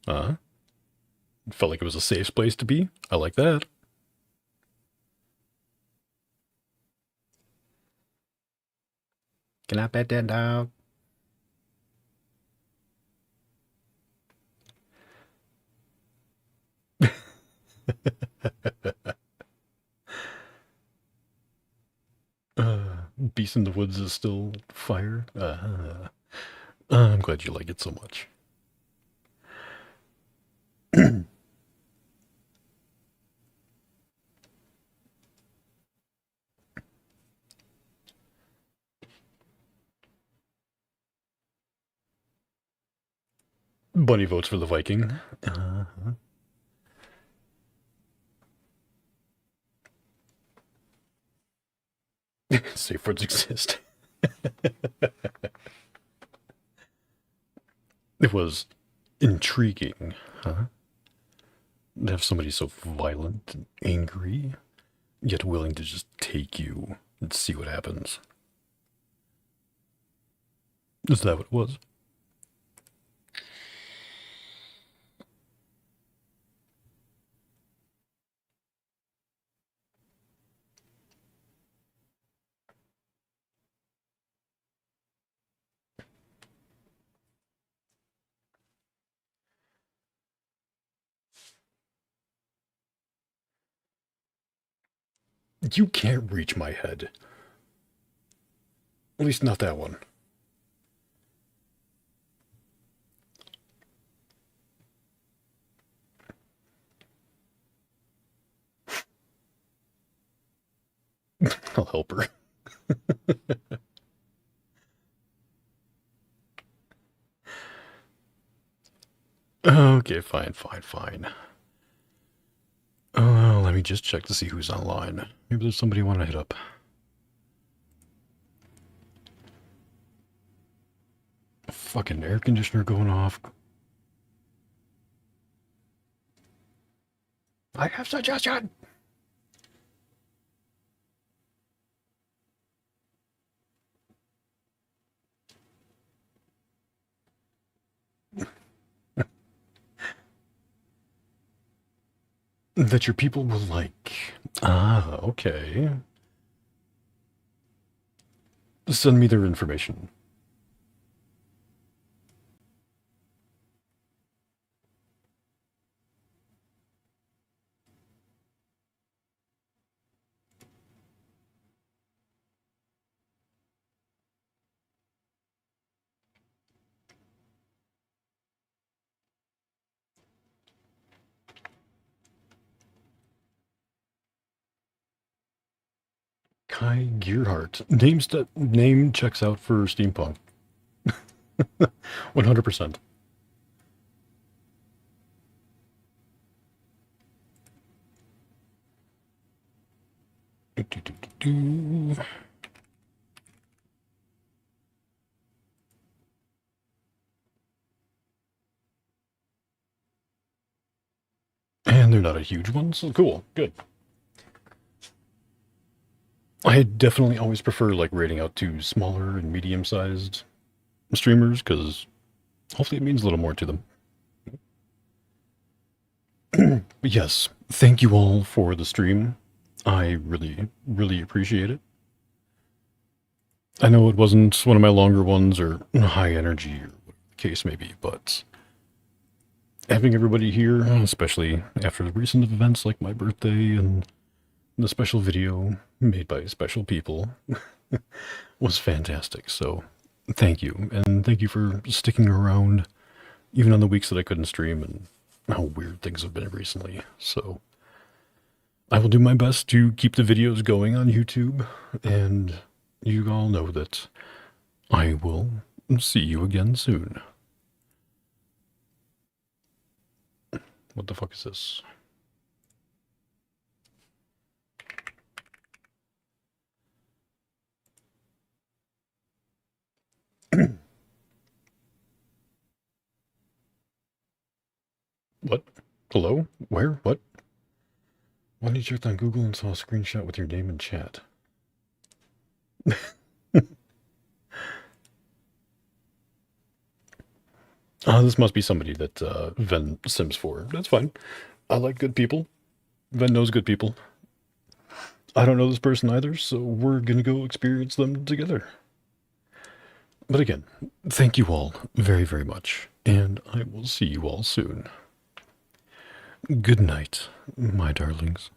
C: Huh? Felt like it was a safe place to be. I like that. Can I pet that dog? Beast in the Woods is still fire. I'm glad you like it so much. Bunny votes for the Viking. Safe words exist. It was intriguing, huh? To have somebody so violent and angry, yet willing to just take you and see what happens. Is that what it was? You can't reach my head. At least not that one. I'll help her. Okay, fine, fine, fine. Let me just check to see who's online. Maybe there's somebody I want to hit up. Fucking air conditioner going off. I have suggestion. That your people will like. Ah, okay. Send me their information. Kai Gearhart. Name checks out for steampunk. 100%. they're not a huge one, so cool, good. I definitely always prefer like rating out to smaller and medium-sized streamers because hopefully it means a little more to them. But yes, thank you all for the stream. I really, really appreciate it. I know it wasn't one of my longer ones or high energy or whatever the case may be, but having everybody here, especially after the recent events like my birthday and the special video made by special people, was fantastic. So thank you. And thank you for sticking around even on the weeks that I couldn't stream and how weird things have been recently. So I will do my best to keep the videos going on YouTube, and you all know that I will see you again soon. What the fuck is this? What? Hello? Where? What? When you checked on Google and saw a screenshot with your name in chat? This must be somebody that Ven sims for. That's fine. I like good people. Ven knows good people. I don't know this person either, so we're gonna go experience them together. But again, thank you all very, very much, and I will see you all soon. Good night, my darlings.